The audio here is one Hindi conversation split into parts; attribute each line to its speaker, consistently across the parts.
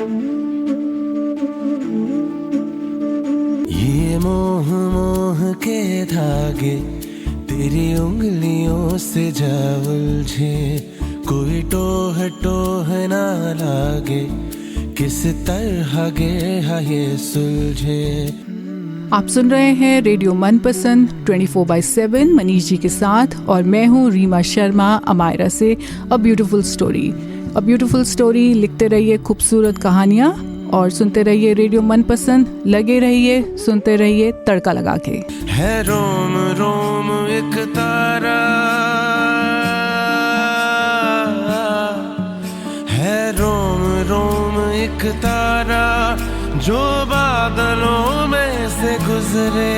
Speaker 1: ये मोह मोह के धागे तेरी उंगलियों से जा उलझे, कोई टोह टोह ना लागे, किस तरह गे ये सुलझे।
Speaker 2: आप सुन रहे हैं रेडियो मनपसंद 24/7 मनीष जी के साथ, और मैं हूँ रीमा शर्मा अमायरा से। अ ब्यूटीफुल स्टोरी लिखते रहिए खूबसूरत कहानियाँ और सुनते रहिए रेडियो मनपसंद। लगे रहिए, सुनते रहिए तड़का लगा के।
Speaker 1: है रोम रोम एक तारा, है रोम रोम एक तारा, जो बादलों में से गुजरे।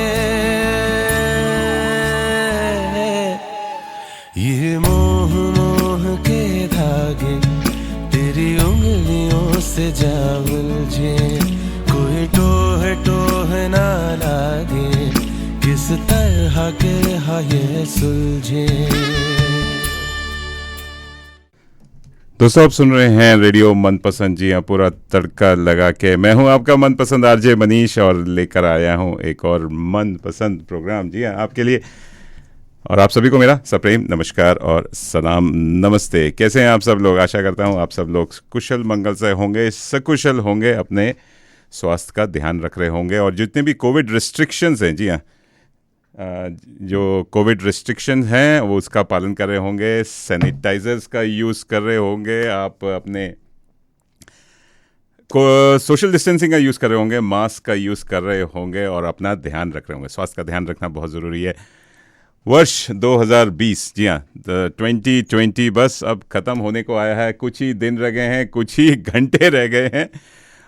Speaker 1: ये मोह मोह के धागे तेरी उंगलियों से जा उलझे, कोई टोह टोह ना लागे, किस तरह के ये सुलझे।
Speaker 3: दोस्तों आप सुन रहे हैं रेडियो मनपसंद, जी हाँ, पूरा तड़का लगा के। मैं हूं आपका मनपसंद आरजे मनीष और लेकर आया हूं एक और मनपसंद प्रोग्राम, जी हाँ, आपके लिए। और आप सभी को मेरा सप्रेम नमस्कार और सलाम, नमस्ते। कैसे हैं आप सब लोग? आशा करता हूं आप सब लोग कुशल मंगल से होंगे, सकुशल होंगे, अपने स्वास्थ्य का ध्यान रख रहे होंगे। और जितने भी कोविड रिस्ट्रिक्शंस हैं, जी हाँ, जो कोविड रिस्ट्रिक्शन हैं वो उसका पालन कर रहे होंगे, सैनिटाइजर्स का यूज़ कर रहे होंगे, आप अपने को सोशल डिस्टेंसिंग का यूज़ कर रहे होंगे, मास्क का यूज़ कर रहे होंगे और अपना ध्यान रख रहे होंगे। स्वास्थ्य का ध्यान रखना बहुत ज़रूरी है। वर्ष 2020, जी हाँ, 2020 बस अब ख़त्म होने को आया है। कुछ ही दिन रह गए हैं, कुछ ही घंटे रह गए हैं,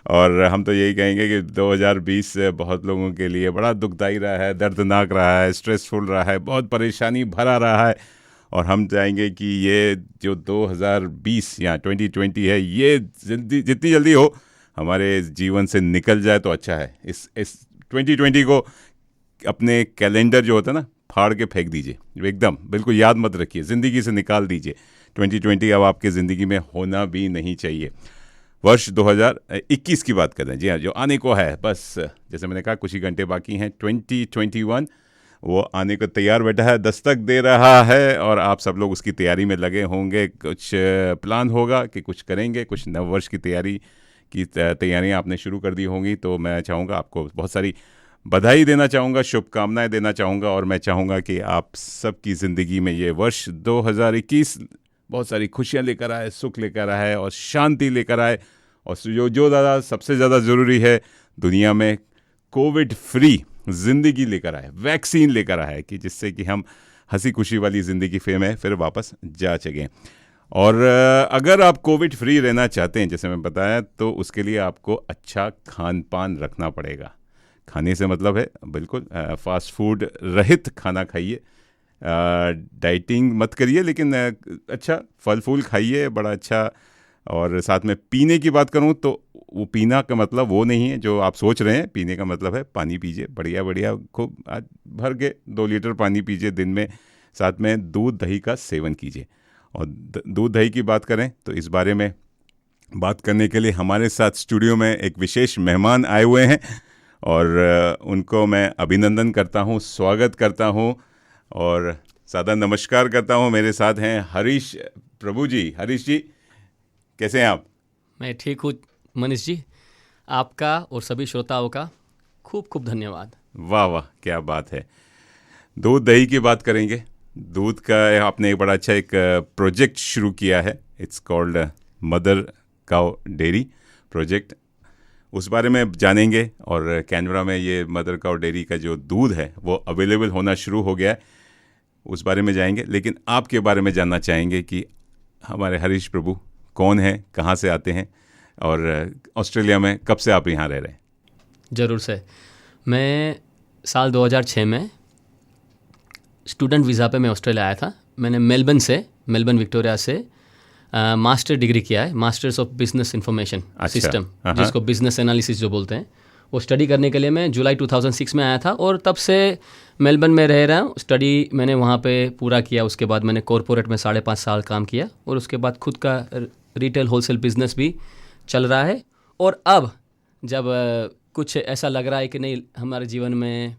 Speaker 3: और हम तो यही कहेंगे कि 2020 बहुत लोगों के लिए बड़ा दुखदाई रहा है, दर्दनाक रहा है, स्ट्रेसफुल रहा है, बहुत परेशानी भरा रहा है। और हम चाहेंगे कि ये जो 2020 या 2020 है, ये जितनी जल्दी हो हमारे जीवन से निकल जाए तो अच्छा है। इस 2020 को अपने कैलेंडर जो होता है ना, फाड़ के फेंक दीजिए, एकदम बिल्कुल याद मत रखिए, ज़िंदगी से निकाल दीजिए। 2020 अब आपकी ज़िंदगी में होना भी नहीं चाहिए। वर्ष 2021 की बात कर रहे हैं, जी हाँ, जो आने को है। बस जैसे मैंने कहा कुछ ही घंटे बाकी हैं। 2021 वो आने को तैयार बैठा है, दस्तक दे रहा है, और आप सब लोग उसकी तैयारी में लगे होंगे। कुछ प्लान होगा कि कुछ करेंगे, कुछ नव वर्ष की तैयारियां आपने शुरू कर दी होंगी। तो मैं चाहूँगा आपको बहुत सारी बधाई देना चाहूँगा, शुभकामनाएं देना चाहूँगा, और मैं चाहूँगा कि आप सबकी ज़िंदगी में ये वर्ष 2021 बहुत सारी खुशियाँ लेकर आए, सुख लेकर आए और शांति लेकर आए। और जो ज़्यादा सबसे ज़्यादा ज़रूरी है, दुनिया में कोविड फ्री ज़िंदगी लेकर आए, वैक्सीन लेकर आए, कि जिससे कि हम हंसी खुशी वाली ज़िंदगी में फिर वापस जा सकें। और अगर आप कोविड फ्री रहना चाहते हैं, जैसे मैं बताया, तो उसके लिए आपको अच्छा खान पान रखना पड़ेगा। खाने से मतलब है बिल्कुल फास्ट फूड रहित खाना खाइए, डाइटिंग मत करिए, लेकिन अच्छा फल फूल खाइए, बड़ा अच्छा। और साथ में पीने की बात करूं तो वो पीना का मतलब वो नहीं है जो आप सोच रहे हैं। पीने का मतलब है पानी पीजिए, बढ़िया बढ़िया, खूब भर के 2 लीटर पानी पीजिए दिन में। साथ में दूध दही का सेवन कीजिए। और दूध दही की बात करें तो इस बारे में बात करने के लिए हमारे साथ स्टूडियो में एक विशेष मेहमान आए हुए हैं, और उनको मैं अभिनंदन करता हूं, स्वागत करता हूं और सादा नमस्कार करता हूं। मेरे साथ हैं हरीश प्रभु जी। हरीश जी, कैसे हैं आप?
Speaker 4: मैं ठीक हूँ मनीष जी। आपका और सभी श्रोताओं का खूब खूब धन्यवाद।
Speaker 3: वाह वाह, क्या बात है। दूध दही की बात करेंगे। दूध का आपने एक बड़ा अच्छा एक प्रोजेक्ट शुरू किया है, it's called mother cow dairy project. उस बारे में जानेंगे। और कैनबरा में ये मदर काउ डेयरी का जो दूध है वो अवेलेबल होना शुरू हो गया है, उस बारे में जाएंगे। लेकिन आपके बारे में जानना चाहेंगे कि हमारे हरीश प्रभु कौन है, कहाँ से आते हैं, और ऑस्ट्रेलिया में कब से आप यहाँ रह रहे हैं?
Speaker 4: ज़रूर से। मैं साल 2006 में स्टूडेंट वीज़ा पे मैं ऑस्ट्रेलिया आया था। मैंने मेलबर्न विक्टोरिया से मास्टर डिग्री किया है, masters of business information system, जिसको बिजनेस एनालिसिस जो बोलते हैं। वो स्टडी करने के लिए मैं जुलाई 2006 में आया था, और तब से मेलबर्न में रह रहा हूँ। स्टडी मैंने वहाँ पे पूरा किया। उसके बाद मैंने कॉरपोरेट में 5.5 साल काम किया, और उसके बाद खुद का रिटेल होलसेल बिजनेस भी चल रहा है। और अब जब कुछ ऐसा लग रहा है कि नहीं, हमारे जीवन में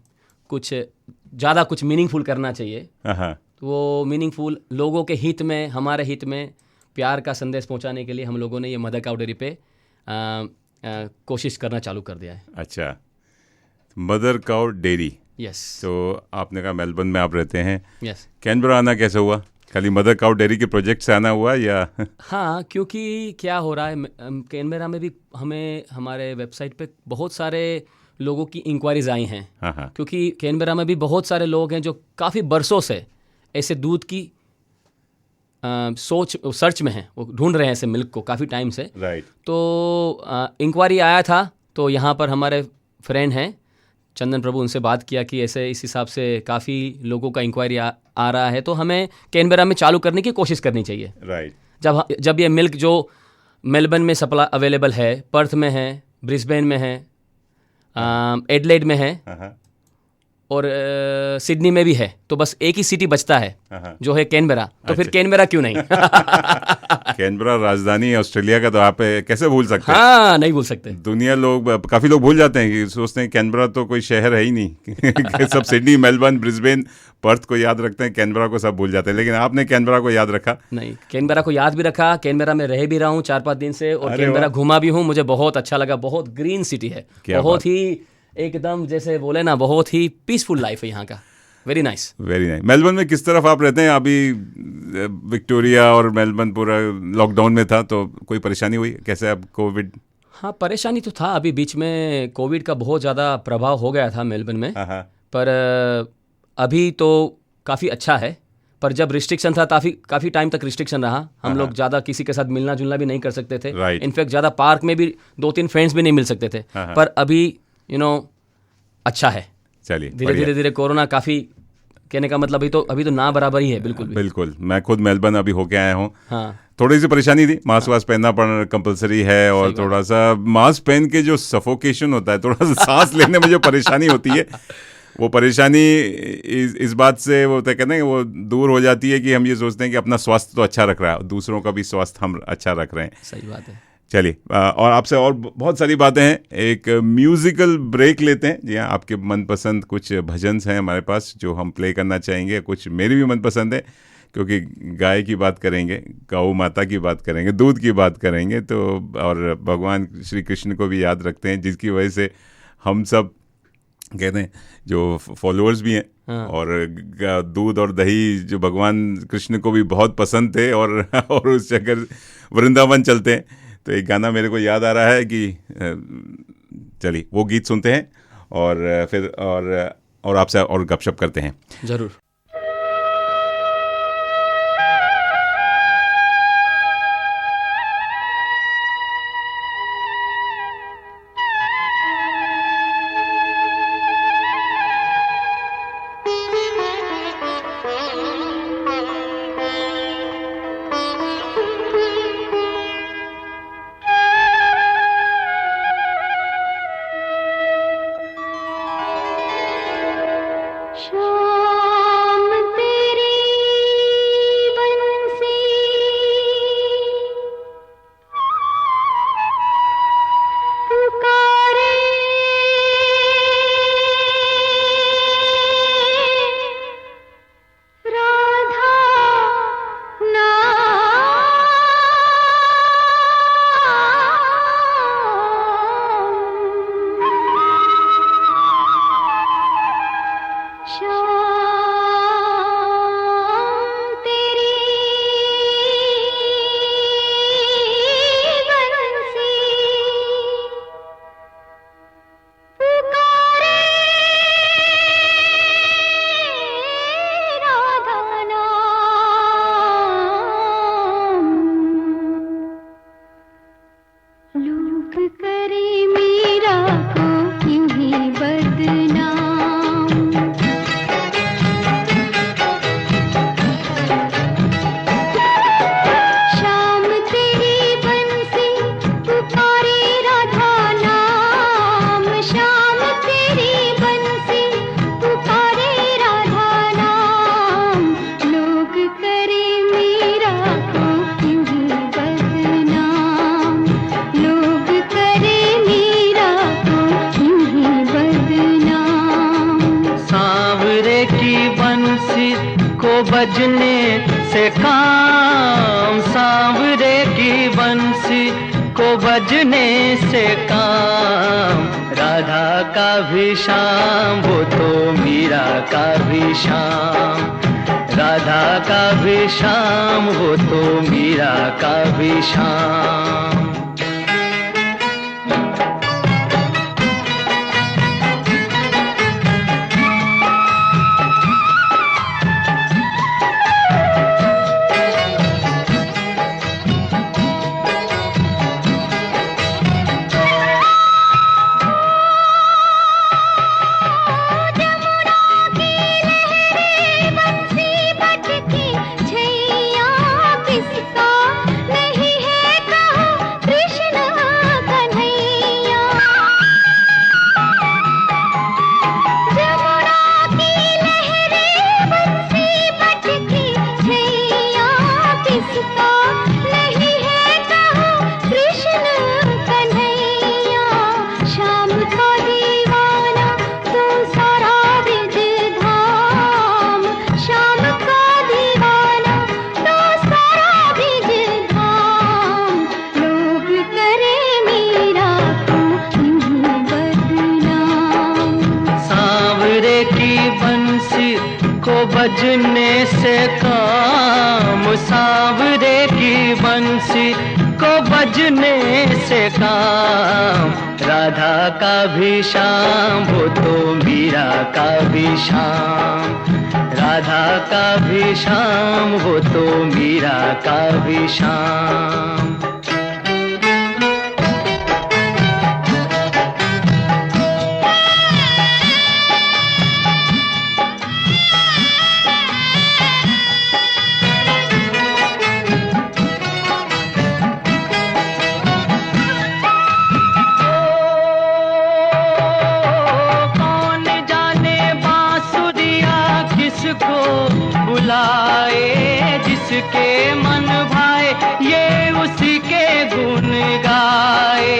Speaker 4: कुछ ज़्यादा कुछ मीनिंगफुल करना चाहिए,
Speaker 3: हाँ,
Speaker 4: तो वो मीनिंगफुल लोगों के हित में, हमारे हित में प्यार का संदेश पहुंचाने के लिए हम लोगों ने ये मदर काउ डेयरी पे कोशिश करना चालू कर दिया है।
Speaker 3: अच्छा, मदर काउ डेयरी।
Speaker 4: यस।
Speaker 3: तो आपने कहा मेलबर्न में आप रहते हैं,
Speaker 4: यस।
Speaker 3: कैनबरा आना कैसे हुआ? खाली मदर काउ डेयरी के प्रोजेक्ट से आना हुआ या?
Speaker 4: हाँ, क्योंकि क्या हो रहा है, कैनबरा में भी हमें हमारे वेबसाइट पे बहुत सारे लोगों की इंक्वायरीज आई हैं।
Speaker 3: हाँ हाँ,
Speaker 4: क्योंकि कैनबरा में भी बहुत सारे लोग हैं जो काफ़ी बरसों से ऐसे दूध की सर्च में हैं, वो ढूंढ रहे हैं ऐसे मिल्क को काफ़ी टाइम से।
Speaker 3: राइट।
Speaker 4: तो इंक्वायरी आया था, तो यहाँ पर हमारे फ्रेंड हैं चंदन प्रभु, उनसे बात किया कि ऐसे इस हिसाब से काफ़ी लोगों का इंक्वायरी आ रहा है, तो हमें कैनबरा में चालू करने की कोशिश करनी चाहिए।
Speaker 3: राइट।
Speaker 4: जब ये मिल्क जो मेलबर्न में सप्लाई अवेलेबल है, पर्थ में है, ब्रिस्बेन में है, एडलेड में है,
Speaker 3: हाँ
Speaker 4: और सिडनी में भी है, तो बस एक ही सिटी बचता है
Speaker 3: हाँ।
Speaker 4: जो है कैनबरा। तो फिर
Speaker 3: अच्छा।
Speaker 4: कैनबरा क्यों नहीं?
Speaker 3: कैनबरा राजधानी ऑस्ट्रेलिया का, तो आप कैसे भूल सकते हैं?
Speaker 4: हाँ, नहीं भूल सकते।
Speaker 3: दुनिया काफी लोग भूल जाते हैं कि सोचते हैं कैनबरा तो कोई शहर है ही नहीं। सब सिडनी, मेलबर्न, ब्रिस्बेन, पर्थ को याद रखते हैं, कैनबरा को सब भूल जाते हैं, लेकिन आपने कैनबरा को याद रखा।
Speaker 4: नहीं, कैनबरा को याद भी रखा, कैनबरा में रह भी रहा हूँ 4-5 दिन से, और
Speaker 3: अरे
Speaker 4: कैनबरा
Speaker 3: वाह।
Speaker 4: घुमा भी हूँ, मुझे बहुत अच्छा लगा। बहुत ग्रीन सिटी है,
Speaker 3: क्या
Speaker 4: बहुत
Speaker 3: बात।
Speaker 4: ही एकदम जैसे बोले ना, बहुत ही पीसफुल लाइफ है यहाँ का। Very nice.
Speaker 3: Very nice. Melbourne में किस तरफ आप रहते हैं? अभी विक्टोरिया और मेलबर्न पूरा लॉकडाउन में था, तो कोई परेशानी हुई कैसे? अब कोविड?
Speaker 4: हाँ, परेशानी तो था, अभी बीच में कोविड का बहुत ज़्यादा प्रभाव हो गया था मेलबर्न में,
Speaker 3: हाँ हाँ,
Speaker 4: पर अभी तो काफ़ी अच्छा है। पर जब रिस्ट्रिक्शन था, काफ़ी टाइम तक रिस्ट्रिक्शन रहा, हम लोग ज़्यादा किसी के साथ मिलना जुलना भी नहीं कर सकते थे।
Speaker 3: Right.
Speaker 4: इनफैक्ट ज़्यादा पार्क में भी 2-3 फ्रेंड्स भी नहीं मिल सकते थे।
Speaker 3: हाँ।
Speaker 4: पर अभी अच्छा है,
Speaker 3: चलिए
Speaker 4: धीरे धीरे कोरोना काफ़ी, कहने का मतलब अभी तो ना बराबर ही है, बिल्कुल भी।
Speaker 3: बिल्कुल। मैं खुद मेलबर्न अभी होके आया हूँ।
Speaker 4: हाँ,
Speaker 3: थोड़ी सी परेशानी थी, मास्क वास्क पहनना पड़ना कंपलसरी है, और थोड़ा सा मास्क पहन के जो सफोकेशन होता है, थोड़ा सा सांस लेने में जो परेशानी होती है, वो परेशानी इस बात से वो तय कहते हैं वो दूर हो जाती है कि हम ये सोचते हैं कि अपना स्वास्थ्य तो अच्छा रख रहा है, दूसरों का भी स्वास्थ्य हम अच्छा रख रहे हैं।
Speaker 4: सही बात है।
Speaker 3: चलिए, और आपसे और बहुत सारी बातें हैं, एक म्यूजिकल ब्रेक लेते हैं। जी हाँ, आपके मनपसंद कुछ भजन हैं हमारे पास जो हम प्ले करना चाहेंगे, कुछ मेरी भी मनपसंद है, क्योंकि गाय की बात करेंगे, गौ माता की बात करेंगे, दूध की बात करेंगे, तो और भगवान श्री कृष्ण को भी याद रखते हैं, जिसकी वजह से हम सब कहते हैं जो फॉलोअर्स भी हैं।
Speaker 4: हाँ।
Speaker 3: और दूध और दही जो भगवान कृष्ण को भी बहुत पसंद थे, और उस चक्कर वृंदावन चलते हैं। तो एक गाना मेरे को याद आ रहा है कि चलिए वो गीत सुनते हैं, और फिर और आपसे और गपशप करते हैं।
Speaker 4: जरूर।
Speaker 5: शाम तेरी बंसी पुकारे, राधा शाम तेरी बंसी पुकारे, राधा नाम। लोग करे मीरा को क्यों ही बदनाम, शाम तेरी बंसी पुकारे, राधा नाम। शाम तेरी बंसी पुकारे, राधा नाम। लोग करे मीरा को क्यों ही बदनाम, लोग करे
Speaker 6: बजने से काम, सांवरे की बंसी को बजने से काम, राधा का भी शाम वो तो मीरा का भी शाम, राधा का भी शाम वो तो मीरा का भी शाम। बजने से काम, सांवरे की बंसी को बजने से काम, राधा का भी शाम वो तो मीरा का भी शाम, राधा का भी शाम वो तो मीरा का भी शाम। जिसके मन भाए ये उसी के गुण गाए,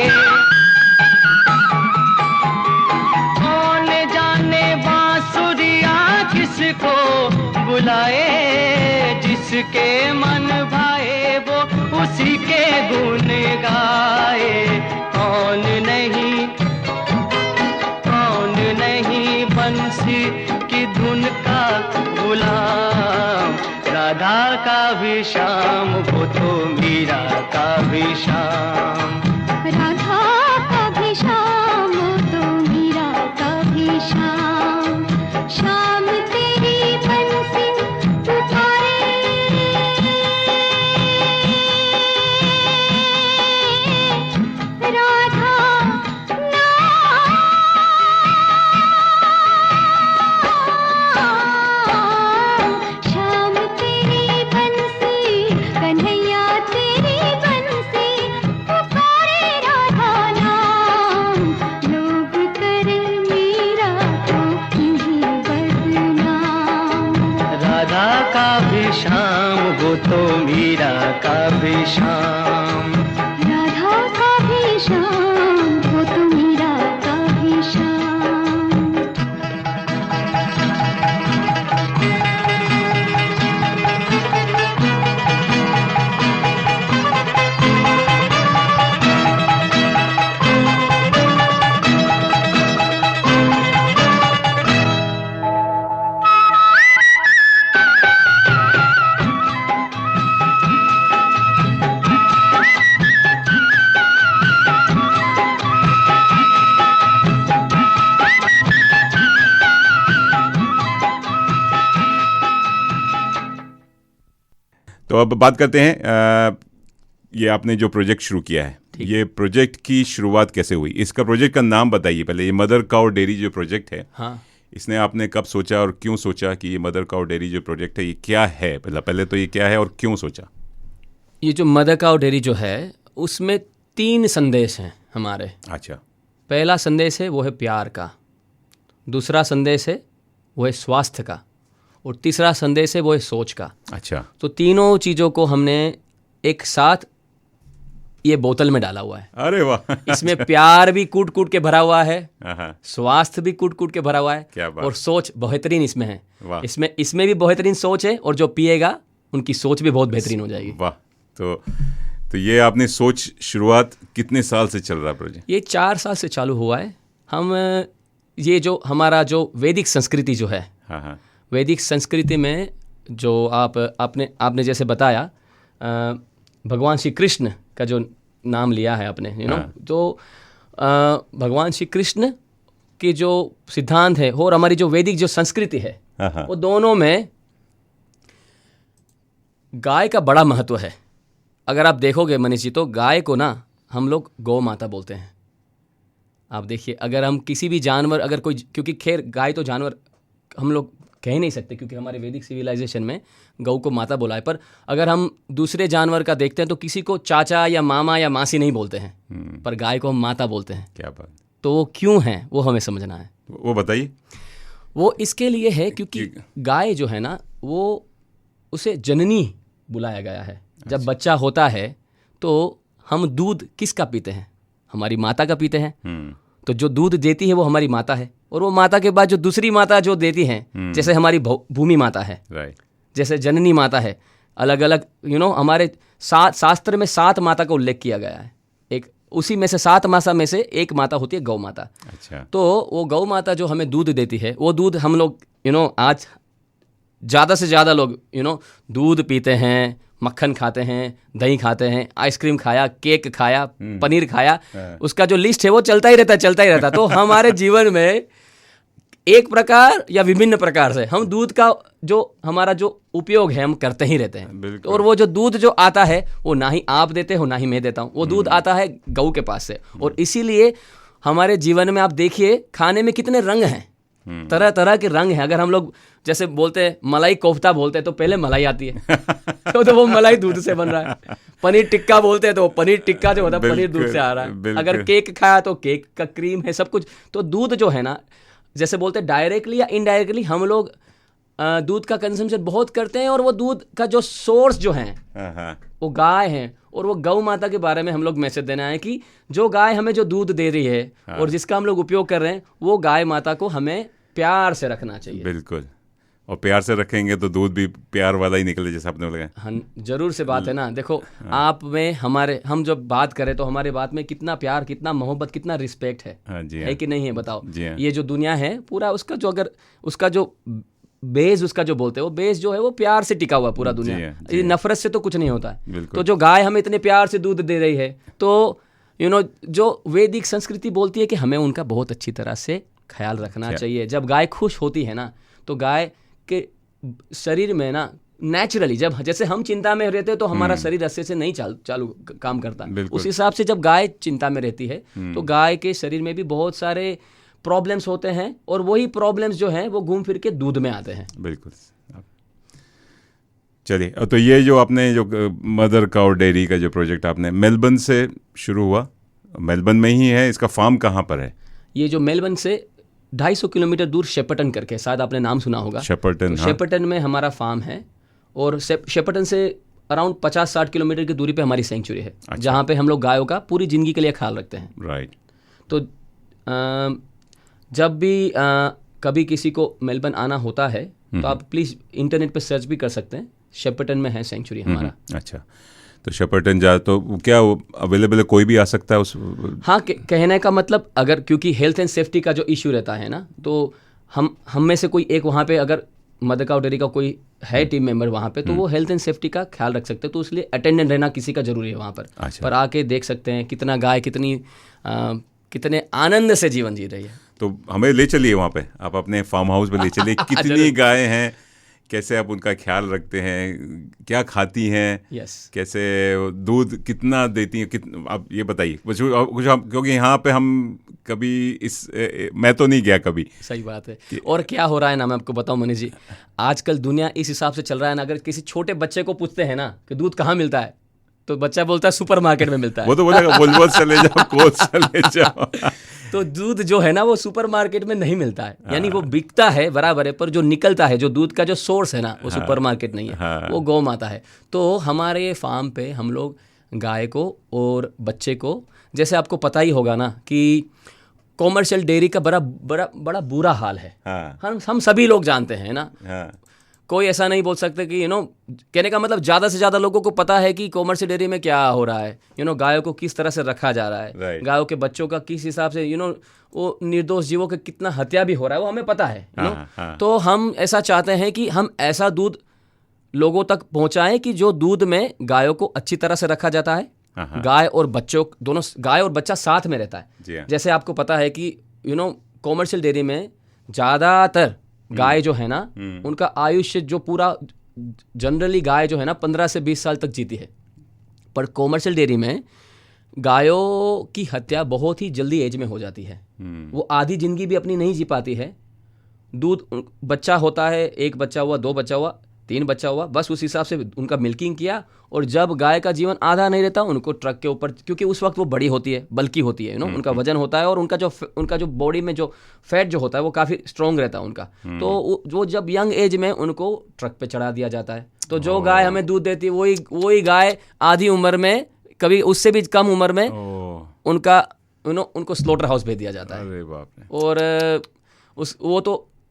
Speaker 6: कौन जाने बांसुरिया किसको बुलाए, जिसके मन भाए वो उसी के गुण गाए। कौन नहीं बंसी की धुन का गुलाम, राधा का भी शाम वो तो मीरा का भी शाम,
Speaker 5: राधा का भी शाम वो तो मीरा का भी शाम। शाम तेरी बंसी पुकारे, राधा
Speaker 6: शाम वो तो मीरा का भी शाम,
Speaker 5: राधा का भी शाम वो तो मीरा का भी शाम।
Speaker 3: तो अब बात करते हैं ये आपने जो प्रोजेक्ट शुरू किया है, ये प्रोजेक्ट की शुरुआत कैसे हुई? इसका प्रोजेक्ट का नाम बताइए पहले। ये मदर काउ डेयरी जो प्रोजेक्ट है,
Speaker 4: हाँ,
Speaker 3: इसने आपने कब सोचा और क्यों सोचा कि ये मदर काउ डेयरी जो प्रोजेक्ट है ये क्या है? पहले तो ये क्या है और क्यों सोचा?
Speaker 4: ये जो मदर काउ डेयरी जो है उसमें 3 संदेश हैं हमारे।
Speaker 3: अच्छा।
Speaker 4: पहला संदेश है वो है प्यार का, दूसरा संदेश है वो है स्वास्थ्य का, और तीसरा संदेश है वो है सोच का।
Speaker 3: अच्छा।
Speaker 4: तो तीनों चीज़ों को हमने एक साथ ये बोतल में डाला हुआ है।
Speaker 3: अरे वाह
Speaker 4: इसमें प्यार भी कूट कूट के भरा हुआ है,
Speaker 3: हाँ,
Speaker 4: स्वास्थ्य भी कूट कूट के भरा हुआ है,
Speaker 3: क्या बात।
Speaker 4: और सोच बेहतरीन इसमें है।
Speaker 3: वाह।
Speaker 4: इसमें भी बेहतरीन सोच है, और जो पिएगा उनकी सोच भी बहुत बेहतरीन हो जाएगी।
Speaker 3: वाह। तो ये आपने सोच शुरुआत कितने साल से चल रहा है प्रोजेक्ट?
Speaker 4: ये 4 साल से चालू हुआ है। हम ये जो हमारा जो वैदिक संस्कृति जो है,
Speaker 3: हाँ हाँ,
Speaker 4: वैदिक संस्कृति में जो आपने जैसे बताया, भगवान श्री कृष्ण का जो नाम लिया है आपने,
Speaker 3: हाँ।
Speaker 4: तो भगवान श्री कृष्ण के जो सिद्धांत है और हमारी जो वैदिक जो संस्कृति है,
Speaker 3: हाँ हाँ,
Speaker 4: वो दोनों में गाय का बड़ा महत्व है। अगर आप देखोगे मनीष जी, तो गाय को ना हम लोग गौ माता बोलते हैं। आप देखिए, अगर हम किसी भी जानवर, अगर कोई, क्योंकि खैर गाय तो जानवर हम लोग कह ही नहीं सकते, क्योंकि हमारे वैदिक सिविलाइजेशन में गौ को माता बोला है, पर अगर हम दूसरे जानवर का देखते हैं तो किसी को चाचा या मामा या मासी नहीं बोलते हैं, पर गाय को हम माता बोलते हैं।
Speaker 3: क्या बात।
Speaker 4: तो वो क्यों है वो हमें समझना है।
Speaker 3: वो बताइए।
Speaker 4: वो इसके लिए है क्योंकि गाय जो है ना, वो उसे जननी बुलाया गया है। जब बच्चा होता है तो हम दूध किसका पीते हैं? हमारी माता का पीते हैं। तो जो दूध देती है वो हमारी माता है, और वो माता के बाद जो दूसरी माता जो देती हैं, जैसे हमारी भूमि माता है, जैसे जननी माता है, अलग अलग हमारे शास्त्र में 7 माता का उल्लेख किया गया है। एक उसी में से 7 माता में से एक माता होती है गौ माता।
Speaker 3: अच्छा।
Speaker 4: तो वो गौ माता जो हमें दूध देती है, वो दूध हम लोग आज ज़्यादा से ज़्यादा लोग दूध पीते हैं, मक्खन खाते हैं, दही खाते हैं, आइसक्रीम खाया, केक खाया, पनीर खाया, उसका जो लिस्ट है वो चलता ही रहता। तो हमारे जीवन में एक प्रकार या विभिन्न प्रकार से हम दूध का जो हमारा जो उपयोग है हम करते ही रहते हैं। और वो जो दूध जो आता है वो ना ही आप देते हो ना ही मैं देता हूँ, वो दूध आता है गऊ के पास से। और इसीलिए हमारे जीवन में आप देखिए, खाने में कितने रंग हैं, तरह तरह के रंग हैं। अगर हम लोग जैसे बोलते हैं मलाई कोफ्ता बोलते हैं तो पहले मलाई आती है तो वो मलाई दूध से बन रहा है। पनीर टिक्का बोलते हैं तो पनीर टिक्का जो होता है पनीर दूध से आ रहा है। अगर केक खाया तो केक का क्रीम है, सब कुछ। तो दूध जो है ना, जैसे बोलते हैं डायरेक्टली या इनडायरेक्टली हम लोग दूध का कंजम्पशन बहुत करते हैं, और वो दूध का जो सोर्स जो है वो गाय है। और वो गौ माता के बारे में हम लोग मैसेज देना है कि जो गाय हमें जो दूध दे रही है और जिसका हम लोग उपयोग कर रहे हैं, वो गाय माता को हमें प्यार से रखना चाहिए।
Speaker 3: बिल्कुल। और प्यार से रखेंगे तो दूध भी प्यार वाला ही निकले, जैसे आपने बोला।
Speaker 4: हाँ, जरूर से बात है ना। देखो, आप में हम जब बात करें तो हमारे बात में कितना प्यार, कितना मोहब्बत, कितना रिस्पेक्ट है।
Speaker 3: हाँ जी,
Speaker 4: है कि नहीं है? बताओ।
Speaker 3: हाँ। ये
Speaker 4: जो दुनिया है पूरा, उसका जो बेस, उसका जो बोलते हैं वो बेस जो है वो प्यार से टिका हुआ पूरा दुनिया। ये नफरत से तो कुछ नहीं होता है। तो जो गाय हमें इतने प्यार से दूध दे रही है, तो जो वैदिक संस्कृति बोलती है कि हमें उनका बहुत अच्छी तरह से ख्याल रखना चाहिए। जब गाय खुश होती है ना, तो गाय के शरीर में ना नेचुरली, जब जैसे हम चिंता में रहते हैं तो हमारा शरीर अच्छे से नहीं चालू काम करता। उस हिसाब से जब गाय चिंता में रहती है तो गाय के शरीर में भी बहुत सारे प्रॉब्लम्स होते हैं, और वही प्रॉब्लम्स जो हैं वो घूम फिर के दूध में आते हैं।
Speaker 3: बिल्कुल। चलिए, तो ये जो आपने जो मदर काउ डेयरी का जो प्रोजेक्ट आपने मेलबर्न से शुरू हुआ, मेलबर्न में ही है, इसका फार्म कहाँ पर है?
Speaker 4: ये जो मेलबर्न से 250 किलोमीटर दूर शेपर्टन करके, शायद आपने नाम सुना होगा।
Speaker 3: शेपर्टन।
Speaker 4: तो शेपर्टन में हमारा फार्म है, और शेपर्टन से अराउंड 50-60 किलोमीटर की दूरी पे हमारी सेंचुरी है। अच्छा। जहाँ पे हम लोग गायों का पूरी ज़िंदगी के लिए ख्याल रखते हैं।
Speaker 3: राइट।
Speaker 4: तो जब भी कभी किसी को मेलबर्न आना होता है तो आप प्लीज़ इंटरनेट पे सर्च भी कर सकते हैं, शेपर्टन में है सेंचुरी हमारा।
Speaker 3: अच्छा, तो शेपर्टन जा तो क्या अवेलेबल है, कोई भी आ सकता है उस?
Speaker 4: हाँ, कहने का मतलब, अगर क्योंकि हेल्थ एंड सेफ्टी का जो इश्यू रहता है ना, तो हम में से कोई एक वहाँ पे अगर मदर काउ डेयरी का कोई है टीम मेंबर वहाँ पे, तो वो हेल्थ एंड सेफ्टी का ख्याल रख सकते हैं। तो इसलिए अटेंडेंट रहना किसी का जरूरी है वहाँ पर।
Speaker 3: अच्छा।
Speaker 4: पर आके देख सकते हैं कितना गाय कितने आनंद से जीवन जी रही है।
Speaker 3: तो हमें ले चलिए वहाँ पे, आप अपने फार्म हाउस पे ले चलिए। कितनी गायें हैं, कैसे आप उनका ख्याल रखते हैं, क्या खाती हैं, कैसे दूध कितना देती हैं, आप ये बताइए कुछ। क्योंकि यहाँ पे हम कभी मैं तो नहीं गया कभी।
Speaker 4: सही बात है। और क्या हो रहा है ना, मैं आपको बताऊं मनीष जी, आजकल दुनिया इस हिसाब से चल रहा है ना, अगर किसी छोटे बच्चे को पूछते हैं ना कि दूध कहाँ मिलता है, तो बच्चा बोलता है सुपरमार्केट में मिलता है।
Speaker 3: वो तो बोलेगा बुलबुल चले जाओ, कोच चले जाओ।
Speaker 4: तो दूध जो है ना वो सुपरमार्केट में नहीं मिलता है। यानी वो बिकता है बराबर है, पर जो निकलता है, जो दूध का जो सोर्स है ना, वो सुपरमार्केट नहीं है, वो गौ माता है। तो हमारे फार्म पे हम लोग गाय को और बच्चे को। जैसे आपको पता ही होगा ना कि कॉमर्शियल डेयरी का बड़ा बुरा हाल है।
Speaker 3: हाँ
Speaker 4: हम सभी लोग जानते हैं ना।
Speaker 3: हाँ
Speaker 4: कोई ऐसा नहीं बोल सकते कि कहने का मतलब ज़्यादा से ज़्यादा लोगों को पता है कि कॉमर्शियल डेयरी में क्या हो रहा है, गायों को किस तरह से रखा जा रहा है,
Speaker 3: Right.
Speaker 4: गायों के बच्चों का किस हिसाब से वो निर्दोष जीवों का कितना हत्या भी हो रहा है, वो हमें पता है।
Speaker 3: हाँ.
Speaker 4: तो हम ऐसा चाहते हैं कि हम ऐसा दूध लोगों तक पहुंचाएं कि जो दूध में गायों को अच्छी तरह से रखा जाता है।
Speaker 3: हाँ.
Speaker 4: गाय और बच्चों दोनों, गाय और बच्चा साथ में रहता
Speaker 3: जी
Speaker 4: है।
Speaker 3: हाँ।
Speaker 4: जैसे आपको पता है कि कॉमर्शियल डेयरी में ज़्यादातर गाय जो है ना, उनका आयुष्य जो पूरा जनरली गाय जो है ना 15 से 20 साल तक जीती है, पर कॉमर्शियल डेयरी में गायों की हत्या बहुत ही जल्दी एज में हो जाती है। वो आधी जिंदगी भी अपनी नहीं जी पाती है। दूध, बच्चा होता है, 1 बच्चा हुआ, 2 बच्चा हुआ, 3 बच्चा हुआ, बस उस हिसाब से उनका मिल्किंग किया। और जब गाय का जीवन आधा नहीं रहता, उनको ट्रक के ऊपर, क्योंकि उस वक्त वो बड़ी होती है, बल्कि होती है, उनका वजन होता है और उनका जो बॉडी में जो फैट जो होता है वो काफ़ी स्ट्रॉन्ग रहता है उनका। तो वो जब यंग एज में उनको ट्रक पे चढ़ा दिया जाता है। तो जो गाय हमें दूध देती है वही गाय आधी उम्र में, कभी उससे भी कम उम्र में उनको स्लॉटर हाउस भेज दिया जाता है।
Speaker 3: अरे बाप रे।
Speaker 4: और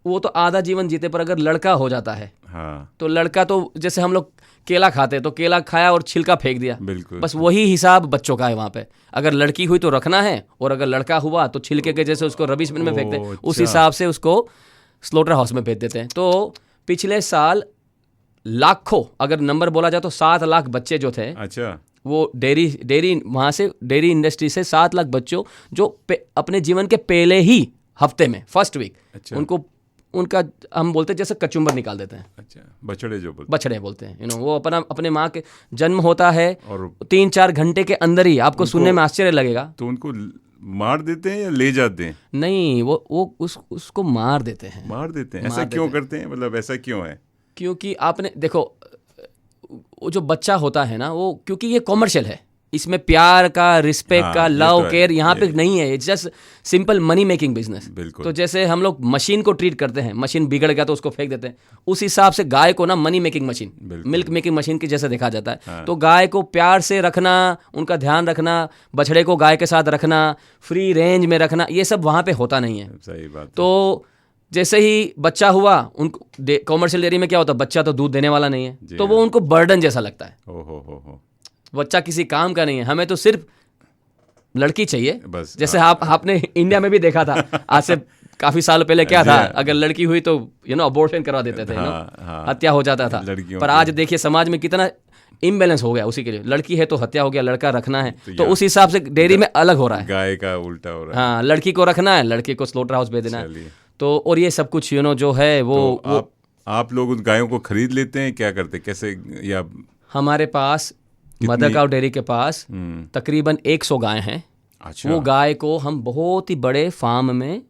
Speaker 4: वो तो आधा जीवन जीते, पर अगर लड़का हो जाता है तो लड़का तो जैसे हम लोग केला खाते हैं, तो केला खाया और छिलका फेंक दिया,
Speaker 3: बिल्कुल।
Speaker 4: बस वही हिसाब बच्चों का है वहाँ पे। अगर लड़की हुई तो रखना है, और अगर लड़का हुआ तो छिलके के जैसे उसको रबिश बिन में फेंकते हैं, उस हिसाब से उसको स्लॉटर हाउस में भेज देते हैं। तो पिछले साल लाखों, अगर नंबर बोला जाए तो 7 लाख बच्चे जो थे,
Speaker 3: अच्छा,
Speaker 4: वो डेयरी वहाँ से, डेयरी इंडस्ट्री से 7 लाख बच्चों जो अपने जीवन के पहले ही हफ्ते में, फर्स्ट वीक, उनका हम बोलते हैं जैसे कचुम्बर निकाल देते हैं।
Speaker 3: अच्छा, बछड़े बोलते
Speaker 4: हैं। वो अपने माँ के जन्म होता है
Speaker 3: और
Speaker 4: 3-4 घंटे के अंदर ही, आपको सुनने में आश्चर्य लगेगा,
Speaker 3: तो उनको मार देते हैं या ले जाते हैं?
Speaker 4: नहीं, वो उसको मार देते हैं।
Speaker 3: ऐसा क्यों करते हैं? मतलब ऐसा क्यों है?
Speaker 4: क्योंकि आपने देखो, वो जो बच्चा होता है ना, वो क्योंकि ये कॉमर्शियल है, इसमें प्यार का, रिस्पेक्ट का, लव, केयर यहाँ पे नहीं है। It's just simple money making business.
Speaker 3: बिल्कुल।
Speaker 4: तो जैसे हम लोग मशीन को ट्रीट करते हैं, मशीन बिगड़ गया तो उसको फेंक देते हैं, उस हिसाब से गाय को ना money making machine, milk making machine की जैसे देखा जाता है।
Speaker 3: हाँ।
Speaker 4: तो गाय को प्यार से रखना, उनका ध्यान रखना, बछड़े को गाय के साथ रखना, फ्री रेंज में रखना, ये सब वहाँ पे होता नहीं है।
Speaker 3: सही बात।
Speaker 4: तो जैसे ही बच्चा हुआ, उनको कॉमर्शियल डेयरी में क्या होता है, बच्चा तो दूध देने वाला नहीं है, तो वो उनको बर्डन जैसा लगता है।
Speaker 3: हो।
Speaker 4: बच्चा किसी काम का नहीं है, हमें तो सिर्फ लड़की चाहिए
Speaker 3: बस।
Speaker 4: जैसे आपने इंडिया में भी देखा था, आज से काफी साल पहले क्या था, अगर लड़की हुई तो अबॉर्शन करवा देते थे, हत्या हो जाता था। पर आज देखिए समाज में कितना इम्बैलेंस हो गया उसी के लिए। लड़की है तो हत्या हो गया, लड़का रखना है तो उस हिसाब से डेयरी में अलग हो रहा है,
Speaker 3: गाय का उल्टा हो रहा है।
Speaker 4: हाँ, लड़की को रखना है, लड़के को स्लॉटर हाउस भेज देना है। तो और ये सब कुछ जो है वो
Speaker 3: आप लोग उन गायों को खरीद लेते हैं, क्या करते, कैसे? या
Speaker 4: हमारे पास मदर काउ डेयरी के पास तकरीबन 100 गाय हैं।
Speaker 3: अच्छा।
Speaker 4: वो गाय को हम बहुत ही बड़े फार्म में,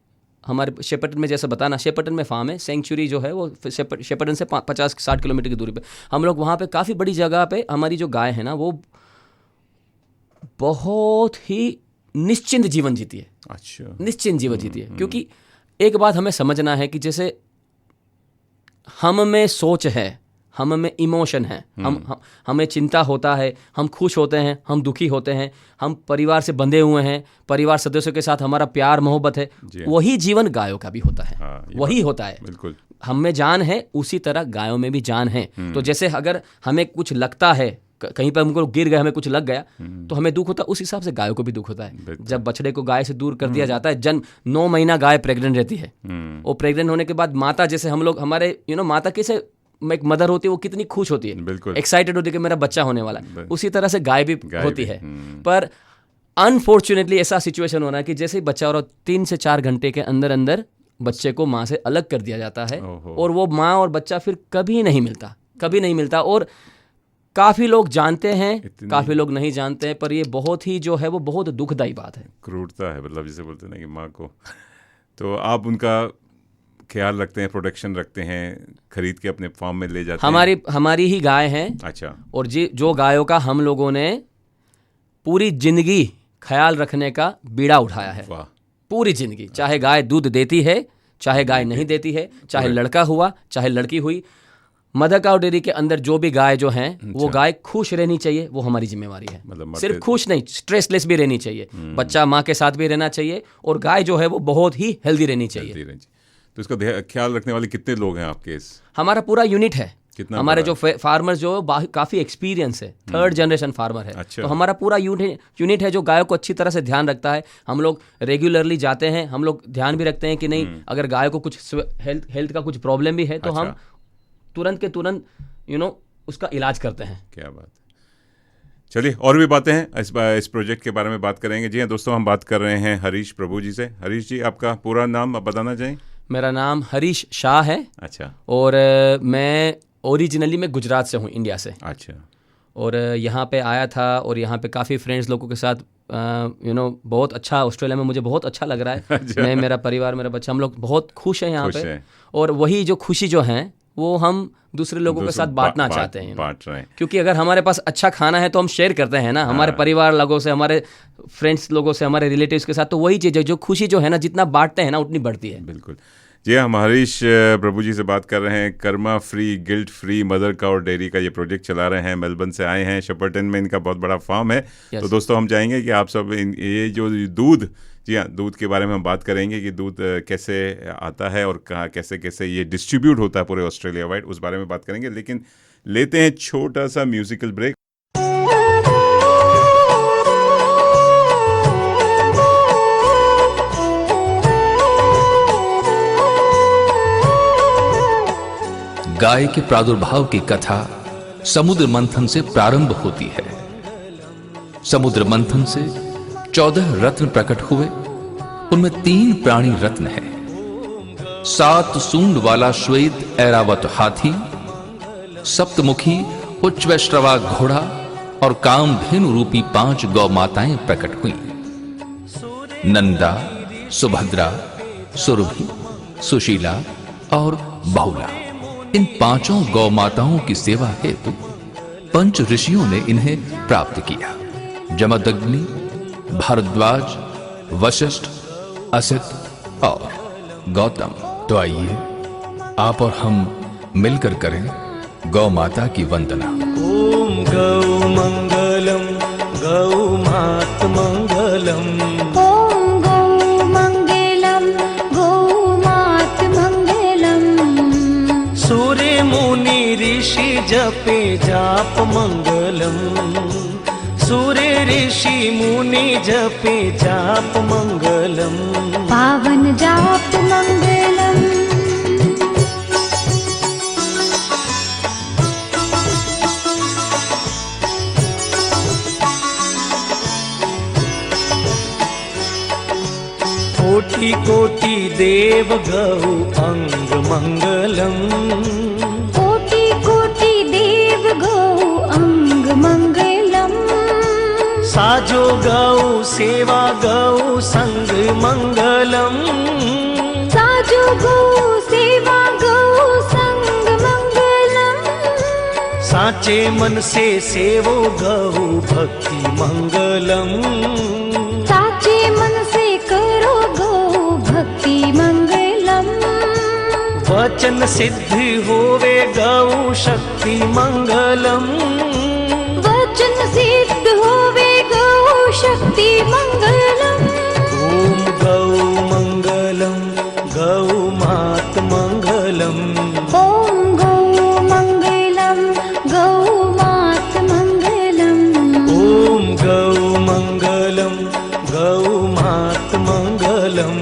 Speaker 4: हमारे शेपटन में, जैसे बताना, शेपटन में फार्म है, सेंचुरी जो है वो शेपटन से 50-60 किलोमीटर की दूरी पे हम लोग, वहाँ पे काफ़ी बड़ी जगह पे हमारी जो गाय है ना, वो बहुत ही निश्चिंत जीवन जीती है।
Speaker 3: अच्छा।
Speaker 4: निश्चिंत जीवन जीती है, क्योंकि एक बात हमें समझना है कि जैसे हम में सोच है, हम में इमोशन है, हमें चिंता होता है, हम खुश होते हैं, हम दुखी होते हैं, हम परिवार से बंधे हुए हैं, परिवार सदस्यों के साथ हमारा प्यार मोहब्बत है, वही जीवन गायों का भी होता है। वही होता है।
Speaker 3: बिल्कुल।
Speaker 4: हम में जान है, उसी तरह गायों में भी जान है। तो जैसे अगर हमें कुछ लगता है, कहीं पर हमको गिर गए, हमें कुछ लग गया, तो हमें दुख होता है, उस हिसाब से गायों को भी दुख होता है। जब बछड़े को गाय से दूर कर दिया जाता है, जन्म 9 महीना गाय प्रेग्नेंट रहती है, वो प्रेग्नेंट होने के बाद माता, जैसे हम लोग, हमारे माता कैसे एक मदर होती है, वो कितनी खुश होती है, एक्साइटेड होती है कि मेरा बच्चा होने वाला है, उसी तरह से गाय भी होती है। पर अनफॉर्चुनेटली ऐसा सिचुएशन हो रहा है कि जैसे ही बच्चा और 3 से 4 घंटे के अंदर अंदर बच्चे को माँ से अलग कर दिया जाता है, और वो माँ और बच्चा फिर कभी नहीं मिलता। और काफ़ी लोग जानते हैं, काफ़ी लोग नहीं जानते हैं, पर ये बहुत ही जो है वो बहुत दुखदायी बात है,
Speaker 3: क्रूरता है। मतलब जिसे बोलते हैं ना कि माँ को, तो आप उनका ख्याल रखते हैं, प्रोटेक्शन रखते हैं, खरीद के अपने फार्म में ले जाते हैं?
Speaker 4: हमारी ही गाय हैं।
Speaker 3: अच्छा।
Speaker 4: और जो गायों का हम लोगों ने पूरी जिंदगी ख्याल रखने का बीड़ा उठाया है।
Speaker 3: वाह।
Speaker 4: पूरी जिंदगी, चाहे गाय दूध देती है, चाहे गाय नहीं देती है, चाहे लड़का हुआ, चाहे लड़की हुई, मदर काउ डेयरी के अंदर जो भी गाय जो हैं वो गाय खुश रहनी चाहिए, वो हमारी जिम्मेवारी है।
Speaker 3: मतलब
Speaker 4: सिर्फ खुश नहीं, स्ट्रेसलेस भी रहनी चाहिए, बच्चा माँ के साथ भी रहना चाहिए और गाय जो है वो बहुत ही हेल्दी रहनी चाहिए।
Speaker 3: तो इसका ख्याल रखने वाले कितने लोग हैं आपके इस?
Speaker 4: हमारा पूरा यूनिट है।
Speaker 3: कितना
Speaker 4: हमारे जो फार्मर्स जो काफ़ी एक्सपीरियंस है, 3rd जनरेशन फार्मर है।
Speaker 3: अच्छा।
Speaker 4: तो हमारा पूरा यूनिट है जो गायों को अच्छी तरह से ध्यान रखता है। हम लोग रेगुलरली जाते हैं, हम लोग ध्यान भी रखते हैं कि नहीं अगर गाय को कुछ हेल्थ का कुछ प्रॉब्लम भी है तो हम तुरंत के तुरंत उसका इलाज करते हैं।
Speaker 3: क्या बात है। चलिए और भी बातें हैं इस प्रोजेक्ट के बारे में बात करेंगे। जी हाँ दोस्तों, हम बात कर रहे हैं हरीश प्रभु जी से। हरीश जी, आपका पूरा नाम आप बताना चाहें?
Speaker 4: मेरा नाम हरीश शाह है।
Speaker 3: अच्छा।
Speaker 4: और मैं ओरिजिनली मैं गुजरात से हूँ, इंडिया से।
Speaker 3: अच्छा।
Speaker 4: और यहाँ पे आया था और यहाँ पे काफ़ी फ्रेंड्स लोगों के साथ बहुत अच्छा, ऑस्ट्रेलिया में मुझे बहुत अच्छा लग रहा है।
Speaker 3: अच्छा।
Speaker 4: मैं, मेरा परिवार, मेरा बच्चा, हम लोग बहुत खुश हैं यहाँ पे। और वही जो खुशी जो है वो हम दूसरे लोगों के साथ बांटना चाहते हैं।
Speaker 3: बांट रहे हैं,
Speaker 4: क्योंकि अगर हमारे पास अच्छा खाना है तो हम शेयर करते हैं ना, हमारे परिवार लोगों से, हमारे फ्रेंड्स लोगों से, हमारे रिलेटिव्स के साथ। तो वही चीज़ है, जो खुशी जो है ना, जितना बांटते हैं ना उतनी बढ़ती है।
Speaker 3: बिल्कुल। जी हम हरीश प्रभु जी से बात कर रहे हैं। Karma free, guilt free mother cow dairy का ये प्रोजेक्ट चला रहे हैं। मेलबर्न से आए हैं, शेपर्टन में इनका बहुत बड़ा फार्म है। तो दोस्तों हम चाहेंगे कि आप सब ये जो दूध, जी हाँ, दूध के बारे में हम बात करेंगे कि दूध कैसे आता है और कहाँ कैसे कैसे ये डिस्ट्रीब्यूट होता है पूरे ऑस्ट्रेलिया वाइड, उस बारे में बात करेंगे। लेकिन लेते हैं छोटा सा म्यूजिकल ब्रेक।
Speaker 7: गाय के प्रादुर्भाव की कथा समुद्र मंथन से प्रारंभ होती है। समुद्र मंथन से 14 रत्न प्रकट हुए, उनमें 3 प्राणी रत्न है। 7 सूंड वाला श्वेत ऐरावत हाथी, सप्तमुखी उच्चवैश्रवा घोड़ा और कामधेनु रूपी 5 गौ माताएं प्रकट हुई। नंदा, सुभद्रा, सुरभि, सुशीला और बहुला, इन 5 गौ माताओं की सेवा हेतु पंच ऋषियों ने इन्हें प्राप्त किया। जमदग्नि, भारद्वाज, वशिष्ठ, असित और गौतम। तो आइए आप और हम मिलकर करें गौ माता की वंदना।
Speaker 6: ओम गौ मंगलम, गौ मात मंगलम।
Speaker 5: ओम गौ मंगलम, गौ मात मंगलम।
Speaker 6: सूर्य मुनि ऋषि जपे जाप मंगलम। सूर्य ऋषि मुनि जपे जाप मंगलम।
Speaker 5: पावन जाप मंगलम।
Speaker 6: कोटि कोटि देव गौ अंग मंगलम।
Speaker 5: कोटि कोटि देव गौ अंग मंगलम।
Speaker 6: साजो गौ सेवा गौ संग मंगलम।
Speaker 5: साजो गौ सेवा गौ संग मंगलम।
Speaker 6: साचे मन से सेवो गौ भक्ति मंगलम।
Speaker 5: साचे मन से करो गौ भक्ति मंगलम।
Speaker 6: वचन सिद्ध होवे गौ शक्ति मंगलम।
Speaker 5: वचन सिद्ध होवे गौ शक्ति मंगलम।
Speaker 6: ओम गौ मंगलम, गौ मात मंगलम।
Speaker 5: ओम गौ मंगलम, गौ मात मंगलम।
Speaker 6: ओम गौ मंगलम, गौ मात मंगलम।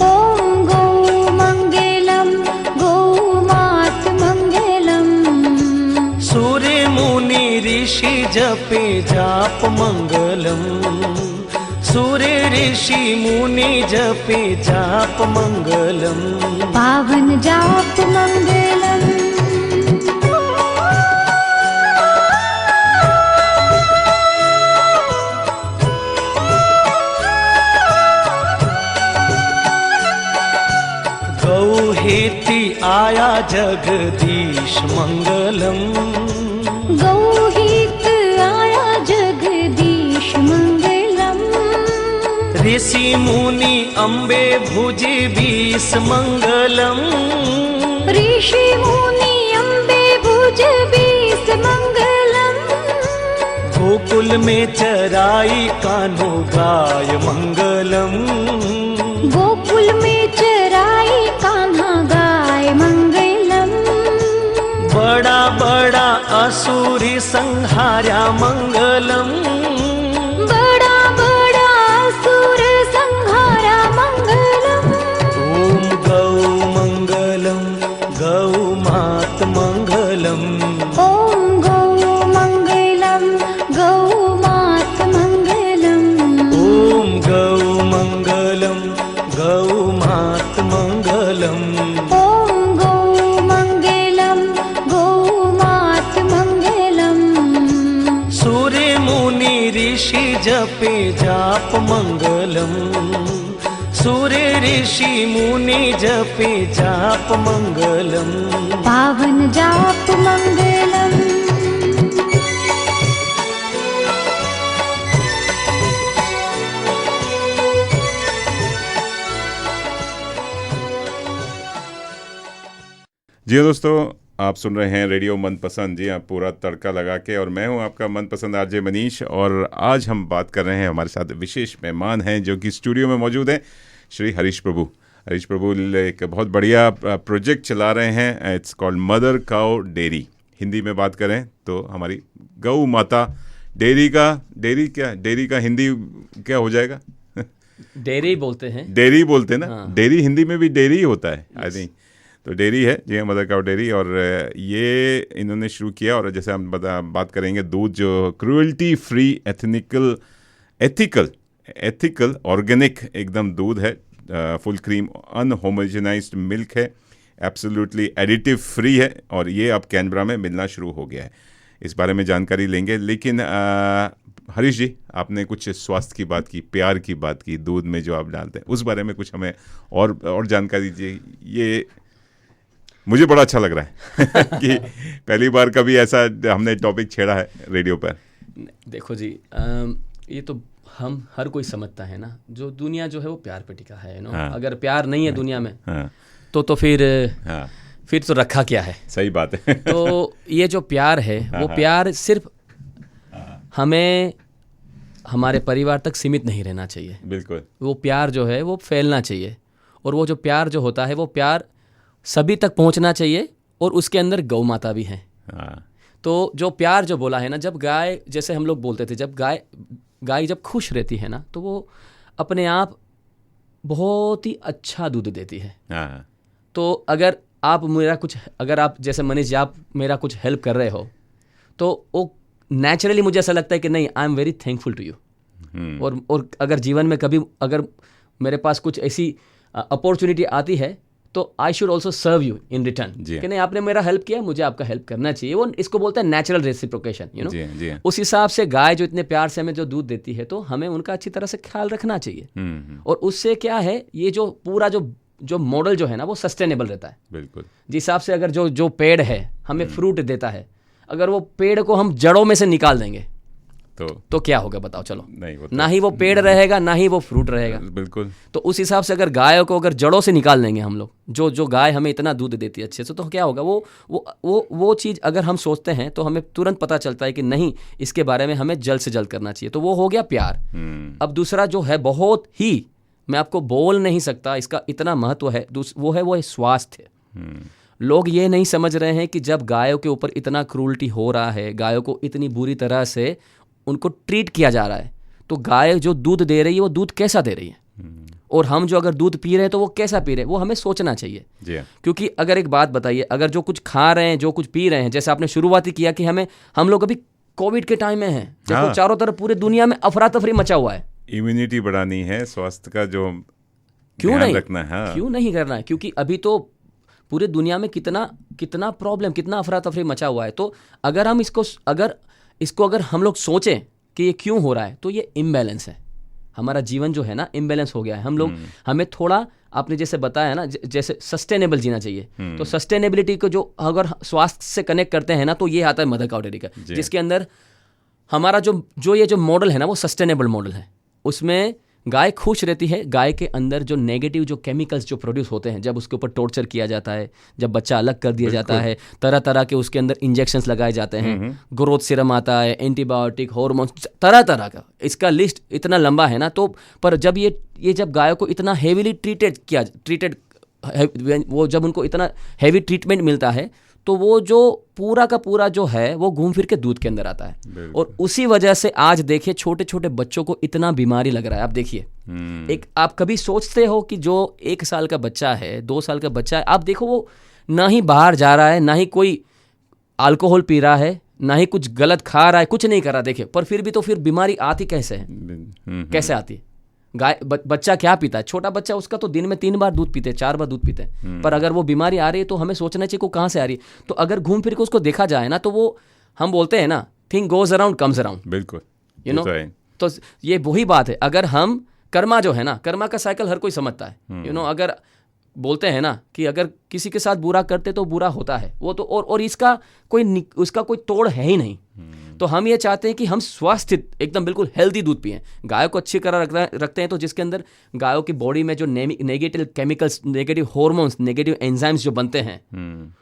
Speaker 5: ओम गौ मंगलम, गौ मात मंगलम।
Speaker 6: सूर्य मुनि ऋषि जपे जाप मंगलम। सूर्य ऋषि मुनि जपे जाप मंगलम।
Speaker 5: पावन जाप मंगलम।
Speaker 6: गौ हेति आया जगदीश मंगलम।
Speaker 5: गौ हित आया जगदीश मंगलम।
Speaker 6: ऋषि मुनि अम्बे भुजि 20 मंगलम।
Speaker 5: ऋषि मुनि अम्बे भुज भुज बीस मंगलम।
Speaker 6: गोकुल में चराई कान्हो गाय मंगलम।
Speaker 5: गोकुल में चराई कान्हा गाय मंगलम।
Speaker 6: बड़ा बड़ा असुरी संहार्या मंगलम।
Speaker 5: बड़ा बड़ा असुर संहारा मंगलम।
Speaker 6: ओम गौ मंगलम गौ मात मंगलम।
Speaker 5: ओम गौ मंगलम गौ मात मंगलम।
Speaker 6: ओम गौ मंगलम गौ मात मंगलम।
Speaker 5: ओम गौ मंगलम गौ मात मंगलम।
Speaker 6: सूर्य मुनि ऋषि जपे जाप मंगलम। सूर्य ऋषि मुनि जपे जाप मंगलम।
Speaker 5: पावन जाप मंगलम।
Speaker 3: जी हाँ दोस्तों, आप सुन रहे हैं रेडियो मनपसंद। जी हाँ, पूरा तड़का लगा के, और मैं हूँ आपका मनपसंद आरजे मनीष। और आज हम बात कर रहे हैं, हमारे साथ विशेष मेहमान हैं जो कि स्टूडियो में मौजूद हैं, श्री हरीश प्रभु। हरीश प्रभु एक बहुत बढ़िया प्रोजेक्ट चला रहे हैं, it's called mother cow dairy. Hindi में बात करें तो हमारी गौ माता डेयरी का हिंदी क्या हो जाएगा?
Speaker 4: डेयरी बोलते हैं।
Speaker 3: डेयरी बोलते हैं ना।
Speaker 4: हाँ।
Speaker 3: डेयरी हिंदी में भी डेयरी ही होता है आई थिंक। तो डेयरी है जी, मदर काउ डेयरी। और ये इन्होंने शुरू किया, और जैसे हम बात करेंगे, दूध जो क्रूअल्टी फ्री एथिकल ऑर्गेनिक एकदम दूध है, फुल क्रीम अनहोमोजेनाइज्ड मिल्क है, एब्सोल्युटली एडिटिव फ्री है, और ये अब कैनबरा में मिलना शुरू हो गया है। इस बारे में जानकारी लेंगे। लेकिन हरीश जी, आपने कुछ स्वास्थ्य की बात की, प्यार की बात की, दूध में जो आप डालते हैं उस बारे में कुछ हमें और जानकारी दीजिए। ये मुझे बड़ा अच्छा लग रहा है कि पहली बार कभी ऐसा हमने टॉपिक छेड़ा है रेडियो पर।
Speaker 4: देखो जी, ये तो हम हर कोई समझता है ना, जो दुनिया जो है वो प्यार पे टिका है नो।
Speaker 3: हाँ।
Speaker 4: अगर प्यार नहीं है दुनिया में,
Speaker 3: हाँ।
Speaker 4: तो फिर
Speaker 3: हाँ।
Speaker 4: फिर तो रखा क्या है।
Speaker 3: सही बात है।
Speaker 4: तो ये जो प्यार है वो प्यार सिर्फ हमें हमारे परिवार तक सीमित नहीं रहना चाहिए।
Speaker 3: बिल्कुल।
Speaker 4: वो प्यार जो है वो फैलना चाहिए, और वो जो प्यार जो होता है वो प्यार सभी तक पहुंचना चाहिए, और उसके अंदर गौ माता भी है।
Speaker 3: हाँ।
Speaker 4: तो जो प्यार जो बोला है ना, जब गाय, जैसे हम लोग बोलते थे, जब गाय जब खुश रहती है ना, तो वो अपने आप बहुत ही अच्छा दूध देती है।
Speaker 3: हाँ।
Speaker 4: तो अगर आप जैसे मनीष जी, आप मेरा कुछ हेल्प कर रहे हो, तो वो नेचुरली मुझे ऐसा लगता है कि नहीं, I am very thankful to you. और अगर जीवन में कभी अगर मेरे पास कुछ ऐसी अपॉर्चुनिटी आती है, तो I should also serve you in return, कि नहीं, आपने मेरा हेल्प किया, मुझे आपका हेल्प करना चाहिए। वो इसको बोलते हैं नेचुरल रेसिप्रोकेशन, यू नो। उस हिसाब से गाय जो इतने प्यार से हमें जो दूध देती है, तो हमें उनका अच्छी तरह से ख्याल रखना चाहिए। और उससे क्या है, ये जो पूरा जो मॉडल जो है ना, वो सस्टेनेबल रहता है।
Speaker 3: बिल्कुल।
Speaker 4: जिस हिसाब से अगर जो पेड़ है हमें फ्रूट देता है, अगर वो पेड़ को हम जड़ों में से निकाल देंगे तो क्या होगा बताओ? चलो,
Speaker 3: नहीं,
Speaker 4: ना ही वो पेड़ रहेगा, ना ही वो फ्रूट रहेगा।
Speaker 3: बिल्कुल।
Speaker 4: तो उस हिसाब से अगर गायों को अगर जड़ों से निकाल देंगे हम लोग, जो गाय हमें इतना दूध देती है अच्छे से, तो क्या होगा? वो चीज़ अगर हम सोचते हैं तो हमें तुरंत पता चलता है कि नहीं, इसके बारे में हमें जल्द से जल्द करना चाहिए। तो वो हो गया प्यार। अब दूसरा जो है, बहुत ही, मैं आपको बोल नहीं सकता इसका इतना महत्व है, वो है स्वास्थ्य। लोग ये नहीं समझ रहे हैं कि जब गायों के ऊपर इतना क्रूरल्टी हो रहा है, गायों को इतनी बुरी तरह से उनको ट्रीट किया जा रहा है, तो गाय जो दूध दे रही है वो दूध कैसा दे रही है, और हम जो अगर दूध पी रहे हैं तो वो कैसा पी रहे हैं, वो हमें सोचना चाहिए। क्योंकि अगर एक बात बताइए, अगर जो कुछ खा रहे हैं, जो कुछ पी रहे हैं, जैसे आपने शुरुआत ही किया कि हम लोग अभी कोविड के टाइम में हैं, देखो चारों तरफ पूरे दुनिया में अफरा तफरी मचा हुआ है।
Speaker 3: इम्यूनिटी बढ़ानी है, स्वास्थ्य का जो
Speaker 4: क्यों नहीं
Speaker 3: रखना है,
Speaker 4: क्यों नहीं करना है? क्योंकि अभी तो पूरे दुनिया में कितना प्रॉब्लम, कितना अफरा तफरी मचा हुआ है। तो अगर हम इसको अगर हम लोग सोचें कि ये क्यों हो रहा है, तो ये इम्बैलेंस है। हमारा जीवन जो है ना, इम्बैलेंस हो गया है। हमें थोड़ा, आपने जैसे बताया ना, जैसे सस्टेनेबल जीना चाहिए। तो सस्टेनेबिलिटी को जो अगर स्वास्थ्य से कनेक्ट करते हैं ना, तो ये आता है मदर काउ डेयरी का, जिसके अंदर हमारा जो ये जो मॉडल है ना, वो सस्टेनेबल मॉडल है। उसमें गाय खुश रहती है, गाय के अंदर जो नेगेटिव जो केमिकल्स जो प्रोड्यूस होते हैं, जब उसके ऊपर टॉर्चर किया जाता है, जब बच्चा अलग कर दिया जाता है, तरह तरह के उसके अंदर इंजेक्शंस लगाए जाते हैं, ग्रोथ सीरम आता है, एंटीबायोटिक, हार्मोन्स, तरह तरह का, इसका लिस्ट इतना लंबा है ना। तो पर जब ये जब गायों को इतना हेवीली ट्रीटेड वो जब उनको इतना हैवी ट्रीटमेंट मिलता है, तो वो जो पूरा का पूरा जो है वो घूम फिर के दूध के अंदर आता है। और उसी वजह से आज देखिए छोटे छोटे बच्चों को इतना बीमारी लग रहा है। आप देखिए, एक आप कभी सोचते हो कि जो 1 साल का बच्चा है, 2 साल का बच्चा है, आप देखो वो ना ही बाहर जा रहा है, ना ही कोई अल्कोहल पी रहा है, ना ही कुछ गलत खा रहा है, कुछ नहीं कर रहा, देखिए, पर फिर भी तो फिर बीमारी आती कैसे है? कैसे आती है? गाय बच्चा क्या पीता है? छोटा बच्चा, उसका तो दिन में 3 बार दूध पीते हैं, 4 बार दूध पीते हैं, पर अगर वो बीमारी आ रही है तो हमें सोचना चाहिए को कहाँ से आ रही है। तो अगर घूम फिर के उसको देखा जाए ना, तो वो हम बोलते हैं ना, thing goes around comes around,
Speaker 3: बिल्कुल,
Speaker 4: यू नो। तो ये वही बात है। अगर हम कर्मा जो है ना, कर्मा का साइकिल हर कोई समझता है, यू नो। अगर बोलते हैं ना कि अगर किसी के साथ बुरा करते तो बुरा होता है, वो तो और इसका उसका कोई तोड़ है ही नहीं। तो हम ये चाहते हैं कि हम स्वस्थ एकदम बिल्कुल हेल्दी दूध पिएं, गायों को अच्छी तरह रखते हैं, तो जिसके अंदर गायों की बॉडी में जो negative chemicals, negative hormones, negative enzymes जो बनते हैं,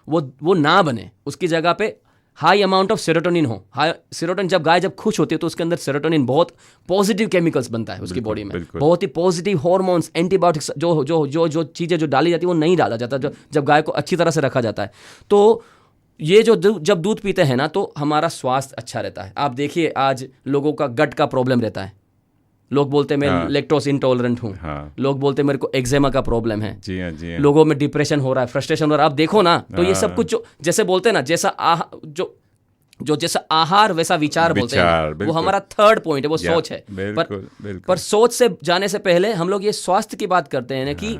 Speaker 4: वो ना बने, उसकी जगह पे हाई अमाउंट ऑफ सेरोटोनिन हो। हाई सेरोटोनिन, जब गाय जब खुश होती है तो उसके अंदर सेरोटोनिन बहुत पॉजिटिव केमिकल्स बनता है उसकी बॉडी में, बहुत ही पॉजिटिव हार्मोन्स, एंटीबायोटिक्स, जो चीज़ें जो डाली जाती है वो नहीं डाला जाता जब गाय को अच्छी तरह से रखा जाता है। तो ये जब दूध पीते हैं ना, तो हमारा स्वास्थ्य अच्छा रहता है। आप देखिए आज लोगों का गट का प्रॉब्लम रहता है, लोग बोलते हैं मैं लैक्टोज इंटॉलरेंट हूँ, लोग बोलते हैं मेरे को एक्जेमा का प्रॉब्लम है, जी हाँ। लोगों में डिप्रेशन हो रहा है, फ्रस्ट्रेशन हो रहा है। आप देखो ना, तो ये सब कुछ जो जैसे बोलते हैं ना, जैसा आहार वैसा विचार बोलते हैं, वो हमारा 3rd पॉइंट है, वो सोच है। पर सोच से जाने से पहले हम लोग ये स्वास्थ्य की बात करते हैं ना, कि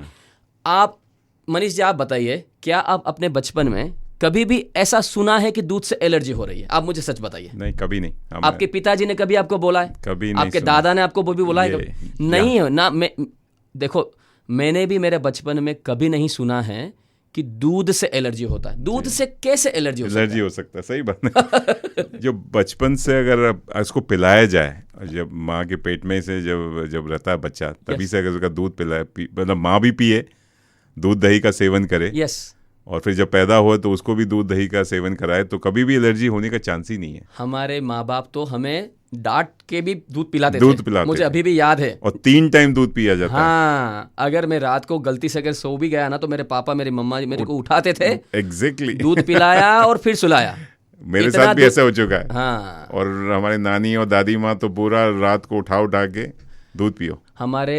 Speaker 4: आप मनीष जी, आप बताइए, क्या आप अपने बचपन में कभी भी ऐसा सुना है कि दूध से एलर्जी हो रही है? आप मुझे सच बताइए।
Speaker 3: नहीं, कभी नहीं।
Speaker 4: आपके पिताजी ने कभी आपको बोला है? कभी नहीं। आपके दादा ने आपको भी बोला है? नहीं है ना। देखो, मैंने भी मेरे बचपन में कभी नहीं सुना है कि दूध से एलर्जी होता है। दूध से कैसे एलर्जी हो सकता है? सही बात है।
Speaker 3: जो बचपन से अगर उसको पिलाया जाए, जब माँ के पेट में से जब रहता है बच्चा, तभी से अगर उसका दूध पिलाए, मतलब माँ भी पिए, दूध दही का सेवन करे, और फिर जब पैदा हो तो उसको भी दूध दही का सेवन कराए, तो कभी भी एलर्जी होने का चांस ही नहीं है।
Speaker 4: हमारे माँ बाप तो हमें डांट के भी दूध पिलाते थे, मुझे अभी भी याद है।
Speaker 3: और 3 टाइम दूध पिया जाता है।
Speaker 4: हाँ, अगर मैं रात को गलती से अगर सो भी गया ना, तो मेरे पापा मेरी मम्मा मेरे को उठाते थे,
Speaker 3: एग्जैक्टली,
Speaker 4: दूध पिलाया और फिर सुलाया।
Speaker 3: मेरे साथ भी ऐसा हो चुका है।
Speaker 4: हाँ।
Speaker 3: और हमारे नानी और दादी माँ तो पूरा रात को उठा के दूध पियो।
Speaker 4: हमारे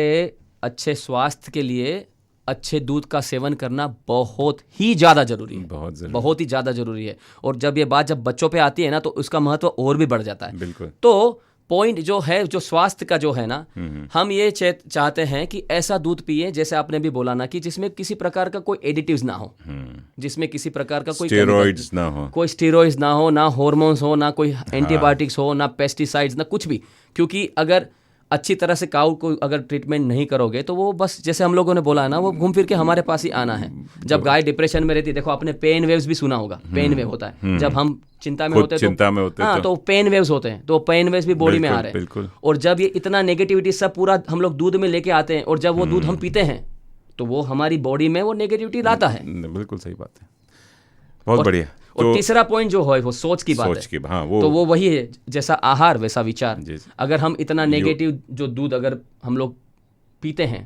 Speaker 4: अच्छे स्वास्थ्य के लिए अच्छे दूध का सेवन करना बहुत ही ज़्यादा जरूरी है, बहुत ही ज़्यादा जरूरी है। और जब ये बात जब बच्चों पे आती है ना, तो उसका महत्व और भी बढ़ जाता है।
Speaker 3: बिल्कुल।
Speaker 4: तो पॉइंट जो है, जो स्वास्थ्य का जो है ना, हम ये चाहते हैं कि ऐसा दूध पिए, जैसे आपने भी बोला ना, कि जिसमें किसी प्रकार का कोई एडिटिव्स ना हो, जिसमें किसी प्रकार का कोई
Speaker 3: स्टेरॉइड्स ना हो,
Speaker 4: कोई स्टेरॉइड्स ना हो, ना हार्मोन्स हो, ना कोई एंटीबायोटिक्स हो, ना पेस्टिसाइड्स, ना कुछ भी। क्योंकि अगर अच्छी तरह से काऊ को अगर ट्रीटमेंट नहीं करोगे, तो वो बस जैसे हम लोगों ने बोला है ना, वो घूम फिर के हमारे पास ही आना है। जब गाय डिप्रेशन में रहती है, देखो आपने पेन वेव्स भी सुना होगा, पेन वेव होता है जब हम चिंता में होते हैं, हाँ, तो पेन वेव्स होते हैं, तो पेन वेव्स भी बॉडी में आ रहे हैं। और जब ये इतना नेगेटिविटी सब पूरा हम लोग दूध में लेके आते हैं, और जब वो दूध हम पीते हैं, तो वो हमारी बॉडी में वो नेगेटिविटी लाता है।
Speaker 3: बिल्कुल सही बात है, बहुत बढ़िया।
Speaker 4: और तीसरा पॉइंट जो है वो सोच की बात है।
Speaker 3: हाँ,
Speaker 4: तो वो वही है, जैसा आहार वैसा विचार। अगर हम इतना नेगेटिव जो दूध अगर हम लोग पीते हैं,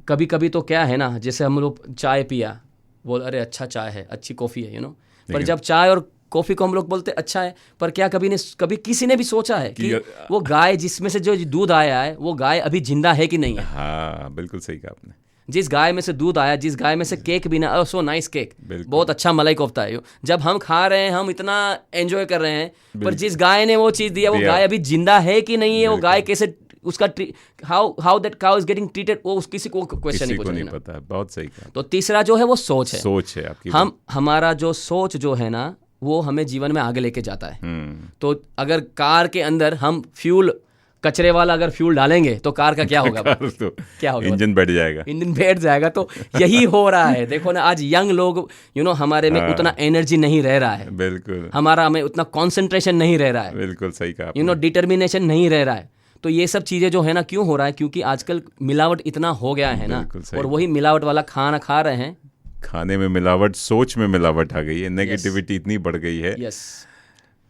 Speaker 4: कभी कभी तो क्या है ना, जैसे हम लोग चाय पिया, बोल अरे अच्छा चाय है, अच्छी कॉफ़ी है, यू नो, पर जब चाय और कॉफ़ी को हम लोग बोलते अच्छा है, पर क्या कभी किसी ने भी सोचा है कि वो गाय जिसमें से जो दूध आया है, वो गाय अभी जिंदा है कि नहीं है?
Speaker 3: हाँ, बिल्कुल सही कहा आपने।
Speaker 4: जिस गाय में से दूध आया, जिस गाय में से केक भी ना, सो नाइस केक, बहुत अच्छा मलाई कोफ्ता है, जब हम खा रहे हैं हम इतना एंजॉय कर रहे हैं, पर जिस गाय ने वो चीज़ दिया, वो गाय अभी जिंदा है कि नहीं है, वो गाय कैसे उसका how that cow is getting treated, वो किसी को क्वेश्चन नहीं
Speaker 3: पता। बहुत सही कहा।
Speaker 4: तो तीसरा जो है वो सोच है
Speaker 3: आपकी।
Speaker 4: हमारा जो सोच जो है ना, वो हमें जीवन में आगे लेके जाता है। तो अगर कार के अंदर हम कचरे वाला अगर फ्यूल डालेंगे, तो कार का क्या होगा?
Speaker 3: तो क्या होगा? इंजन बैठ जाएगा। तो यही हो रहा है। देखो ना, आज यंग लोग हमारे में उतना एनर्जी नहीं रह रहा है, बिल्कुल, हमारा में उतना कंसंट्रेशन नहीं रह रहा है, बिल्कुल सही कहा,
Speaker 4: डिटर्मिनेशन नहीं रह रहा है। तो ये सब चीज़ें जो है ना क्यों हो रहा है, क्योंकि आजकल मिलावट इतना हो गया है ना,
Speaker 3: बिल्कुल सही।
Speaker 4: और वही मिलावट वाला खाना खा रहे हैं।
Speaker 3: खाने में मिलावट, सोच में मिलावट आ गई है, नेगेटिविटी इतनी बढ़ गई है।
Speaker 4: यस,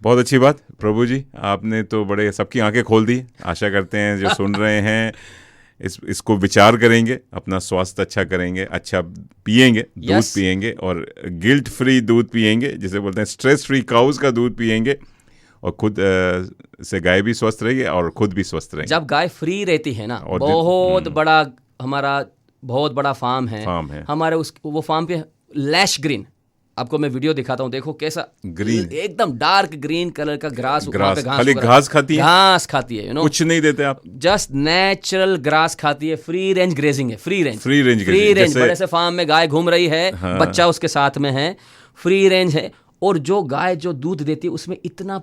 Speaker 3: बहुत अच्छी बात प्रभु जी, आपने तो बड़े सबकी आंखें खोल दी। आशा करते हैं जो सुन रहे हैं इसको विचार करेंगे, अपना स्वास्थ्य अच्छा करेंगे, अच्छा पिएंगे, दूध
Speaker 4: Yes.
Speaker 3: पिएंगे और गिल्ट फ्री दूध पिएंगे, जिसे बोलते हैं स्ट्रेस फ्री काउस का दूध पिएंगे, और खुद से गाय भी स्वस्थ रहेगी और खुद भी स्वस्थ रहेंगे।
Speaker 4: जब गाय फ्री रहती है ना,
Speaker 3: और
Speaker 4: बहुत बड़ा हमारा बहुत बड़ा फार्म है हमारे, उस वो फार्म पे लैश ग्रीन, आपको मैं वीडियो दिखाता हूँ, देखो कैसा
Speaker 3: ग्रीन,
Speaker 4: एकदम डार्क ग्रीन कलर का ग्रास
Speaker 3: खाली घास खाती है,
Speaker 4: घास खाती है,
Speaker 3: कुछ नहीं देते आप,
Speaker 4: जस्ट नेचुरल ग्रास खाती है। फ्री रेंज ग्रेजिंग है, फ्री रेंज
Speaker 3: जैसे
Speaker 4: बड़े से फार्म में गाय घूम रही है, बच्चा उसके साथ में है, फ्री रेंज है। और जो गाय जो दूध देती है उसमें इतना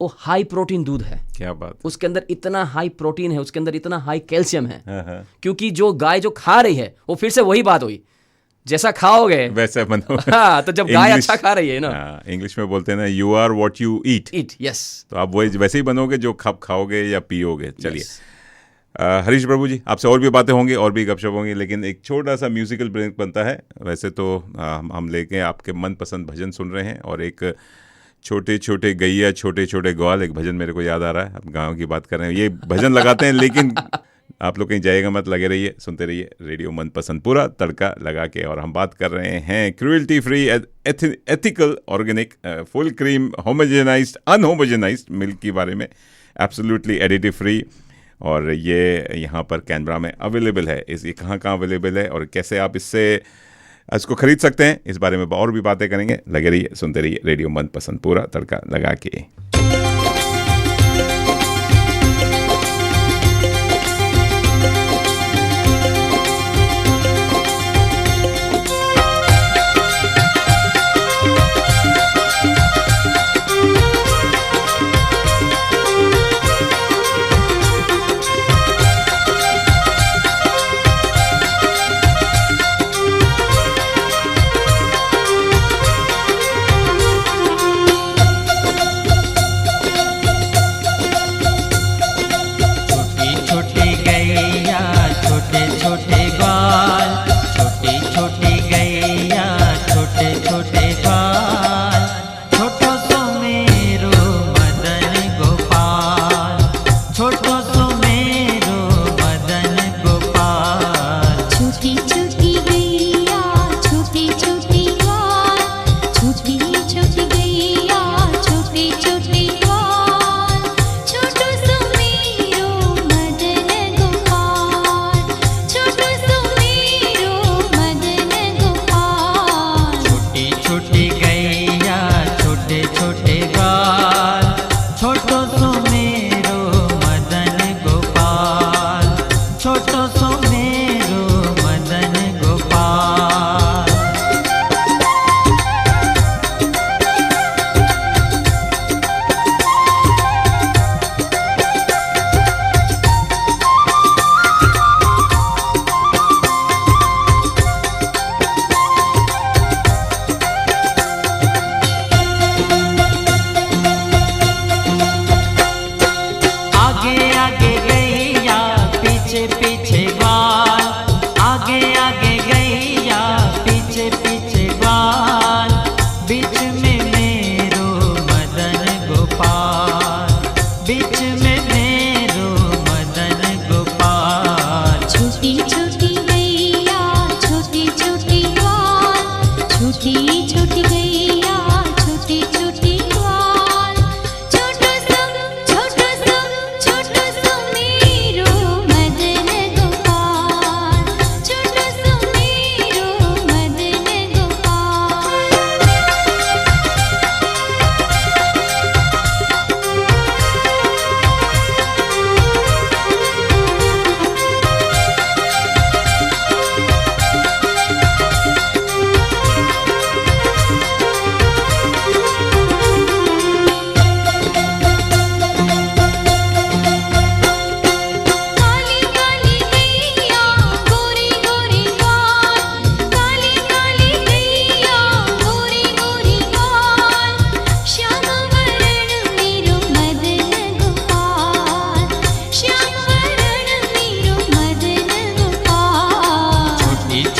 Speaker 4: वो हाई प्रोटीन दूध है,
Speaker 3: क्या बात,
Speaker 4: उसके अंदर इतना हाई प्रोटीन है, उसके अंदर इतना हाई कैल्शियम है, क्योंकि जो गाय जो खा रही है वो फिर से वही बात हुई, जैसा खाओगे
Speaker 3: वैसा बनो।
Speaker 4: हाँ, तो जब गाय अच्छा खा रही है ना,
Speaker 3: इंग्लिश में बोलते हैं ना, you are what you eat.
Speaker 4: Yes,
Speaker 3: तो आप वही वैसे ही बनोगे जो खाओगे या पियोगे। चलिए हरीश प्रभु जी, आपसे और भी बातें होंगी और भी गपशप होंगी, लेकिन एक छोटा सा म्यूजिकल ब्रेक बनता है। वैसे तो हम लेके आपके मनपसंद भजन सुन रहे हैं, और एक छोटे छोटे गैया छोटे छोटे ग्वाल, एक भजन मेरे को याद आ रहा है, अब गाँव की बात कर रहे हैं, ये भजन लगाते हैं, लेकिन आप लोग कहीं जाइएगा मत, लगे रहिए, सुनते रहिए रेडियो मनपसंद, पूरा तड़का लगा के। और हम बात कर रहे हैं cruelty free, ethical, organic, full cream, homogenised, unhomogenised milk के बारे में, एब्सोल्युटली एडिटिव फ्री, और ये यहाँ पर कैनबरा में अवेलेबल है। ये कहाँ अवेलेबल है और कैसे आप इसको खरीद सकते हैं, इस बारे में और भी बातें करेंगे। लगे रहिए, सुनते रहिए रेडियो मनपसंद, पूरा तड़का लगा के।
Speaker 5: छोटो सो मेरो मदन गोपाल, छोटो सो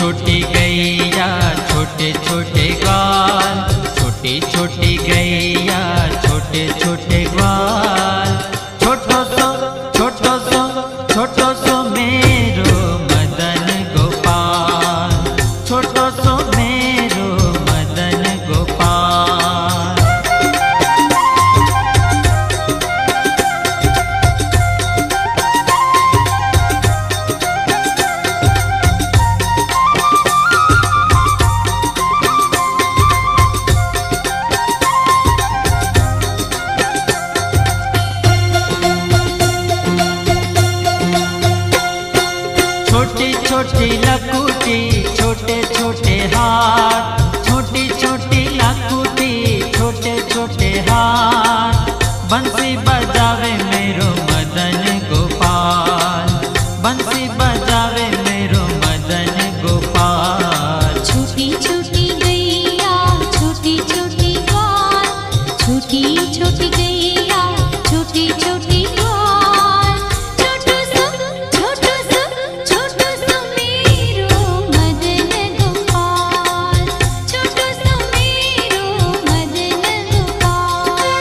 Speaker 6: छोटी गैया छोटे छोटे ग्वाल, छोटी छोटी गैया छोटे छोटे ग्वाल, छोटो सो मेरो मदन गोपाल, छोटो सो मेरो मदन गोपाल। छोटी छोटी लकुटी छोटे छोटे हाथ, छोटी छोटी लकुटी छोटे छोटे हाथ, बंसी बजावे मेरो मदन गोपाल, बंसी बजावे मेरो मदन गोपाल।
Speaker 5: छोटी छोटी गैया छोटी छोटी ग्वाल, छोटी छोटी गैया छोटी छोटी ग्वाल, छोटो सो मेरो मदन गोपाल, छोटो सो मेरो मदन गोपाल।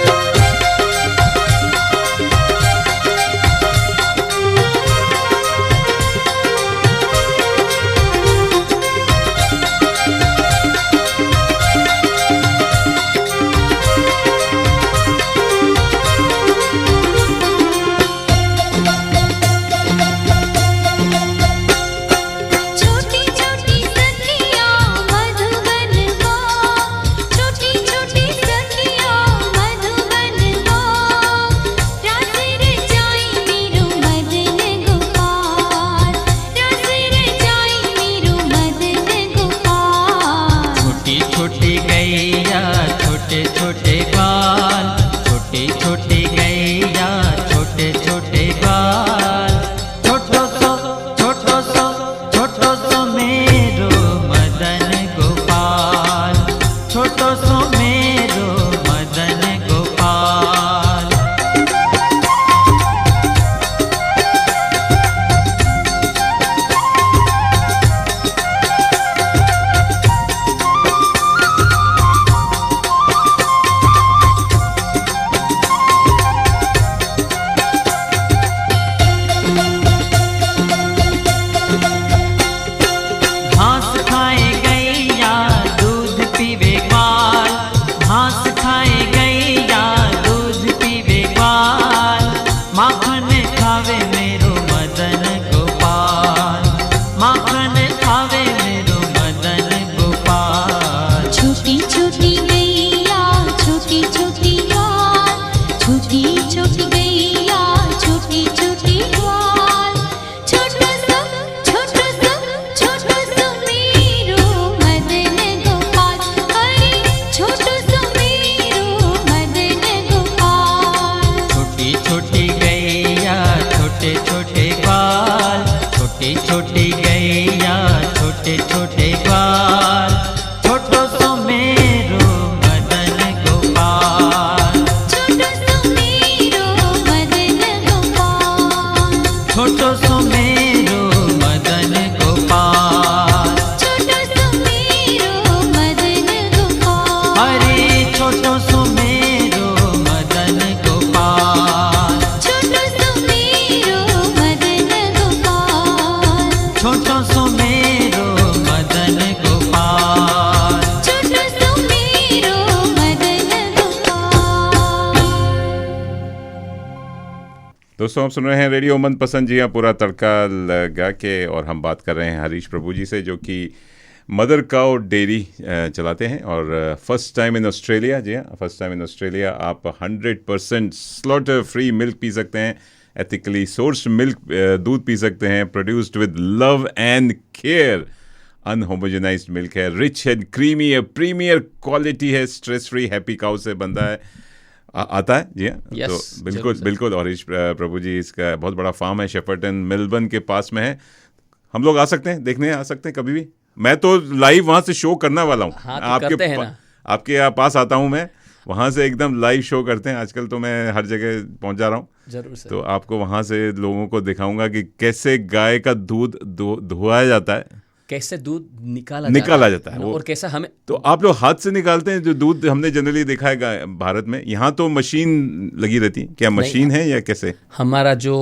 Speaker 5: छोटी छोटी सखिया मधुबन को, छोटी छोटी सखिया मधुबन को, रास रे जाई मेरो मदन गोपाल, रास रे जाई मेरो मदन गोपाल।
Speaker 6: छोटी छोटी गैया छोटे छोटे ग्वाल, छोटी छोटी गैया छोटे छोटे ग्वाल, छोटो सो मेरो मदन गोपाल, छोटो सो मेरो मदन गोपाल। घास खाए गैया दूध पीवे ग्वाल, घास खाए गैया दूध पीवे ग्वाल, माखन खावे मेरो मदन गोपाल, माखन खावे मेरो मदन गोपाल।
Speaker 5: छोटी छोटी गैया छोटी छोटी ग्वाल, छोटी छोटी गैया छोटी छोटी ग्वाल, छोटो सो मेरो मदन गोपाल, अरे छोटो सो मेरो मदन गोपाल।
Speaker 6: छोटी छोटी गैया छोटे छोटे ग्वाल, छोटी छोटी गैया छोटे छोटे ग्वाल, छोटो सो मेरो मदन गोपाल,
Speaker 5: छोटो सो मेरो मदन गोपाल,
Speaker 6: छोटो सो मेरो मदन गोपाल।
Speaker 5: छोटो सो मेरो मदन गोपाल,
Speaker 6: अरे छोटो सो मेरो मदन गोपाल,
Speaker 5: छोटो सो मेरो मदन गोपाल,
Speaker 6: छोटो सो मेरो मदन गोपाल।
Speaker 5: छोटो सो मेरो मदन गोपाल।
Speaker 3: दोस्तों आप सुन रहे हैं रेडियो मनपसंद, जी हाँ, पूरा तड़का लगा के, और हम बात कर रहे हैं हरीश प्रभु जी से, जो कि मदर काउ डेयरी चलाते हैं और फर्स्ट टाइम इन ऑस्ट्रेलिया, जी हाँ, फर्स्ट टाइम इन ऑस्ट्रेलिया आप 100% स्लॉटर फ्री मिल्क पी सकते हैं, एथिकली सोर्स्ड मिल्क दूध पी सकते हैं, produced with love and care, unhomogenised milk है, रिच एंड क्रीमी है, प्रीमियर क्वालिटी है, स्ट्रेस फ्री हैप्पी काउ से बंदा है, आता है, जी हाँ।
Speaker 4: Yes,
Speaker 3: तो बिल्कुल
Speaker 4: जरूर सर।
Speaker 3: बिल्कुल, और हरीश प्रभु जी, इसका बहुत बड़ा फार्म है, शेफर्टन मेलबर्न के पास में है। हम लोग आ सकते हैं, देखने आ सकते हैं कभी भी। मैं तो लाइव वहाँ से शो करने वाला हूँ।
Speaker 4: हाँ, तो करते हैं ना।
Speaker 3: आपके पास आता हूँ मैं, वहाँ से एकदम लाइव शो करते हैं। आजकल तो मैं हर जगह पहुँच जा रहा हूँ,
Speaker 4: जरूर सर।
Speaker 3: तो आपको वहाँ से लोगों को दिखाऊंगा कि कैसे गाय का दूध धुआया जाता है,
Speaker 4: कैसे दूध निकाला
Speaker 3: जाता है
Speaker 4: ना,
Speaker 3: वो।
Speaker 4: और कैसा हमें
Speaker 3: तो आप लोग हाथ से निकालते हैं जो दूध हमने जनरली देखा है भारत में, यहाँ तो मशीन लगी रहती है, क्या मशीन है या कैसे?
Speaker 4: हमारा जो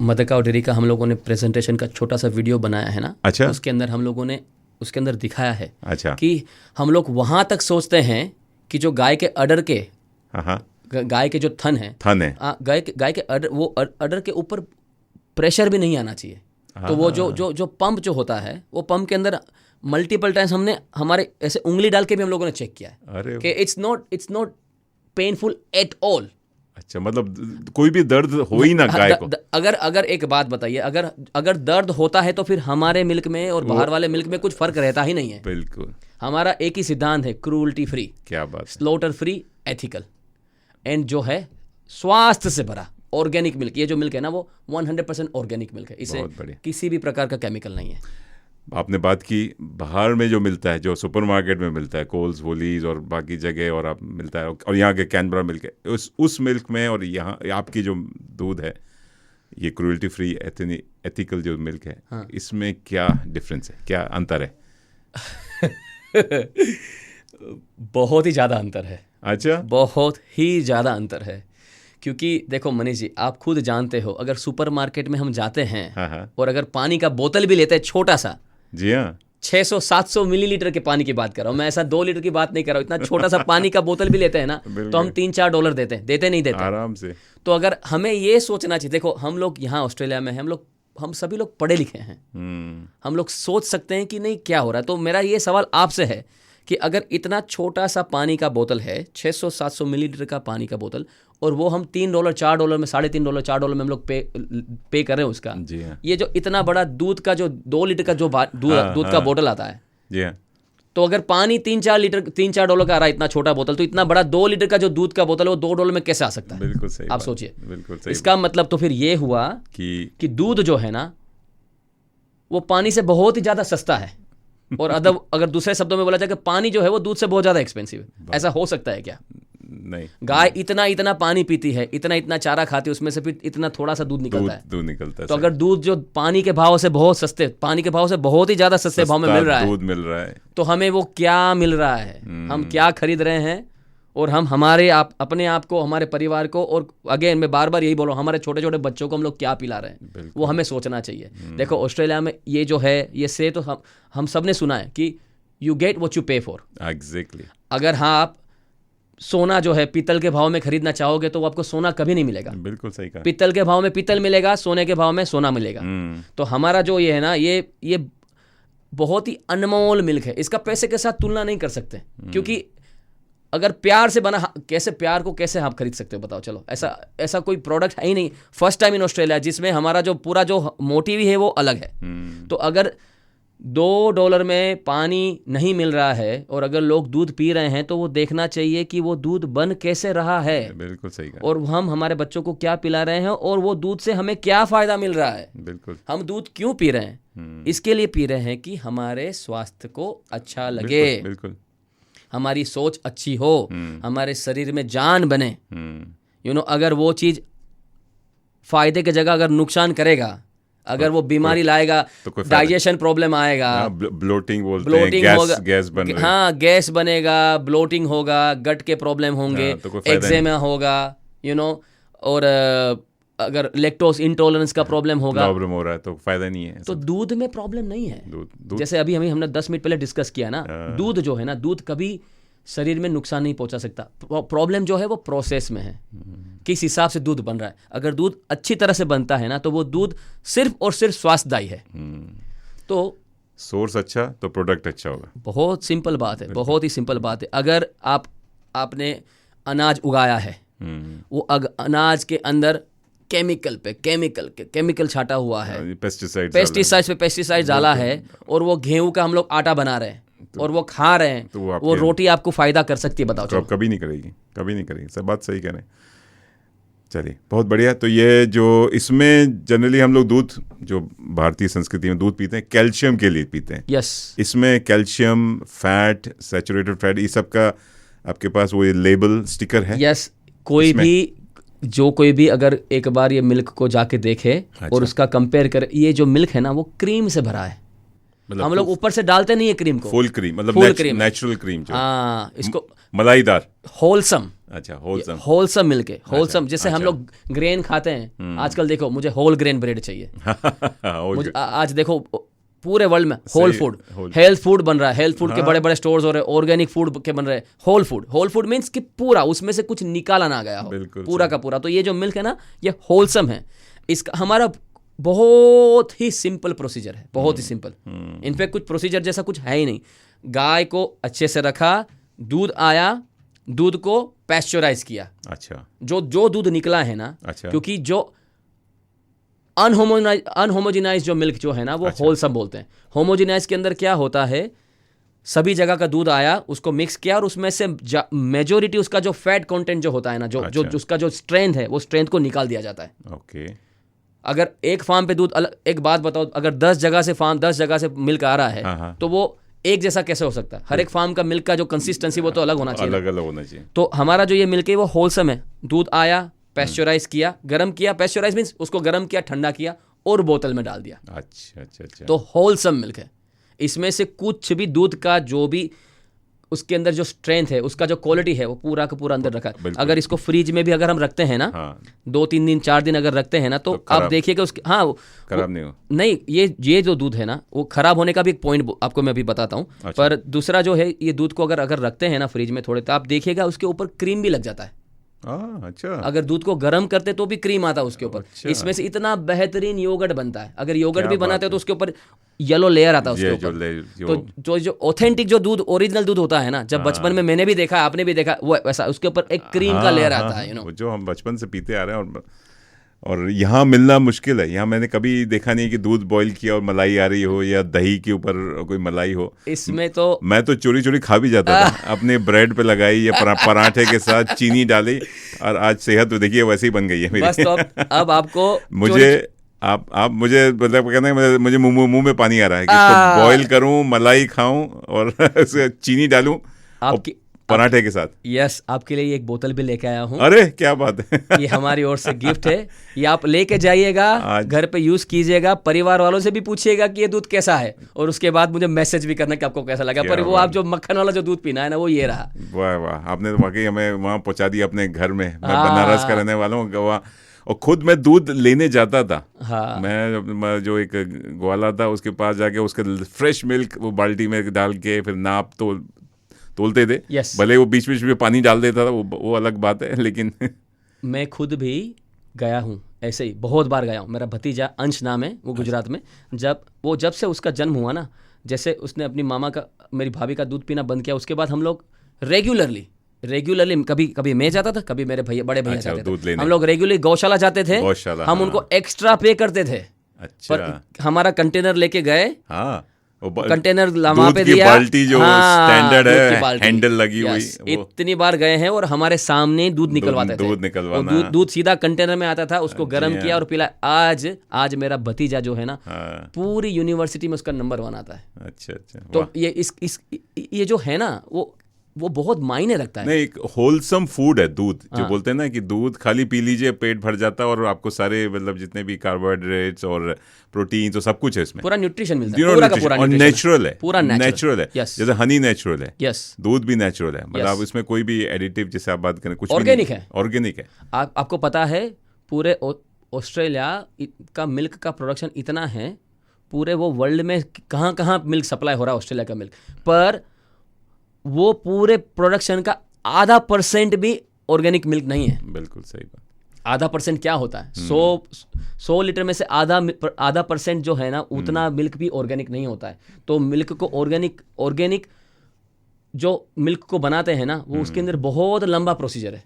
Speaker 4: मदर काउ डेयरी का हम लोगों ने प्रेजेंटेशन का छोटा सा वीडियो बनाया है ना,
Speaker 3: अच्छा।
Speaker 4: उसके अंदर हम लोगों ने उसके अंदर दिखाया है
Speaker 3: अच्छा
Speaker 4: कि हम लोग वहां तक सोचते हैं कि जो गाय के अडर के
Speaker 3: हाँ
Speaker 4: गाय के जो थन है गाय के अडर के ऊपर प्रेशर भी नहीं आना चाहिए। तो वो जो पंप जो होता है, वो पंप के अंदर मल्टीपल टाइम्स हमने हमारे ऐसे उंगली डाल के भी हम लोगों ने चेक किया है कि it's not painful at all.
Speaker 3: अच्छा, मतलब कोई भी दर्द हो ही ना गाय को।
Speaker 4: अगर एक बात बताइए, अगर दर्द होता है तो फिर हमारे मिल्क में और बाहर वाले मिल्क में कुछ फर्क रहता ही नहीं है।
Speaker 3: बिल्कुल,
Speaker 4: हमारा एक ही सिद्धांत है, क्रूअल्टी फ्री,
Speaker 3: क्या बात,
Speaker 4: स्लॉटर फ्री, एथिकल, एंड जो है स्वास्थ्य से भरा ऑर्गेनिक मिल्क। ये जो मिल्क है ना, वो 100% ऑर्गेनिक मिल्क है, इसे किसी भी प्रकार का केमिकल नहीं है।
Speaker 3: आपने बात की बाहर में जो मिलता है, जो सुपरमार्केट में मिलता है, कोल्स, वोलीज और बाकी जगह और आप मिलता है, और यहाँ के कैनबरा मिल्क है, उस मिल्क में और यहाँ आपकी जो दूध है, ये क्रूअल्टी फ्री एथिकल जो मिल्क है, हाँ। इसमें क्या डिफरेंस है, क्या अंतर है?
Speaker 4: बहुत ही ज़्यादा अंतर है।
Speaker 3: अच्छा,
Speaker 4: बहुत ही ज़्यादा अंतर है, क्योंकि देखो मनीष जी, आप खुद जानते हो, अगर सुपरमार्केट में हम जाते हैं, हाँ। और अगर पानी का बोतल भी लेते हैं छोटा सा,
Speaker 3: जी हाँ,
Speaker 4: 600-700 मिलीलीटर के पानी की बात कर रहा हूँ मैं, ऐसा 2 लीटर की बात नहीं कर रहा हूँ, इतना छोटा सा पानी का बोतल भी लेते हैं ना, तो हम $3-4 देते नहीं देते
Speaker 3: आराम से।
Speaker 4: तो अगर हमें ये सोचना चाहिए, देखो हम लोग यहाँ ऑस्ट्रेलिया में हैं, हम सभी लोग पढ़े लिखे हैं, हम लोग सोच सकते हैं कि नहीं क्या हो रहा है। तो मेरा ये सवाल आपसे है कि अगर इतना छोटा सा पानी का बोतल है, 600-700 मिलीलीटर का पानी का बोतल, और वो हम $3-4 में, $3.5 $4 में हम लोग पे कर रहे हैं उसका,
Speaker 3: जी हाँ।
Speaker 4: ये जो इतना बड़ा दूध का जो 2 लीटर का जो दूध का बोतल आता है,
Speaker 3: जी हाँ,
Speaker 4: तो अगर पानी $3-4 का आ रहा है इतना छोटा बोतल, तो इतना बड़ा 2 लीटर का जो दूध का बोतल है वो $2 में कैसे आ सकता है?
Speaker 3: बिल्कुल सही,
Speaker 4: आप सोचिए।
Speaker 3: बिल्कुल सही।
Speaker 4: इसका मतलब तो फिर ये हुआ कि दूध जो है ना, वो पानी से बहुत ही ज्यादा सस्ता है, और अगर दूसरे शब्दों में बोला जाए कि पानी जो है वो दूध से बहुत ज्यादा एक्सपेंसिव है। ऐसा हो सकता है क्या?
Speaker 3: नहीं,
Speaker 4: गाय इतना पानी पीती है, इतना चारा खाती है, उसमें से फिर इतना थोड़ा सा दूध निकलता है। तो अगर दूध जो पानी के भाव से बहुत सस्ते, पानी के भाव से बहुत ही ज्यादा सस्ते भाव में मिल रहा है, तो हमें वो क्या मिल रहा है, हम क्या खरीद रहे हैं, और हम अपने आप को, हमारे परिवार को, और अगेन मैं बार बार यही बोल रहा हूँ, हमारे छोटे छोटे बच्चों को हम लोग क्या पिला रहे हैं, वो हमें सोचना चाहिए। देखो ऑस्ट्रेलिया में ये जो है, ये से तो हम सब ने सुना है कि यू गेट व्हाट यू पे फॉर।
Speaker 3: एग्जैक्टली।
Speaker 4: अगर हाँ आप सोना जो है पीतल के भाव में खरीदना चाहोगे, तो वो आपको सोना कभी नहीं मिलेगा।
Speaker 3: बिल्कुल सही कहा।
Speaker 4: पीतल के भाव में पीतल मिलेगा, सोने के भाव में सोना मिलेगा। तो हमारा जो ये है ना, ये बहुत ही अनमोल मिल्क है, इसका पैसे के साथ तुलना नहीं कर सकते, क्योंकि अगर प्यार से बना, कैसे प्यार को कैसे आप खरीद सकते हो बताओ? चलो, ऐसा कोई प्रोडक्ट है ही नहीं, फर्स्ट टाइम इन ऑस्ट्रेलिया, जिसमें हमारा जो पूरा जो मोटिव है वो अलग है। तो अगर $2 में पानी नहीं मिल रहा है और अगर लोग दूध पी रहे हैं, तो वो देखना चाहिए कि वो दूध बन कैसे रहा है।
Speaker 3: बिल्कुल सही कहा।
Speaker 4: और हम हमारे बच्चों को क्या पिला रहे हैं, और वो दूध से हमें क्या फायदा मिल रहा है।
Speaker 3: बिल्कुल।
Speaker 4: हम दूध क्यों पी रहे हैं? इसके लिए पी रहे हैं कि हमारे स्वास्थ्य को अच्छा लगे,
Speaker 3: बिल्कुल,
Speaker 4: हमारी सोच अच्छी हो, हमारे शरीर में जान बने। अगर वो चीज फायदे की जगह अगर नुकसान करेगा, अगर वो बीमारी लाएगा, तो डाइजेशन प्रॉब्लम आएगा,
Speaker 3: ब्लोटिंग बोलते हैं, गैस बन रही,
Speaker 4: हाँ गैस बनेगा, ब्लोटिंग होगा, गट के प्रॉब्लम होंगे, एक्जेमा होगा, और अगर लैक्टोज इंटॉलरेंस का प्रॉब्लम हो
Speaker 3: रहा है, तो फायदा नहीं है।
Speaker 4: तो दूध में प्रॉब्लम नहीं है। दूध जैसे अभी हमने 10 मिनट पहले डिस्कस किया ना, दूध जो है ना, दूध कभी शरीर में नुकसान नहीं पहुंचा सकता। प्रॉब्लम जो है वो प्रोसेस में है, किस हिसाब से दूध बन रहा है। अगर दूध अच्छी तरह से बनता है ना, तो वो दूध सिर्फ और सिर्फ स्वास्थ्यदायी है। तो
Speaker 3: सोर्स अच्छा तो प्रोडक्ट अच्छा होगा।
Speaker 4: बहुत सिंपल बात है, बहुत ही सिंपल बात है। अगर आपने अनाज उगाया है, वो अनाज के अंदर केमिकल छाटा हुआ है, पेस्टिसाइड्स पे पेस्टिसाइड्स डाला है, और वो गेहूं का हम लोग आटा बना रहे हैं, और वो खा रहे हैं, तो वो रोटी आपको फायदा कर सकती है? बताओ।
Speaker 3: तो आप कभी नहीं करेगी। सब बात सही कह रहे हैं। चलिए, बहुत बढ़िया। तो ये जो इसमें जनरली हम लोग दूध, जो भारतीय संस्कृति में दूध पीते हैं, कैल्शियम के लिए पीते हैं।
Speaker 4: यस।
Speaker 3: इसमें कैल्शियम, फैट, सैचुरेटेड फैट, ये सब का आपके पास वो लेबल स्टिकर है?
Speaker 4: यस। कोई भी अगर एक बार ये मिल्क को जाके देखे, और उसका कंपेयर करे, ये जो मिल्क है ना, वो क्रीम से भरा है।
Speaker 3: मतलब
Speaker 4: हम लोग ऊपर से डालते नहीं है क्रीम को,
Speaker 3: फुल क्रीम, मतलब
Speaker 4: full cream है।
Speaker 3: नेचुरल क्रीम जो
Speaker 4: हाँ, इसको
Speaker 3: मलाईदार।
Speaker 4: होलसम,
Speaker 3: अच्छा, होलसम।
Speaker 4: होलसम मिल्क है, होलसम। जैसे हम
Speaker 3: अच्छा।
Speaker 4: लोग ग्रेन खाते हैं आजकल, देखो मुझे होल ग्रेन ब्रेड चाहिए। मुझे आज देखो पूरे वर्ल्ड में होल
Speaker 3: सही,
Speaker 4: फूड,
Speaker 3: whole।
Speaker 4: हेल्थ फूड बन रहा है, हेल्थ फूड के बड़े बड़े स्टोर्स हो रहे हैं, ऑर्गेनिक फूड के बन रहे हैं, whole food. Whole food means कि पूरा उसमें से कुछ निकाला ना गया हो,
Speaker 3: बिल्कुल
Speaker 4: पूरा का पूरा। तो ये जो मिल्क है ना, ये होलसम है। इसका हमारा बहुत ही सिंपल प्रोसीजर है, बहुत ही सिंपल। इनफैक्ट कुछ प्रोसीजर जैसा कुछ है ही नहीं। गाय को अच्छे से रखा, दूध आया, दूध को पैस्चराइज किया।
Speaker 3: अच्छा,
Speaker 4: जो दूध निकला है ना,
Speaker 3: अच्छा।
Speaker 4: क्योंकि जो अनहोमोजेनाइज जो मिल्क जो है ना, वो होलसम बोलते हैं। होमोजेनाइज के अंदर क्या होता है, सभी जगह का दूध आया, उसको मिक्स किया, और उसमें से मेजोरिटी उसका जो फैट कंटेंट जो होता है ना, जो उसका जो स्ट्रेंथ है, वो स्ट्रेंथ को निकाल दिया जाता है।
Speaker 3: ओके।
Speaker 4: अगर एक फार्म पे दूध अलग, एक बात बताओ, अगर 10 जगह से मिल्क आ रहा है, तो वो एक जैसा कैसे हो सकता है? हर एक फार्म का मिल्क का जो कंसिस्टेंसी वो तो अलग होना चाहिए,
Speaker 3: अलग अलग होना चाहिए।
Speaker 4: तो हमारा जो ये मिल्क है वो होलसम है। दूध आया, पैस्चराइज किया, गर्म किया, पैस्चराइज मीन्स उसको गर्म किया, ठंडा किया और बोतल में डाल दिया।
Speaker 3: अच्छा अच्छा अच्छा।
Speaker 4: तो होलसम मिल्क है। इसमें से कुछ भी दूध का जो भी उसके अंदर जो स्ट्रेंथ है, उसका जो क्वालिटी है, वो पूरा का पूरा अंदर रखा है। अगर इसको फ्रिज में भी अगर हम रखते हैं ना, 2-3 दिन 4 दिन अगर रखते हैं ना, तो आप देखिएगा उसके
Speaker 3: खराब नहीं हो।
Speaker 4: नहीं, ये जो दूध है ना, वो खराब होने का भी एक पॉइंट आपको मैं अभी बताता हूँ।
Speaker 3: अच्छा।
Speaker 4: पर दूसरा जो है, ये दूध को अगर रखते हैं ना फ्रिज में थोड़े, तो आप देखिएगा उसके ऊपर क्रीम भी लग जाता है।
Speaker 3: अच्छा।
Speaker 4: अगर दूध को गर्म करते तो भी क्रीम आता है उसके ऊपर।
Speaker 3: अच्छा।
Speaker 4: इसमें से इतना बेहतरीन योगर्ट बनता है। अगर योगर्ट भी बनाते हैं तो उसके ऊपर येलो लेयर आता है उसके ऊपर। तो जो ऑथेंटिक जो दूध, ओरिजिनल दूध होता है ना, जब बचपन में मैंने भी देखा, आपने भी देखा, वो वैसा उसके ऊपर एक क्रीम का लेयर आता है,
Speaker 3: जो हम बचपन से पीते आ रहे हैं। और यहाँ मिलना मुश्किल है। यहाँ मैंने कभी देखा नहीं कि दूध बॉईल किया और मलाई आ रही हो, या दही के ऊपर कोई मलाई हो।
Speaker 4: इसमें तो
Speaker 3: मैं तो चोरी चोरी खा भी जाता था, अपने ब्रेड पे लगाई या पराठे के साथ चीनी डाली, और आज सेहत तो देखिए वैसे ही बन गई है मेरी।
Speaker 4: बस तो अब आपको
Speaker 3: मुझे आप मुझे मतलब कहते हैं, मुझे मुंह में पानी आ रहा है कि इसको बॉईल करूं, मलाई खाऊं और चीनी डालूं
Speaker 4: आपकी
Speaker 3: पराठे के साथ।
Speaker 4: यस, आपके लिए एक बोतल भी लेके आया हूँ।
Speaker 3: अरे क्या बात है।
Speaker 4: ये हमारी ओर से गिफ्ट है। ये आप लेके जाइएगा, घर पे यूज कीजिएगा, परिवार वालों से भी पूछिएगा कि ये दूध कैसा है, और उसके बाद मुझे मैसेज भी करना कि आपको कैसा लगा। पर वो आप जो मक्खन वाला जो दूध पीना है ना, वो ये रहा।
Speaker 3: वाह वाह, आपने तो वाकई हमें वहाँ पहुँचा दिया अपने घर में। मैं बनारस का रहने वाला हूँ, गोवा, और खुद मैं दूध लेने जाता था। मैं जो एक ग्वाला था उसके पास जाके उसके फ्रेश मिल्क वो बाल्टी में डाल के फिर नाप तोलते थे। भले वो बीच बीच में पानी डाल देता था, वो अलग बात है, लेकिन
Speaker 4: मैं खुद भी गया हूँ, ऐसे ही बहुत बार गया हूँ। मेरा भतीजा अंश नाम है, वो गुजरात में, जब से उसका जन्म हुआ ना, जैसे उसने अपनी मामा का, मेरी भाभी का दूध पीना बंद किया, उसके बाद हम लोग रेगुलरली कभी मैं जाता था, कभी मेरे बड़े भैया जाते थे। हम लोग रेगुलरली गौशाला जाते थे। हम उनको एक्स्ट्रा पे करते थे। पर हमारा कंटेनर लेके गए, कंटेनर वहां पे दिया,
Speaker 3: बाल्टी जो स्टैंडर्ड है, हैंडल लगी हुई,
Speaker 4: इतनी बार गए हैं, और हमारे सामने दूध निकलवाते थे। दूध सीधा कंटेनर में आता था, उसको गर्म किया और पिला। आज मेरा भतीजा जो है ना, पूरी यूनिवर्सिटी में उसका नंबर 1 आता है।
Speaker 3: अच्छा।
Speaker 4: तो ये जो है ना, वो बहुत मायने रखता है।
Speaker 3: नहीं, एक होलसम फूड है दूध, जो बोलते हैं ना कि दूध खाली पी लीजिए पेट भर जाता है, और आपको सारे मतलब जितने भी कार्बोहाइड्रेट्स और प्रोटीन तो सब कुछ है इसमें,
Speaker 4: पूरा न्यूट्रिशन मिलता है, पूरा का पूरा
Speaker 3: और नेचुरल है,
Speaker 4: पूरा
Speaker 3: नेचुरल है। जैसे हनी नेचुरल है, दूध भी नेचुरल है, मतलब इसमें कोई भी एडिटिव जैसे आप बात करें कुछ
Speaker 4: ऑर्गेनिक है,
Speaker 3: ऑर्गेनिक है।
Speaker 4: आपको पता है पूरे ऑस्ट्रेलिया का मिल्क का प्रोडक्शन इतना है, पूरे वो वर्ल्ड में कहाँ मिल्क सप्लाई हो रहा है ऑस्ट्रेलिया का मिल्क, पर वो पूरे प्रोडक्शन का 0.5% भी ऑर्गेनिक मिल्क नहीं है।
Speaker 3: बिल्कुल सही बात।
Speaker 4: 0.5% क्या होता है? 100 लीटर में से आधा % जो है ना, उतना मिल्क भी ऑर्गेनिक नहीं होता है। तो मिल्क को ऑर्गेनिक जो मिल्क को बनाते हैं ना, वो उसके अंदर बहुत लंबा प्रोसीजर है।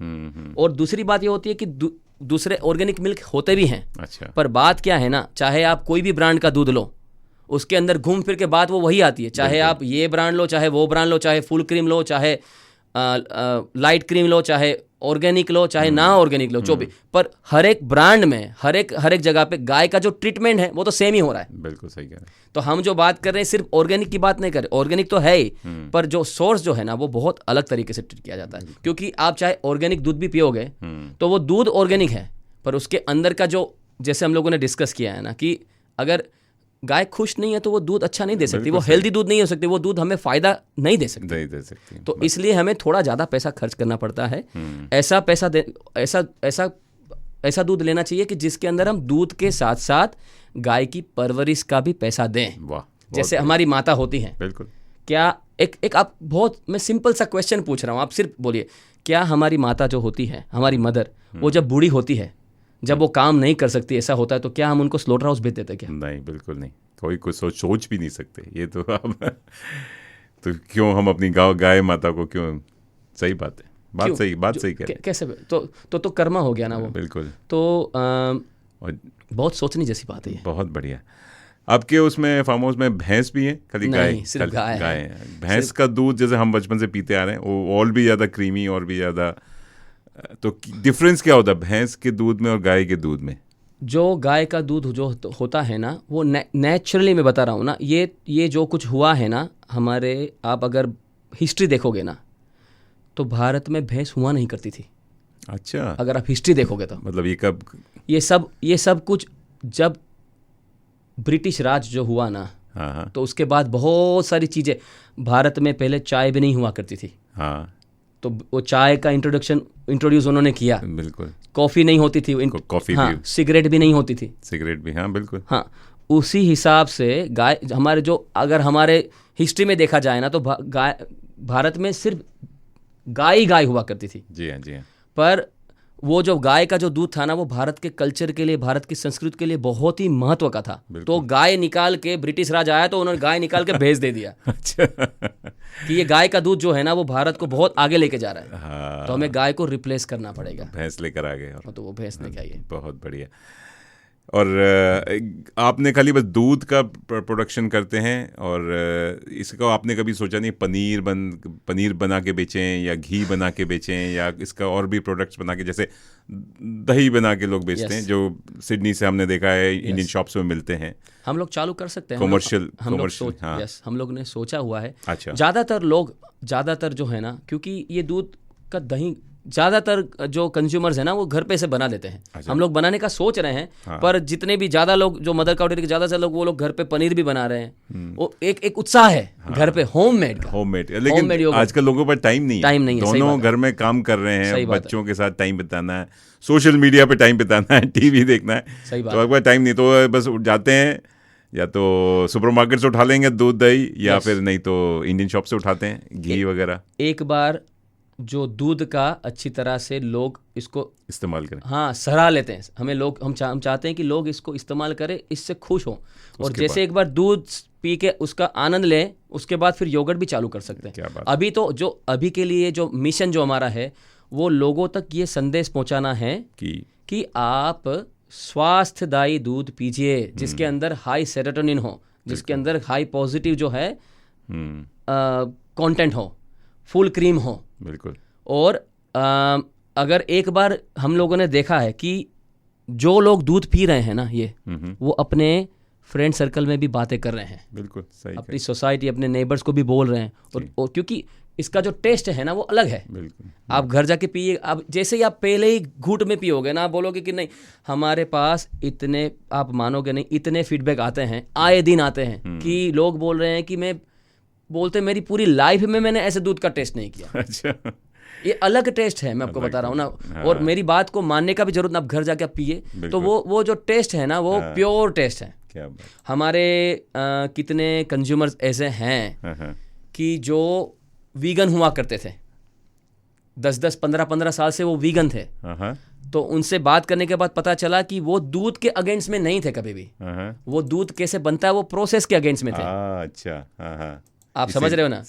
Speaker 4: और दूसरी बात ये होती है कि दूसरे ऑर्गेनिक मिल्क होते भी हैं।
Speaker 3: अच्छा।
Speaker 4: पर बात क्या है ना, चाहे आप कोई भी ब्रांड का दूध लो, उसके अंदर घूम फिर के बात वो वही आती है। चाहे आप ये ब्रांड लो, चाहे वो ब्रांड लो, चाहे फुल क्रीम लो, चाहे लाइट क्रीम लो, चाहे ऑर्गेनिक लो, चाहे ना ऑर्गेनिक लो, जो भी, पर हर एक ब्रांड में हर एक जगह पे गाय का जो ट्रीटमेंट है वो तो सेम ही हो रहा है।
Speaker 3: बिल्कुल सही कह रहे हैं।
Speaker 4: तो हम जो बात कर रहे हैं सिर्फ ऑर्गेनिक की बात नहीं कर रहे, ऑर्गेनिक तो है ही, पर जो सोर्स जो है ना, वो बहुत अलग तरीके से ट्रीट किया जाता है। क्योंकि आप चाहे ऑर्गेनिक दूध भी पियोगे तो वो दूध ऑर्गेनिक है, पर उसके अंदर का जो, जैसे हम लोगों ने डिस्कस किया है ना, कि अगर गाय खुश नहीं है तो वो दूध अच्छा नहीं दे सकती, वो हेल्दी दूध नहीं हो सकती, वो दूध हमें फायदा नहीं दे सकती।
Speaker 3: नहीं दे सकती।
Speaker 4: तो इसलिए हमें थोड़ा ज़्यादा पैसा खर्च करना पड़ता है। ऐसा पैसा दे ऐसा दूध लेना चाहिए कि जिसके अंदर हम दूध के साथ साथ गाय की परवरिश का भी पैसा दें।
Speaker 3: वाह,
Speaker 4: जैसे हमारी माता होती हैं,
Speaker 3: बिल्कुल।
Speaker 4: क्या एक आप बहुत, मैं सिंपल सा क्वेश्चन पूछ रहा हूँ, आप सिर्फ बोलिए, क्या हमारी माता जो होती है, हमारी मदर, वो जब बूढ़ी होती है, जब वो काम नहीं कर सकती, ऐसा होता है, तो क्या हम उनको स्लॉटर हाउस भेज देते क्या?
Speaker 3: नहीं, बिल्कुल नहीं। कोई कुछ सोच भी नहीं सकते ये तो आप तो क्यों हम अपनी गाय माता को क्यों? सही बात है, बात सही कह रहे हैं।
Speaker 4: कैसे? तो कर्मा हो गया ना वो।
Speaker 3: बिल्कुल।
Speaker 4: तो
Speaker 3: और
Speaker 4: बहुत सोचने जैसी बात है ये।
Speaker 3: बहुत बढ़िया। आपके उसमें फार्म हाउस में भैंस भी है? खाली गाय?
Speaker 4: नहीं, सिर्फ गाय है।
Speaker 3: भैंस का दूध जैसे हम बचपन से पीते आ रहे हैं, वो और भी ज़्यादा क्रीमी और भी ज़्यादा, तो डिफरेंस क्या होता है भैंस के दूध में और गाय के दूध में?
Speaker 4: जो गाय का दूध जो होता है ना, वो नेचुरली, मैं बता रहा हूँ ना, ये जो कुछ हुआ है ना हमारे, आप अगर हिस्ट्री देखोगे ना, तो भारत में भैंस हुआ नहीं करती थी।
Speaker 3: अच्छा।
Speaker 4: अगर आप हिस्ट्री देखोगे तो
Speaker 3: मतलब ये कब?
Speaker 4: ये सब कुछ जब ब्रिटिश राज जो हुआ ना,
Speaker 3: हाँ,
Speaker 4: तो उसके बाद बहुत सारी चीज़ें, भारत में पहले चाय भी नहीं हुआ करती थी,
Speaker 3: हाँ,
Speaker 4: तो वो चाय का इंट्रोड्यूस उन्होंने किया।
Speaker 3: बिल्कुल।
Speaker 4: कॉफ़ी नहीं होती थी,
Speaker 3: कॉफ़ी
Speaker 4: हाँ,
Speaker 3: भी,
Speaker 4: सिगरेट भी नहीं होती थी।
Speaker 3: सिगरेट भी, हाँ बिल्कुल।
Speaker 4: हाँ, उसी हिसाब से गाय हमारे जो, अगर हमारे हिस्ट्री में देखा जाए ना, तो भारत में सिर्फ गाय ही गाय हुआ करती थी।
Speaker 3: जी हाँ, जी हाँ।
Speaker 4: पर वो जो गाय का जो दूध था ना, वो भारत के कल्चर के लिए, भारत की संस्कृति के लिए बहुत ही महत्व का था। तो गाय निकाल के, ब्रिटिश राज आया तो उन्होंने गाय निकाल के भेज दे दिया।
Speaker 3: अच्छा।
Speaker 4: कि ये गाय का दूध जो है ना, वो भारत को बहुत आगे लेके जा रहा है।
Speaker 3: हाँ,
Speaker 4: तो हमें गाय को रिप्लेस करना पड़ेगा।
Speaker 3: भैंस लेकर आ गए। और
Speaker 4: तो वो भैंस लेके आई है।
Speaker 3: बहुत बढ़िया। और आपने खाली बस दूध का प्रोडक्शन करते हैं, और इसका आपने कभी सोचा नहीं पनीर बना के बेचें या घी बना के बेचें, या इसका और भी प्रोडक्ट्स बना के, जैसे दही बना के लोग बेचते हैं, जो सिडनी से हमने देखा है इंडियन शॉप्स में मिलते हैं।
Speaker 4: हम लोग चालू कर सकते हैं
Speaker 3: कमर्शियल।
Speaker 4: हाँ, हम लोग ने सोचा हुआ है।
Speaker 3: अच्छा।
Speaker 4: ज़्यादातर जो है ना, क्योंकि ये दूध का दही ज़्यादातर जो कंज्यूमर्स है ना, वो घर पे से बना लेते हैं।
Speaker 3: अच्छा।
Speaker 4: हम लोग बनाने का सोच रहे हैं।
Speaker 3: हाँ।
Speaker 4: पर जितने भी ज़्यादा लोग, जो मदर काउ डेयरी के ज़्यादा से लोग, वो लोग घर पे पनीर भी बना रहे हैं। वो एक उत्साह है। हाँ। घर पे होममेड,
Speaker 3: लेकिन आजकल लोगों पर टाइम नहीं है। दोनों घर में काम कर रहे हैं, बच्चों के साथ टाइम बिताना है, सोशल मीडिया पे टाइम बिताना है, टीवी देखना है,
Speaker 4: सही बात।
Speaker 3: तो आपके पास टाइम नहीं, तो बस जाते हैं, या तो सुपरमार्केट से उठा लेंगे दूध दही, या फिर नहीं तो इंडियन शॉप से उठाते हैं घी वगैरह।
Speaker 4: एक बार जो दूध का अच्छी तरह से लोग इसको
Speaker 3: इस्तेमाल करें,
Speaker 4: हाँ, सराह लेते हैं। हम चाहते हैं कि लोग इसको इस्तेमाल करें, इससे खुश हों, और जैसे एक बार दूध पी के उसका आनंद लें, उसके बाद फिर योगर्ट भी चालू कर सकते हैं। अभी के लिए जो मिशन जो हमारा है, वो लोगों तक ये संदेश पहुंचाना है कि आप स्वास्थ्यदायी दूध पीजिए, जिसके अंदर हाई सेरोटोनिन हो, जिसके अंदर हाई पॉजिटिव जो है कंटेंट हो, फुल क्रीम हो।
Speaker 3: बिल्कुल।
Speaker 4: और अगर एक बार हम लोगों ने देखा है कि जो लोग दूध पी रहे हैं ना, ये वो अपने फ्रेंड सर्कल में भी बातें कर रहे हैं।
Speaker 3: बिल्कुल सही।
Speaker 4: अपनी सोसाइटी, अपने नेबर्स को भी बोल रहे हैं, और क्योंकि इसका जो टेस्ट है ना, वो अलग है।
Speaker 3: बिल्कुल।
Speaker 4: आप घर जाके पिए, अब जैसे ही आप पहले ही घूंट में पियोगे ना, आप बोलोगे कि नहीं, हमारे पास इतने, आप मानोगे नहीं, इतने फीडबैक आते हैं, आए दिन आते हैं, कि लोग बोल रहे हैं कि मेरी पूरी लाइफ में मैंने ऐसे दूध का टेस्ट नहीं किया।
Speaker 3: अच्छा।
Speaker 4: ये अलग टेस्ट है, मैं आपको बता रहा हूँ ना। हाँ। और मेरी बात को मानने का भी जरूरत ना, आप घर जाके आप पिए, तो वो जो टेस्ट है ना, वो प्योर टेस्ट है।
Speaker 3: क्या बात।
Speaker 4: हमारे कितने कंज्यूमर्स ऐसे हैं कि जो वीगन हुआ करते थे, 10-10, 15-15 साल से वो वीगन थे। तो उनसे बात करने के बाद पता चला कि वो दूध के अगेंस्ट में नहीं थे कभी भी। वो दूध कैसे बनता है, वो प्रोसेस के अगेंस्ट में थे।
Speaker 3: अच्छा।
Speaker 4: आप समझ रहे हो ना,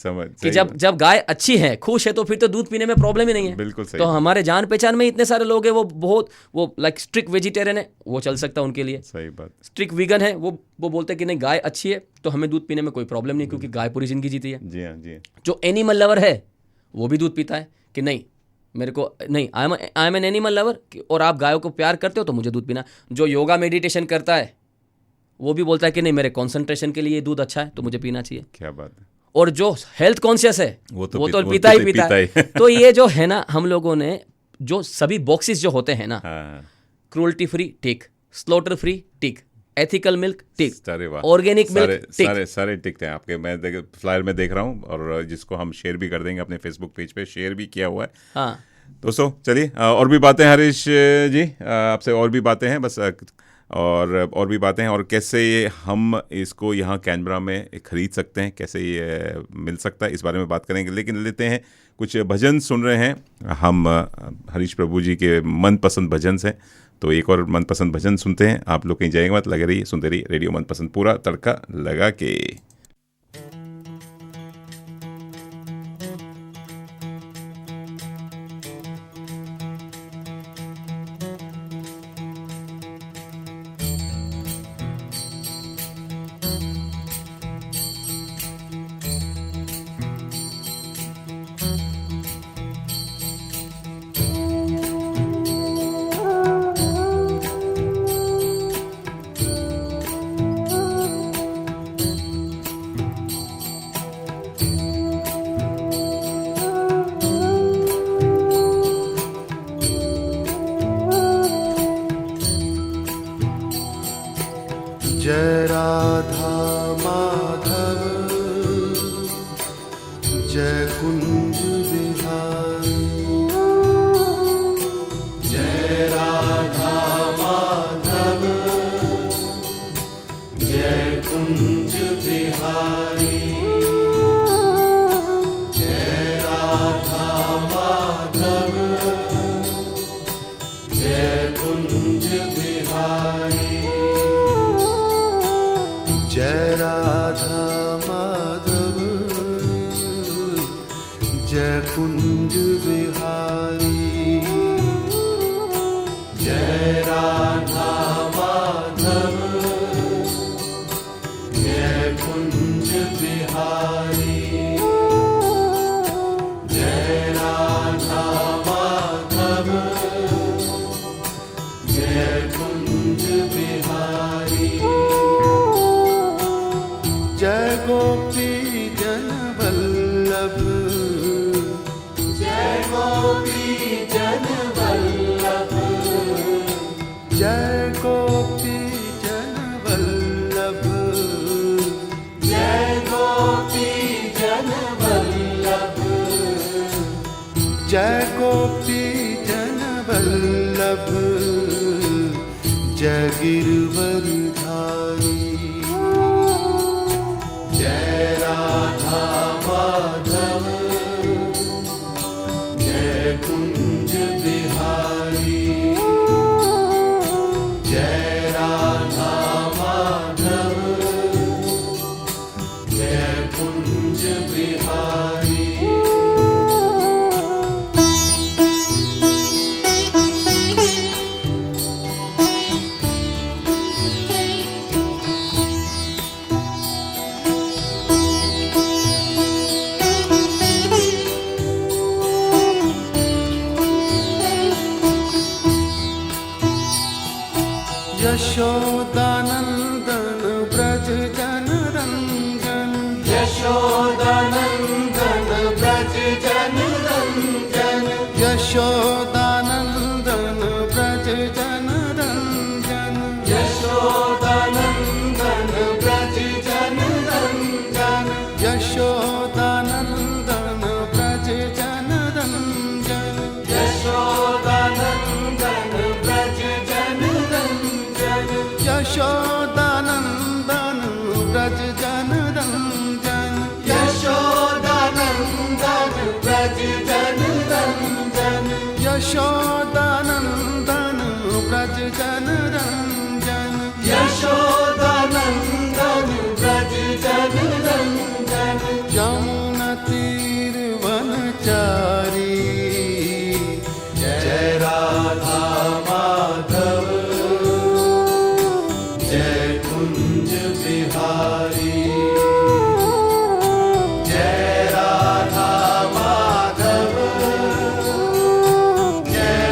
Speaker 4: कि जब गाय अच्छी है, खुश है, तो फिर तो दूध पीने में प्रॉब्लम ही नहीं है।
Speaker 3: बिल्कुल सही।
Speaker 4: तो हमारे जान पहचान में इतने सारे लोग हैं, वो लाइक स्ट्रिक्ट वेजिटेरियन है, वो चल सकता है उनके लिए।
Speaker 3: सही बात।
Speaker 4: स्ट्रिक्ट वीगन है, वो बोलते हैं कि नहीं, गाय अच्छी है तो हमें दूध पीने में कोई प्रॉब्लम नहीं, क्योंकि गाय पूरी जिंदगी जीती है।
Speaker 3: जी हाँ, जी।
Speaker 4: जो एनिमल लवर है, वो भी दूध पीता है कि नहीं, मेरे को नहीं, I M an animal lover, और आप गायों को प्यार करते हो तो मुझे दूध पीना। जो योगा मेडिटेशन करता है, वो भी बोलता है कि नहीं, मेरे कॉन्सेंट्रेशन के लिए दूध अच्छा है, तो मुझे पीना चाहिए।
Speaker 3: क्या बात है।
Speaker 4: और जो हेल्थ कॉन्शियस है, वो तो पीता ही। तो ये जो है ना, हम लोगों ने जो सभी बॉक्सेस जो होते हैं ना, क्रूअल्टी फ्री टिक, स्लॉटर फ्री टिक, एथिकल मिल्क टिक,
Speaker 3: अरे वाह,
Speaker 4: ऑर्गेनिक मिल्क टिक।
Speaker 3: सारे टिकते हैं आपके। मैं फ्लायर में देख रहा हूँ, और जिसको हम शेयर भी कर देंगे अपने फेसबुक पेज पे, शेयर भी किया हुआ है।
Speaker 4: हाँ
Speaker 3: दोस्तों चलिए, और भी बातें हरीश जी, आपसे और भी बातें हैं बस, और भी बातें हैं, और कैसे हम इसको यहाँ कैनबरा में खरीद सकते हैं, कैसे ये मिल सकता है, इस बारे में बात करेंगे। लेकिन लेते हैं कुछ भजन सुन रहे हैं हम, हरीश प्रभु जी के मनपसंद भजन हैं, तो एक और मनपसंद भजन सुनते हैं। आप लोग कहीं जाएंगे मत, लगे रहिए, सुनते रहिए रेडियो मनपसंद, पूरा तड़का लगा के।
Speaker 1: जय राधा माधव, जय कुंज बिहारी, जय राधा माधव, जय कुंज बिहारी, जय राधा माधव, जय कुंज बिहारी, जय राधा माधव, जय कुंज बिहारी, जय राधा माधव, जय कुंज बिहारी, जय राधा माधव, जय कुंज बिहारी, जय गोपी जन वल्लभ, जय गोपी जन वल्लभ, जय गोपी जन वल्लभ, जय गोपी जन वल्लभ, जय गोपी जन वल्लभ, जय गिरवरधारी, जय राधा माधव, जय कुंज बिहारी, जय राधा माधव, जय कुंज बिहारी। यशोदानंदन ब्रज जन रंजन, यशोदानंदन ब्रज जन रंजन, यशोदानंदन ब्रज जन रंजन, यशोदानंदन ब्रज जन रंजन, यशोदानंदन ब्रज जन रंजन, यशोदानंदन ब्रज जन रंजन, यशोदानंदन ब्रज जन रंजन, यशोदानंदन ब्रज जन रंजन, यशोदानंदन ब्रज जन रंजन, यशोदानंदन ब्रज जन रंजन, यमुना तीर वनचारी, जय राधा माधव, जय कुंज बिहारी, जय राधा माधव, जय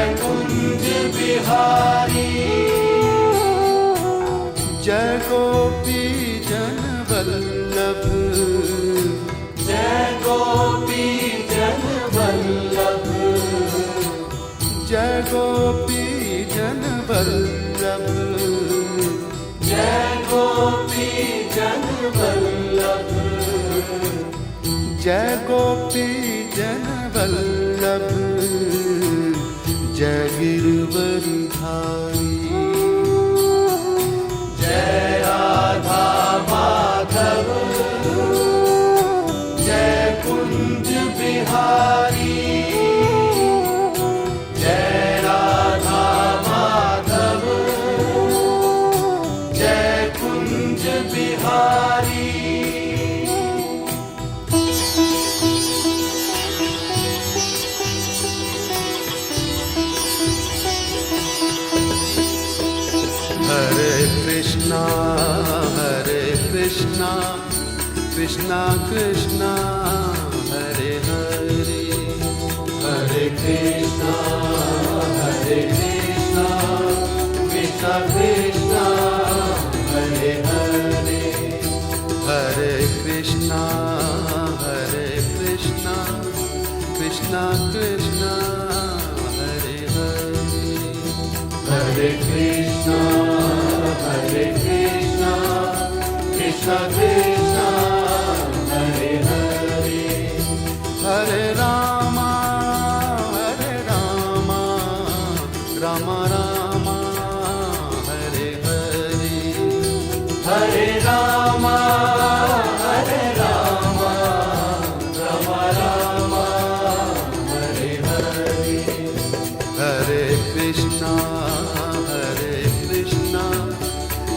Speaker 8: जय गोपी जन वल्लभ जय गिरवरी धारी, जय राधा माधव जय कुंज बिहारी, जय राधा माधव जय कुंज बिहारी। हरे कृष्णा कृष्णा कृष्णा हरे हरे, हरे कृष्णा कृष्णा कृष्णा हरे हरे, हरे कृष्णा कृष्णा कृष्णा हरे हरे, हरे कृष्णा कृष्णा कृष्णा हरे हरे, हरे रामा राम राम हरे हरे, हरे रामा राम राम हरे हरे, हरे कृष्णा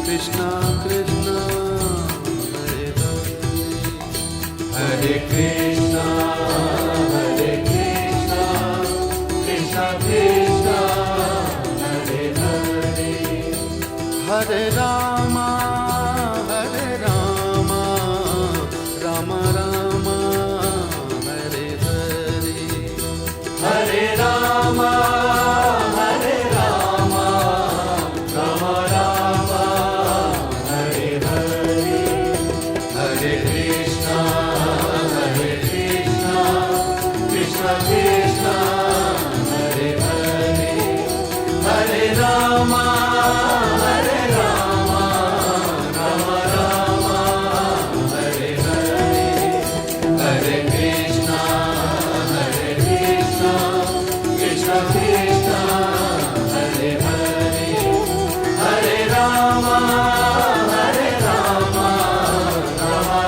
Speaker 8: कृष्णा कृष्णा हरे हरे, हरे कृष्णा कृष्णा कृष्णा हरे हरे, हरे रामा राम राम हरे हरे, हरे रामा राम राम हरे हरे, हरे कृष्णा कृष्णा कृष्णा हरे हरे, हरे रामा राम राम हरे हरे, हरे कृष्णा कृष्णा कृष्णा हरे हरे, हरे रामा राम राम हरे हरे, हरे कृष्णा कृष्णा कृष्णा हरे हरे, हरे रामा राम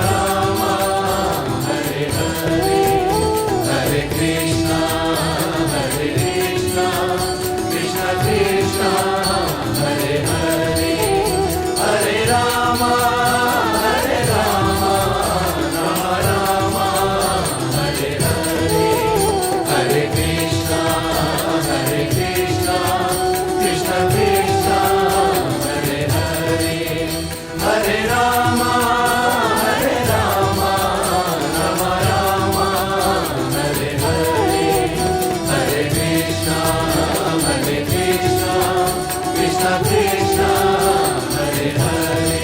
Speaker 8: राम हरे हरे, हरे कृष्णा कृष्णा कृष्णा हरे हरे, हरे रामा राम राम हरे हरे, हरे कृष्णा कृष्णा कृष्णा हरे हरे, हरे रामा राम राम हरे हरे, हरे कृष्णा कृष्णा कृष्णा हरे हरे,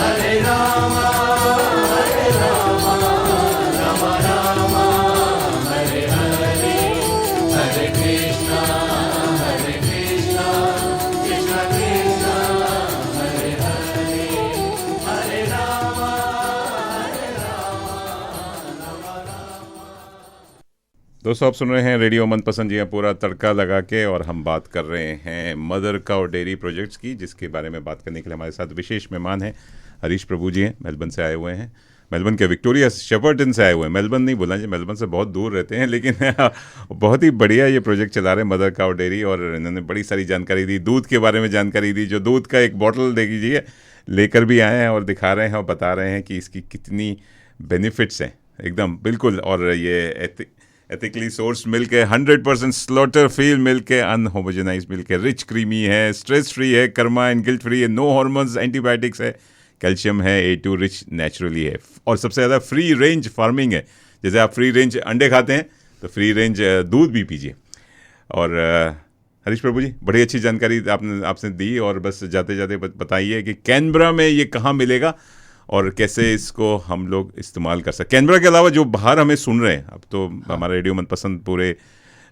Speaker 8: हरे रामा
Speaker 3: दोस्तों आप सुन रहे हैं रेडियो मनपसंद, जी पूरा तड़का लगा के, और हम बात कर रहे हैं मदर काउ डेयरी प्रोजेक्ट्स की, जिसके बारे में बात करने के लिए हमारे साथ विशेष मेहमान हैं हरीश प्रभु जी हैं, मेलबर्न से आए हुए हैं, मेलबर्न के विक्टोरिया शेफर्टन से आए हुए हैं। मेलबर्न नहीं बोलना चाहिए, मेलबर्न से बहुत दूर रहते हैं, लेकिन बहुत ही बढ़िया ये प्रोजेक्ट चला रहे हैं मदर काउ डेयरी, और इन्होंने बड़ी सारी जानकारी दी, दूध के बारे में जानकारी दी, जो दूध का एक बॉटल देखिए लेकर भी आए हैं और दिखा रहे हैं और बता रहे हैं कि इसकी कितनी बेनिफिट्स हैं एकदम बिल्कुल। और ये एथिकली सोर्स मिल्क है, 100% स्लॉटर फ्री मिल्क है, अनहोमोजेनाइज मिल्क है, रिच क्रीमी है, स्ट्रेस फ्री है, कर्माइन गिल्ट फ्री है, नो हार्मोन्स, एंटीबायोटिक्स है, कैल्शियम है, A2 रिच नेचुरली है, और सबसे ज़्यादा फ्री रेंज फार्मिंग है। जैसे आप फ्री रेंज अंडे खाते हैं तो फ्री रेंज दूध भी पीजिए। और हरीश प्रभु जी बड़ी अच्छी जानकारी आपने दी, और बस जाते जाते बताइए कि कैनबरा में ये कहाँ मिलेगा और कैसे इसको हम लोग इस्तेमाल कर सकते। कैनबरा के अलावा जो बाहर हमें सुन रहे हैं, अब तो हमारा रेडियो मनपसंद पूरे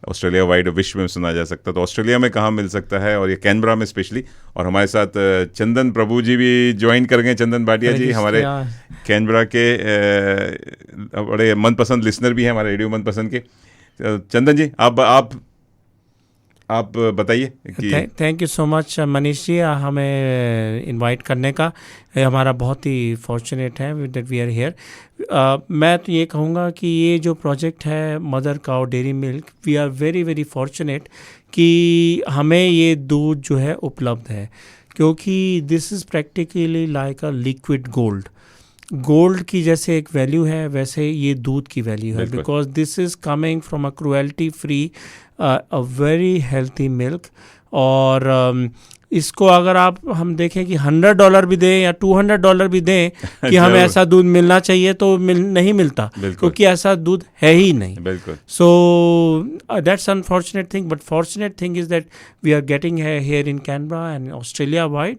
Speaker 3: ऑस्ट्रेलिया वाइड विश्व में सुना जा सकता है, तो ऑस्ट्रेलिया में कहाँ मिल सकता है, और ये कैनबरा में स्पेशली। और हमारे साथ चंदन प्रभु जी भी ज्वाइन कर गए, चंदन भाटिया जी हमारे कैनबरा के बड़े मनपसंद लिसनर भी हैं हमारे रेडियो मनपसंद के। चंदन जी आप बताइए कि
Speaker 9: thank you so much Manish ji, हमें इनवाइट करने का। हमारा बहुत ही फॉर्चुनेट है दैट वी आर हियर। मैं तो ये कहूँगा कि ये जो प्रोजेक्ट है mother cow dairy milk, we are very very fortunate कि हमें ये दूध जो है उपलब्ध है, क्योंकि this is practically like a liquid gold की जैसे एक वैल्यू है, वैसे ये दूध की वैल्यू है, because this is coming from a cruelty free a very healthy milk. और इसको अगर हम देखें कि $100 भी दें या $200 भी दें कि हमें ऐसा दूध मिलना चाहिए, तो नहीं मिलता, क्योंकि ऐसा दूध है ही नहीं। So that's unfortunate thing, but fortunate thing is that we are getting here in Canberra and Australia wide,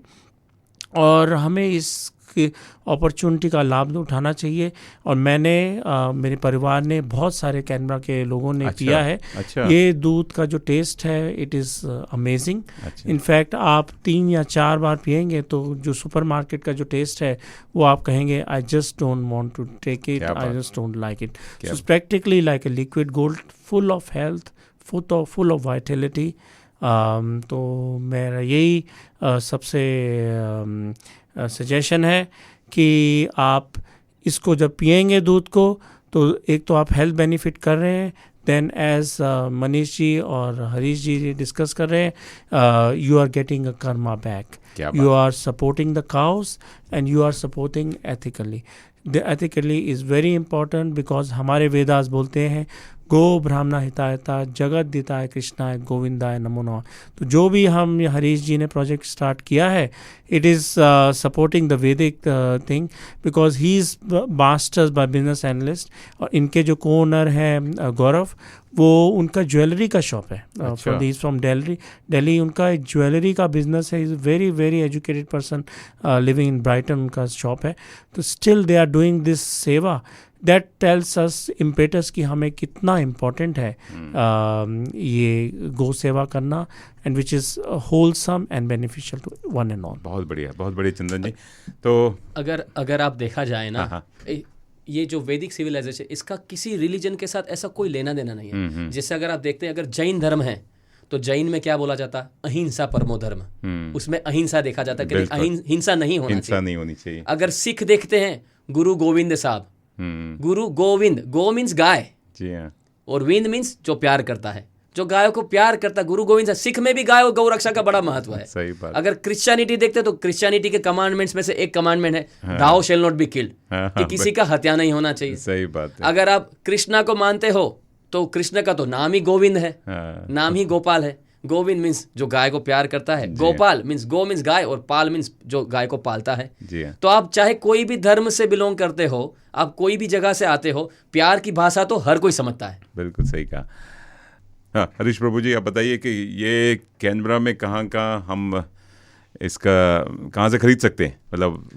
Speaker 9: और हमें इस अपॉर्चुनिटी का लाभ उठाना चाहिए। और मैंने मेरे परिवार ने, बहुत सारे कैनबरा के लोगों ने पिया है। ये दूध का जो टेस्ट है इट इज़ अमेजिंग। इनफैक्ट आप 3 या 4 बार पिएंगे तो जो सुपरमार्केट का जो टेस्ट है वो आप कहेंगे I just don't want to take it, I just don't like it. So it's practically like a liquid gold, full of health, full of vitality. तो मेरा यही सबसे सजेशन है कि आप इसको जब पिएंगे दूध को, तो एक तो आप हेल्थ बेनिफिट कर रहे हैं, देन एज मनीष जी और हरीश जी डिस्कस कर रहे हैं, you are getting a karma back, you are supporting the cows and you are supporting ethically. The ethically is very important, because हमारे वेदास बोलते हैं गो ब्राह्मणा हितायता जगत दिताय कृष्णाय गोविंदाय नमो नमः। तो जो भी हम हरीश जी ने प्रोजेक्ट स्टार्ट किया है, इट इज़ सपोर्टिंग द वैदिक thing, because he is masters by business analyst. और इनके जो को ओनर हैं गौरव, वो उनका ज्वेलरी का शॉप है, फ्रॉम दिल्ली। उनका एक ज्वेलरी का बिजनेस है, is very very educated person living in Brighton, उनका शॉप है। तो still they are doing this seva. That tells us impetus कि हमें कितना इम्पोर्टेंट है ये गौ सेवा करना, and which is wholesome and beneficial to one and all.
Speaker 3: बहुत बढ़िया चंदन जी। तो
Speaker 4: अगर आप देखा जाए ना, ये जो वैदिक सिविलाइजेशन, इसका किसी रिलीजन के साथ ऐसा कोई लेना देना नहीं है। जैसे अगर आप देखते हैं, अगर जैन धर्म है तो जैन में क्या बोला जाता है, अहिंसा परमो धर्म, उसमें अहिंसा देखा जाता है कि हिंसा नहीं होनी चाहिए। अगर सिख देखते हैं, गुरु गोविंद साहब, गुरु गोविंद, गो मीन्स गाय, और विंद मीन्स जो प्यार करता है, जो गायों को प्यार करता है, गुरु गोविंद। सिख में भी गाय और गौ रक्षा का बड़ा महत्व है।
Speaker 3: सही बात।
Speaker 4: अगर क्रिश्चियनिटी देखते तो क्रिश्चियनिटी के कमांडमेंट्स में से एक कमांडमेंट है दाउ शेल नॉट बी किल्ड, कि किसी का हत्या नहीं होना चाहिए।
Speaker 3: सही बात है।
Speaker 4: अगर आप कृष्णा को मानते हो तो कृष्ण का तो नाम ही गोविंद है, नाम ही गोपाल है। गोविंद मीन्स जो गाय को प्यार करता है, गोपाल मीन्स गो मीन्स गाय, और पाल मीन्स जो गाय को पालता है। तो आप चाहे कोई भी धर्म से बिलोंग करते हो, आप कोई भी जगह से आते हो, प्यार की भाषा तो हर कोई समझता है।
Speaker 3: बिल्कुल सही कहा। हाँ, हरीश प्रभु जी, आप बताइए कि ये कैनबरा में कहाँ हम इसका कहाँ से खरीद सकते हैं? मतलब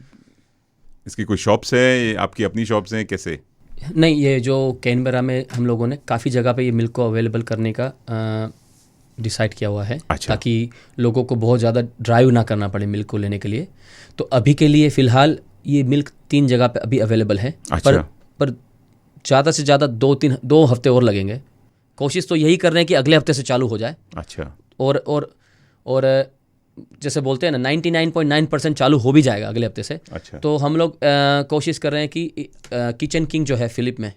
Speaker 3: इसकी कोई शॉप्स है, आपकी अपनी शॉप्स हैं, कैसे?
Speaker 4: नहीं, ये जो कैनबरा में हम लोगों ने काफ़ी जगह पे ये मिल्क को अवेलेबल करने का डिसाइड किया हुआ है। अच्छा। ताकि लोगों को बहुत ज़्यादा ड्राइव ना करना पड़े मिल्क को लेने के लिए। तो अभी के लिए फ़िलहाल ये मिल्क 3 जगह पे अभी अवेलेबल है। अच्छा। पर ज़्यादा से ज़्यादा 2 हफ्ते और लगेंगे। कोशिश तो यही कर रहे हैं कि अगले हफ्ते से चालू हो जाए।
Speaker 3: अच्छा।
Speaker 4: और जैसे बोलते हैं ना, 99.9% चालू हो भी जाएगा अगले हफ्ते से। अच्छा। तो हम लोग कोशिश कर रहे हैं कि किचन किंग जो है फिलिप में,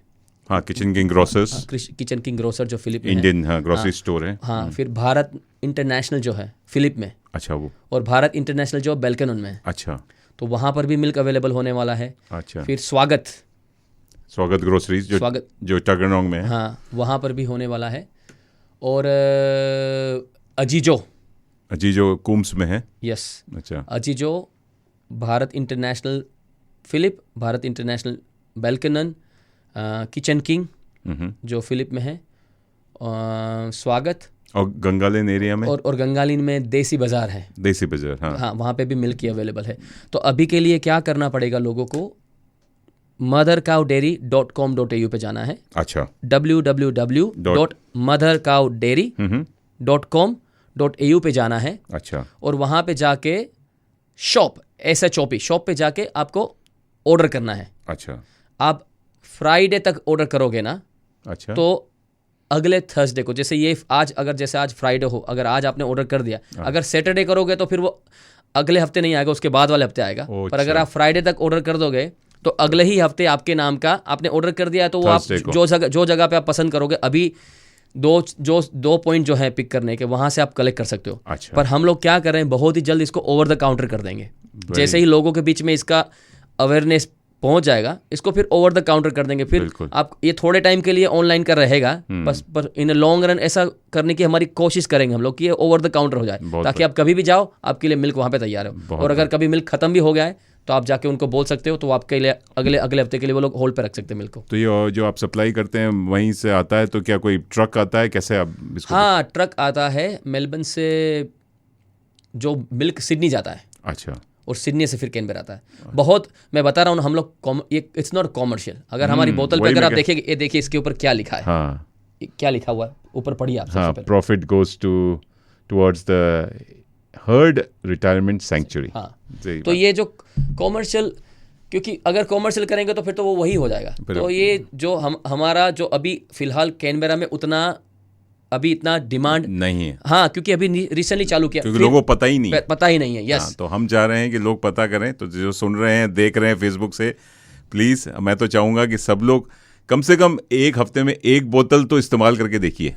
Speaker 3: हाँ, kitchen king grocers,
Speaker 4: kitchen king grocer जो फिलिप में
Speaker 3: इंडियन ग्रोसरी स्टोर है।
Speaker 4: हाँ, फिर भारत इंटरनेशनल जो है फिलिप में।
Speaker 3: अच्छा। वो और
Speaker 4: भारत इंटरनेशनल जो बेल्केनन में है।
Speaker 3: अच्छा।
Speaker 4: तो वहाँ पर भी मिल्क अवेलेबल होने वाला है।
Speaker 3: अच्छा।
Speaker 4: फिर स्वागत
Speaker 3: ग्रोसरीज जो टगरनोंग में है,
Speaker 4: हाँ, वहाँ पर भी होने वाला है। और अजीजो
Speaker 3: कूम्स में है।
Speaker 4: यस।
Speaker 3: अच्छा।
Speaker 4: अजीजो, Bharat international Philip, Bharat international बेल्केनन, किचन किंग जो फिलिप में है, स्वागत,
Speaker 3: और गंगालिन एरिया में,
Speaker 4: और गंगालिन में देसी बाज़ार है।
Speaker 3: देसी बाज़ार, हाँ,
Speaker 4: वहाँ पे भी मिल्क ही अवेलेबल है। तो अभी के लिए क्या करना पड़ेगा लोगों को, mothercowdairy.com.au पे जाना है,
Speaker 3: अच्छा,
Speaker 4: www.mothercowdairy.com.au पे जाना है,
Speaker 3: अच्छा,
Speaker 4: और वहाँ पे जाके शॉप शॉप पे जाके आपको ऑर्डर करना है।
Speaker 3: अच्छा,
Speaker 4: आप फ्राइडे तक ऑर्डर करोगे ना,
Speaker 3: अच्छा,
Speaker 4: तो अगले थर्सडे को, जैसे ये आज फ्राइडे हो, अगर आज आपने ऑर्डर कर दिया, अगर सैटरडे करोगे तो फिर वो अगले हफ्ते नहीं आएगा, उसके बाद वाले हफ्ते आएगा। पर अगर आप फ्राइडे तक ऑर्डर कर दोगे तो अगले ही हफ्ते आपके नाम का आपने ऑर्डर कर दिया है, तो वो आप जो जगह पे आप पसंद करोगे, अभी दो पॉइंट जो है पिक करने के, वहां से आप कलेक्ट कर सकते हो।
Speaker 3: अच्छा।
Speaker 4: पर हम लोग क्या कर रहे हैं, बहुत ही जल्द इसको ओवर द काउंटर कर देंगे। जैसे ही लोगों के बीच में इसका अवेयरनेस पहुंच जाएगा, इसको फिर ओवर द काउंटर कर देंगे। फिर आप ये थोड़े टाइम के लिए ऑनलाइन का रहेगा बस, पर इन लॉन्ग रन ऐसा करने की हमारी कोशिश करेंगे हम लोग कि ये ओवर द काउंटर हो जाए, ताकि आप कभी भी जाओ आपके लिए मिल्क वहां पे तैयार हो। और अगर कभी मिल्क खत्म भी हो गया है तो आप जाके उनको बोल सकते हो, तो आपके लिए अगले हफ्ते के लिए वो लोग होल्ड पे रख सकते हैं मिल्क को।
Speaker 3: तो ये जो आप सप्लाई करते हैं वहीं से आता है, तो क्या कोई ट्रक आता है, कैसे आप इसको?
Speaker 4: हाँ, ट्रक आता है मेलबर्न से, जो मिल्क सिडनी जाता है।
Speaker 3: अच्छा।
Speaker 4: और सिडनी से फिर कैनबरा आता है। बहुत, मैं बता रहा हूँ हम लोग, ये इट्स नॉट कॉमर्शियल। अगर हमारी बोतल पे अगर आप देखेंगे, ये देखिए इसके ऊपर क्या लिखा है।
Speaker 3: हाँ,
Speaker 4: क्या लिखा हुआ है ऊपर, पढ़िए आप।
Speaker 3: हाँ, profit goes towards the herd retirement sanctuary.
Speaker 4: हाँ, तो ये जो कॉमर्शियल, क्योंकि अगर कॉमर्शियल करेंगे तो फिर तो वो वही हो जाएगा। तो ये जो हमारा जो अभी फिलहाल कैनबरा में अभी इतना डिमांड नहीं है। हाँ, क्योंकि अभी रिसेंटली चालू किया,
Speaker 3: क्योंकि लोगों को पता ही नहीं है।
Speaker 4: यस।
Speaker 3: हाँ, तो हम चाह रहे हैं कि लोग पता करें। तो जो सुन रहे हैं, देख रहे हैं फेसबुक से, प्लीज़ मैं तो चाहूँगा कि सब लोग कम से कम एक हफ्ते में एक बोतल तो इस्तेमाल करके देखिए।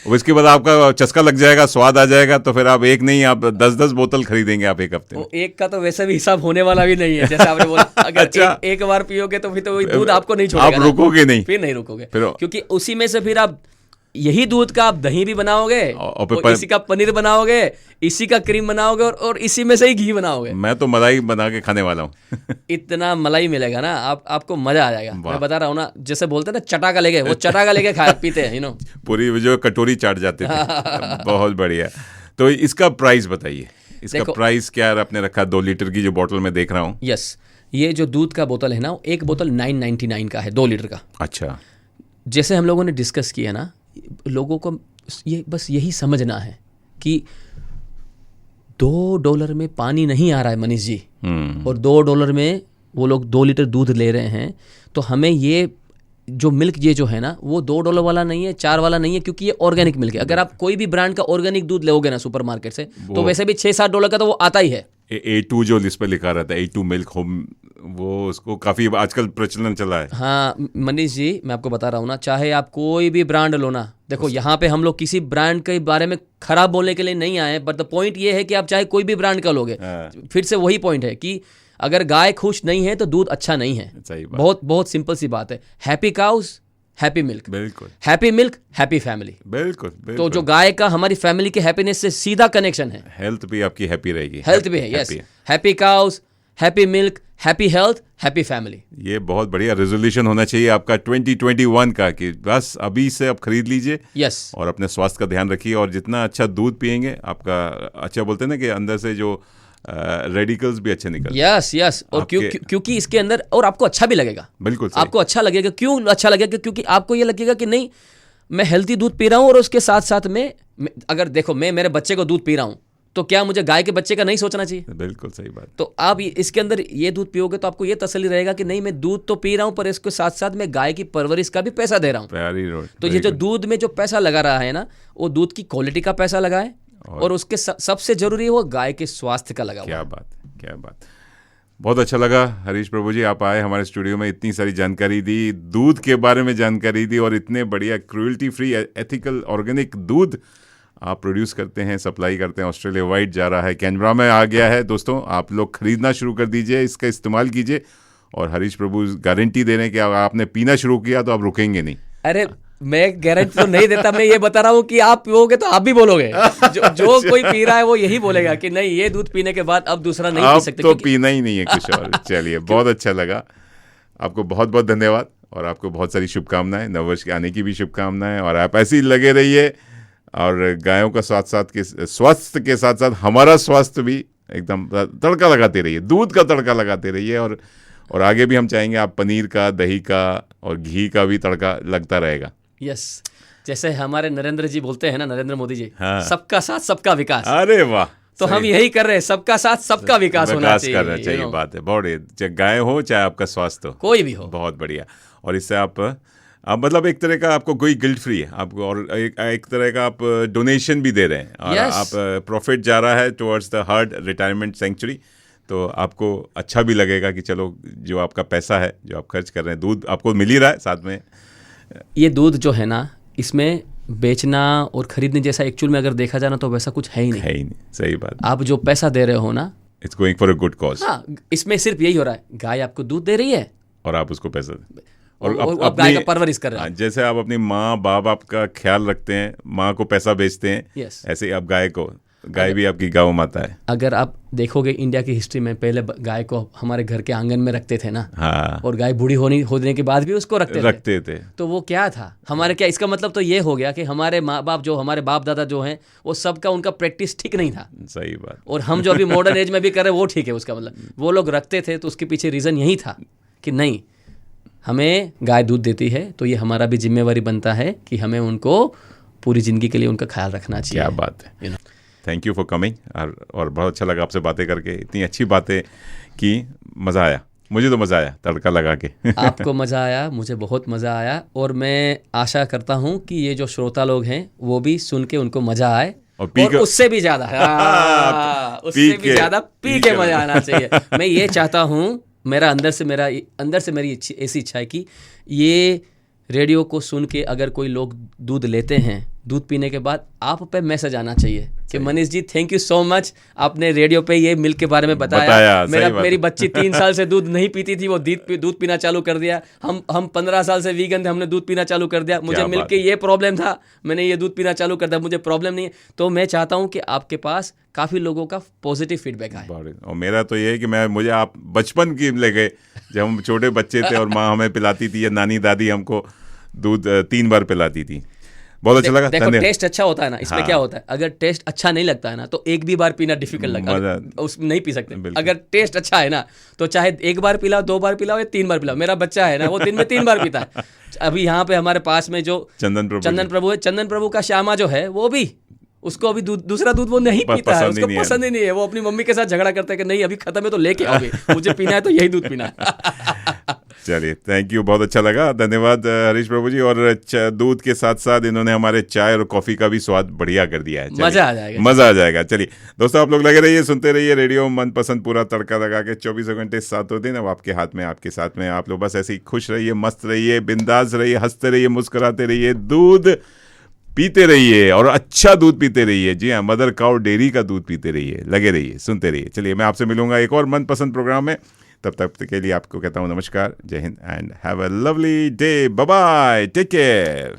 Speaker 3: उसके बाद आपका चस्का लग जाएगा, स्वाद आ जाएगा, तो फिर आप एक नहीं, आप 10-10 बोतल खरीदेंगे आप एक हफ्ते में।
Speaker 4: एक का तो वैसे भी हिसाब होने वाला भी नहीं है, जैसे आपने बोला। अगर अच्छा। एक बार पियोगे तो फिर तो दूध आपको नहीं छोड़ेगा,
Speaker 3: आप रुकोगे नहीं,
Speaker 4: फिर नहीं रुकोगे, क्योंकि उसी में से फिर आप यही दूध का आप दही भी बनाओगे, और इसी का पनीर बनाओगे, इसी का क्रीम बनाओगे, और इसी में से ही घी बनाओगे।
Speaker 3: मैं तो मलाई बना के खाने वाला हूँ।
Speaker 4: इतना मलाई मिलेगा ना, आपको मजा आ जाएगा। मैं बता रहा हूँ ना, जैसे बोलते हैं ना चटाका लेके, वो चटाका लेके खाए पीते हैं,
Speaker 3: पूरी जो कटोरी चाट जाते थे। बहुत बढ़िया। तो इसका प्राइस बताइए, इसका प्राइस क्या आपने रखा? 2 लीटर की जो बोतल में देख रहा हूँ।
Speaker 4: यस, ये जो दूध का बोतल है ना, एक बोतल 999 का है, 2 लीटर का।
Speaker 3: अच्छा। जैसे
Speaker 4: हम लोगों ने डिस्कस किया ना, लोगों को ये बस यही समझना है कि $2 में पानी नहीं आ रहा है मनीष जी, और $2 में वो लोग 2 लीटर दूध ले रहे हैं। तो हमें ये जो मिल्क ये जो है ना, वो $2 वाला नहीं है, 4 वाला नहीं है, क्योंकि ये ऑर्गेनिक मिल्क है। अगर आप कोई भी ब्रांड का ऑर्गेनिक दूध लोगे ना सुपरमार्केट से, तो वैसे भी $6-7 का तो वो आता ही है।
Speaker 3: A2 जो लिस्ट पे लिखा रहता है, A2 मिल्क होम, वो उसको काफ़ी आजकल प्रचलन चला है।
Speaker 4: हाँ मनीष जी, मैं आपको बता रहा हूँ ना, चाहे आप कोई भी ब्रांड लो ना, देखो यहाँ पे हम लोग किसी ब्रांड के बारे में खराब बोलने के लिए नहीं आए, बट द पॉइंट ये है कि आप चाहे कोई भी ब्रांड का लोगे, फिर से वही पॉइंट है कि अगर गाय खुश नहीं है तो दूध अच्छा नहीं है। बहुत बहुत सिंपल सी बात है। Happy cows, happy milk.
Speaker 3: बिल्कुल।
Speaker 4: Happy milk, happy family.
Speaker 3: बिल्कुल।
Speaker 4: तो जो गाय का हमारी फैमिली के हैप्पीनेस से सीधा कनेक्शन है।
Speaker 3: हेल्थ भी आपकी हैप्पी रहेगी।
Speaker 4: हेल्थ भी है, yes. Happy cows, happy milk, happy health, happy family.
Speaker 3: ये बहुत बढ़िया रेजोल्यूशन होना चाहिए आपका 2021 का, कि बस अभी से आप खरीद लीजिए।
Speaker 4: यस।
Speaker 3: और अपने स्वास्थ्य का ध्यान रखिए, और जितना अच्छा दूध पिएंगे, आपका अच्छा, बोलते हैं ना कि अंदर से जो रेडिकल्स भी अच्छे निकल।
Speaker 4: यस। और क्योंकि इसके अंदर, और आपको अच्छा भी लगेगा।
Speaker 3: बिल्कुल।
Speaker 4: आपको अच्छा लगेगा। क्यों अच्छा लगेगा? क्योंकि आपको ये लगेगा कि नहीं, मैं हेल्थी दूध पी रहा हूँ, और उसके साथ साथ में अगर देखो, मैं मेरे बच्चे को दूध पी रहा हूँ, तो क्या मुझे गाय के बच्चे का नहीं सोचना चाहिए?
Speaker 3: बिल्कुल सही बात।
Speaker 4: तो आप इसके अंदर ये दूध पियोगे तो आपको ये तसल्ली रहेगा कि नहीं, मैं दूध तो पी रहा हूँ, पर इसके साथ साथ मैं गाय की परवरिश का भी पैसा दे रहा हूँ। तो ये जो दूध में जो पैसा लगा रहा है ना, वो दूध की क्वालिटी का पैसा लगा है, और उसके सबसे जरूरी है वो गाय के स्वास्थ्य का लगा।
Speaker 3: क्या बात। बहुत अच्छा लगा हरीश प्रभु जी, आप आए हमारे स्टूडियो में, इतनी सारी जानकारी दी, दूध के बारे में जानकारी दी, और इतने बढ़िया क्रूएल्टी फ्री एथिकल ऑर्गेनिक दूध आप प्रोड्यूस करते हैं, सप्लाई करते हैं। ऑस्ट्रेलिया वाइड जा रहा है, कैनबरा में आ गया है। दोस्तों, आप लोग खरीदना शुरू कर दीजिए, इसका इस्तेमाल कीजिए, और हरीश प्रभु गारंटी दे रहे हैं कि आपने पीना शुरू किया तो आप रुकेंगे नहीं।
Speaker 4: अरे मैं गारंटी तो नहीं देता, मैं ये बता रहा हूँ कि आप पियोगे तो आप भी बोलोगे। जो कोई पी रहा है वो यही बोलेगा कि नहीं, ये दूध पीने के बाद अब दूसरा नहीं पी सकते।
Speaker 3: तो पीना ही नहीं है कुछ और। चलिए, बहुत अच्छा लगा, आपको बहुत बहुत धन्यवाद, और आपको बहुत सारी शुभकामनाएं, नववर्ष के आने की भी शुभकामनाएं, और आप ऐसे ही लगे रहिए, और गायों का स्वास्थ्य के साथ साथ हमारा स्वास्थ्य भी एकदम तड़का लगाते रहिए, दूध का तड़का लगाते रहिए, और और आगे भी हम चाहेंगे आप पनीर का, दही का और घी का भी तड़का लगता रहेगा।
Speaker 4: यस, जैसे हमारे नरेंद्र जी बोलते हैं ना, नरेंद्र मोदी जी,
Speaker 3: हाँ।
Speaker 4: सबका साथ सबका विकास।
Speaker 3: अरे वाह,
Speaker 4: तो हम यही कर रहे हैं, सबका साथ सबका विकास होना चाहिए।
Speaker 3: करना चाहिए, बात है। बहुत चाहे गाय हो चाहे आपका स्वास्थ्य हो,
Speaker 4: कोई भी हो,
Speaker 3: बहुत बढ़िया। और इससे आप मतलब एक तरह का आपको कोई गिल्ट फ्री है आपको, और एक तरह का आप डोनेशन भी दे रहे हैं, और
Speaker 4: Yes.
Speaker 3: आप प्रॉफिट जा रहा है towards the herd retirement century. तो आपको अच्छा भी लगेगा कि चलो जो आपका पैसा है जो आप खर्च कर रहे हैं, दूध आपको मिल ही रहा है साथ में।
Speaker 4: ये दूध जो है ना, इसमें बेचना और खरीदने जैसा एक्चुअल में अगर देखा जाए ना तो वैसा कुछ है ही नहीं।
Speaker 3: है ही नहीं, सही बात।
Speaker 4: आप जो पैसा दे रहे हो ना,
Speaker 3: it's going for a good cause.
Speaker 4: हाँ, इसमें सिर्फ यही हो रहा है, गाय आपको दूध दे रही है
Speaker 3: और आप उसको पैसा दें,
Speaker 4: और आप गाय का परवरिश कर रहे हैं।
Speaker 3: जैसे आप अपनी माँ बाप का ख्याल रखते हैं, माँ को पैसा बेचते हैं,
Speaker 4: Yes.
Speaker 3: ऐसे ही आप गाय भी आपकी गौ माता है।
Speaker 4: अगर आप देखोगे इंडिया की हिस्ट्री में, पहले गाय को हमारे घर के आंगन में रखते थे ना,
Speaker 3: हाँ,
Speaker 4: और गाय बूढ़ी होने के बाद भी उसको रखते
Speaker 3: थे।
Speaker 4: तो वो क्या था हमारे, क्या इसका मतलब तो ये हो गया कि हमारे माँ बाप जो, हमारे बाप दादा जो हैं, वो सबका उनका प्रैक्टिस ठीक नहीं था।
Speaker 3: सही बात।
Speaker 4: और हम जो अभी मॉडर्न एज में भी कर रहे हैं वो ठीक है। उसका मतलब वो लोग रखते थे तो उसके पीछे रीज़न यही था कि नहीं, हमें गाय दूध देती है तो ये हमारा भी जिम्मेवारी बनता है कि हमें उनको पूरी ज़िंदगी के लिए उनका ख्याल रखना चाहिए।
Speaker 3: क्या बात है। थैंक यू फॉर कमिंग, और बहुत अच्छा लगा आपसे बातें करके, इतनी अच्छी बातें की, मज़ा आया। मुझे तो मज़ा आया तड़का लगा के।
Speaker 4: आपको मज़ा आया, मुझे बहुत मज़ा आया, और मैं आशा करता हूँ कि ये जो श्रोता लोग हैं वो भी सुन के उनको मज़ा आए, और उससे भी ज़्यादा उससे भी ज़्यादा पी के मज़ा आना चाहिए। मैं ये चाहता हूँ, मेरा अंदर से मेरी ऐसी इच्छा है कि ये रेडियो को सुन के अगर कोई लोग दूध लेते हैं, दूध पीने के बाद आप पे मैसेज आना चाहिए कि Manish ji thank you so much, आपने रेडियो पे ये मिल्क के बारे में बताया। मेरी बच्ची 3 साल से दूध नहीं पीती थी, वो दूध पीना चालू कर दिया। हम 15 साल से वीगन थे, हमने दूध पीना चालू कर दिया। मुझे मिल्क के ये प्रॉब्लम था, मैंने ये दूध पीना चालू कर दिया, मुझे प्रॉब्लम नहीं है। तो मैं चाहता हूँ कि आपके पास काफ़ी लोगों का पॉजिटिव फीडबैक आए।
Speaker 3: और मेरा तो ये है कि मुझे आप बचपन की ले गए, जब हम छोटे बच्चे थे और माँ हमें पिलाती थी, या नानी दादी हमको दूध 3 बार पिलाती थी। बहुत अच्छा लगा।
Speaker 4: देखो टेस्ट अच्छा होता है ना, इसमें क्या होता है, अगर टेस्ट अच्छा नहीं लगता है ना तो एक भी बार पीना डिफिकल्ट लगता, उस नहीं पी सकते। अगर टेस्ट अच्छा है ना तो चाहे 1 बार पिलाओ, 2 बार पिलाओ या 3 बार पिलाओ। मेरा बच्चा है ना, वो दिन में 3 बार पीता है। अभी यहाँ पे हमारे पास में जो चंदन प्रभु है, चंदन प्रभु का श्यामा जो है, वो भी, उसको अभी दूसरा दूध वो नहीं पीता है, उसको पसंद ही नहीं है। वो अपनी मम्मी के साथ झगड़ा करता है कि नहीं अभी खत्म है तो लेके आओगे, मुझे पीना है तो यही दूध पीना है।
Speaker 3: चलिए, थैंक यू, बहुत अच्छा लगा, धन्यवाद हरीश प्रभु जी। और दूध के साथ साथ इन्होंने हमारे चाय और कॉफ़ी का भी स्वाद बढ़िया कर दिया है।
Speaker 4: मज़ा आ जाएगा,
Speaker 3: मज़ा आ जाएगा। चलिए दोस्तों, आप लोग लगे रहिए, सुनते रहिए रेडियो मनपसंद, पूरा तड़का लगा के 24 घंटे 7 दिन अब आपके हाथ में, आपके साथ में। आप लोग बस ऐसे ही खुश रहिए, मस्त रहिए, बिंदास रहिए, हंसते रहिए, मुस्कुराते रहिए, दूध पीते रहिए और अच्छा दूध पीते रहिए। जी हाँ, मदर काउ डेयरी का दूध पीते रहिए, लगे रहिए, सुनते रहिए। चलिए, मैं आपसे मिलूंगा एक और मनपसंद प्रोग्राम में, तब तक के लिए आपको कहता हूँ नमस्कार, जय हिंद, and have a lovely day, bye bye, take care.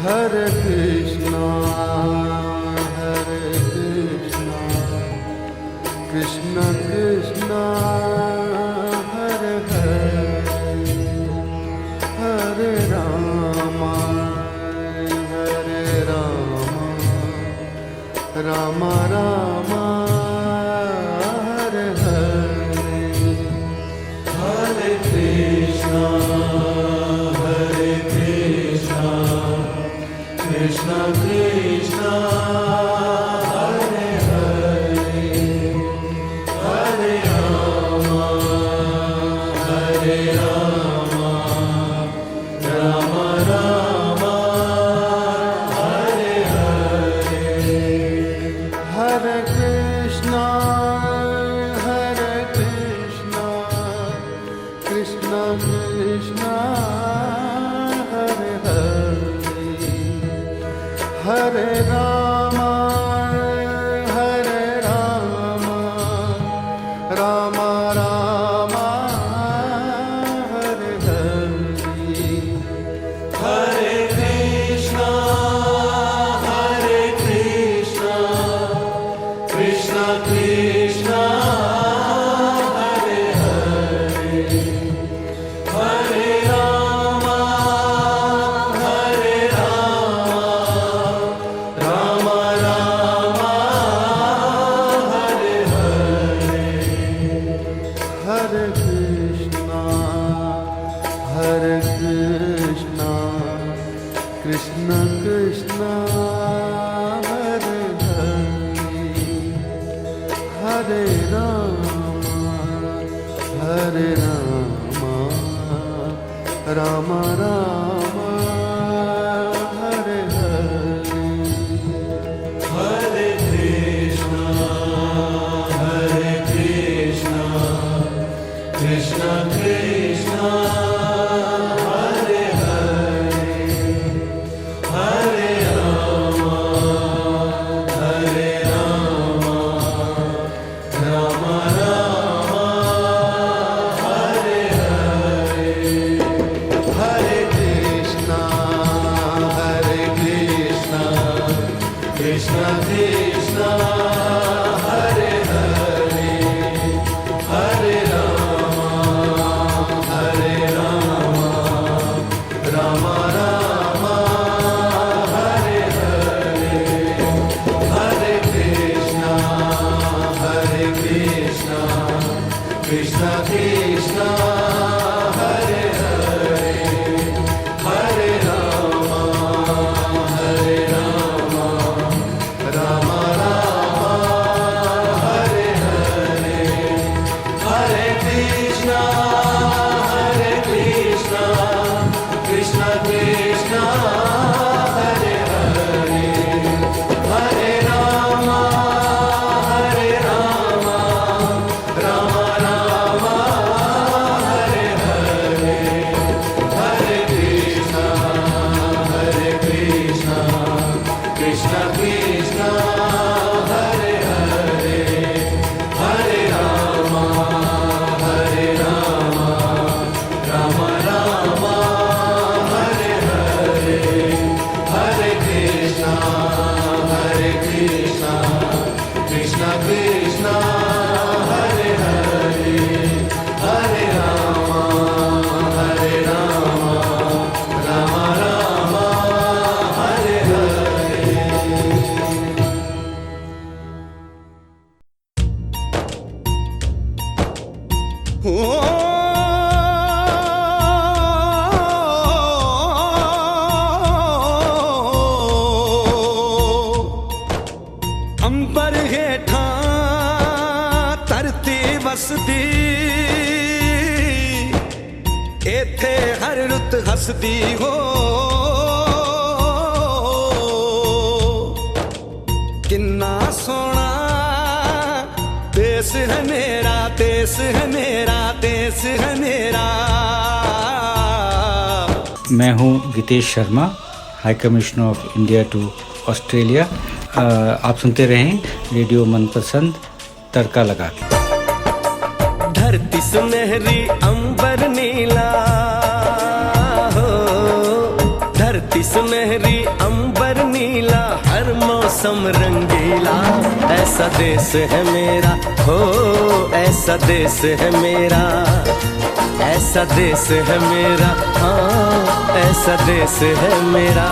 Speaker 8: Hare Krishna, Krishna Krishna, Hare Hare, Hare Rama, Rama Rama, Hare Hare, Hare Krishna, Krishna Krishna, Hare Hare, Hare Rama, हरे राम राम राम हरे हरे,
Speaker 1: हरे कृष्णा कृष्णा कृष्णा हरे हरे, हरे राम राम राम हरे हरे,
Speaker 8: हरे कृष्णा कृष्णा कृष्णा हरे हरे, हरे राम राम राम हरे हरे,
Speaker 1: हरे कृष्णा कृष्णा कृष्णा हरे हरे, हरे राम राम राम हरे हरे, हरे कृष्णा कृष्णा कृष्णा हरे हरे, हरे राम राम राम हरे हरे, हरे कृष्णा कृष्णा कृष्णा हरे हरे, हरे राम राम राम हरे हरे, हरे कृष्णा कृष्णा कृष्णा हरे हरे, हरे राम राम राम हरे हरे, हरे कृष्णा कृष्णा कृष्णा हरे हरे, हरे राम राम राम हरे हरे, हरे कृष्णा कृष्णा कृष्णा हरे हरे, हरे राम राम राम हरे हरे।
Speaker 10: अंबर हेठा धरती वसदी, एथे हर रुत हसदी हो, किन्ना सोना देश है मेरा, देश है मेरा, देश है मेरा।
Speaker 11: मैं हूं Gitesh Sharma, high commissioner of India to Australia. आप सुनते रहें रेडियो मनपसंद तड़का लगा के।
Speaker 10: धरती सुनहरी अंबर नीला हो, धरती सुनहरी अंबर नीला, हर मौसम रंगीला, ऐसा देश है मेरा हो, ऐसा देश है मेरा, ऐसा देश है मेरा, हाँ ऐसा देश है मेरा।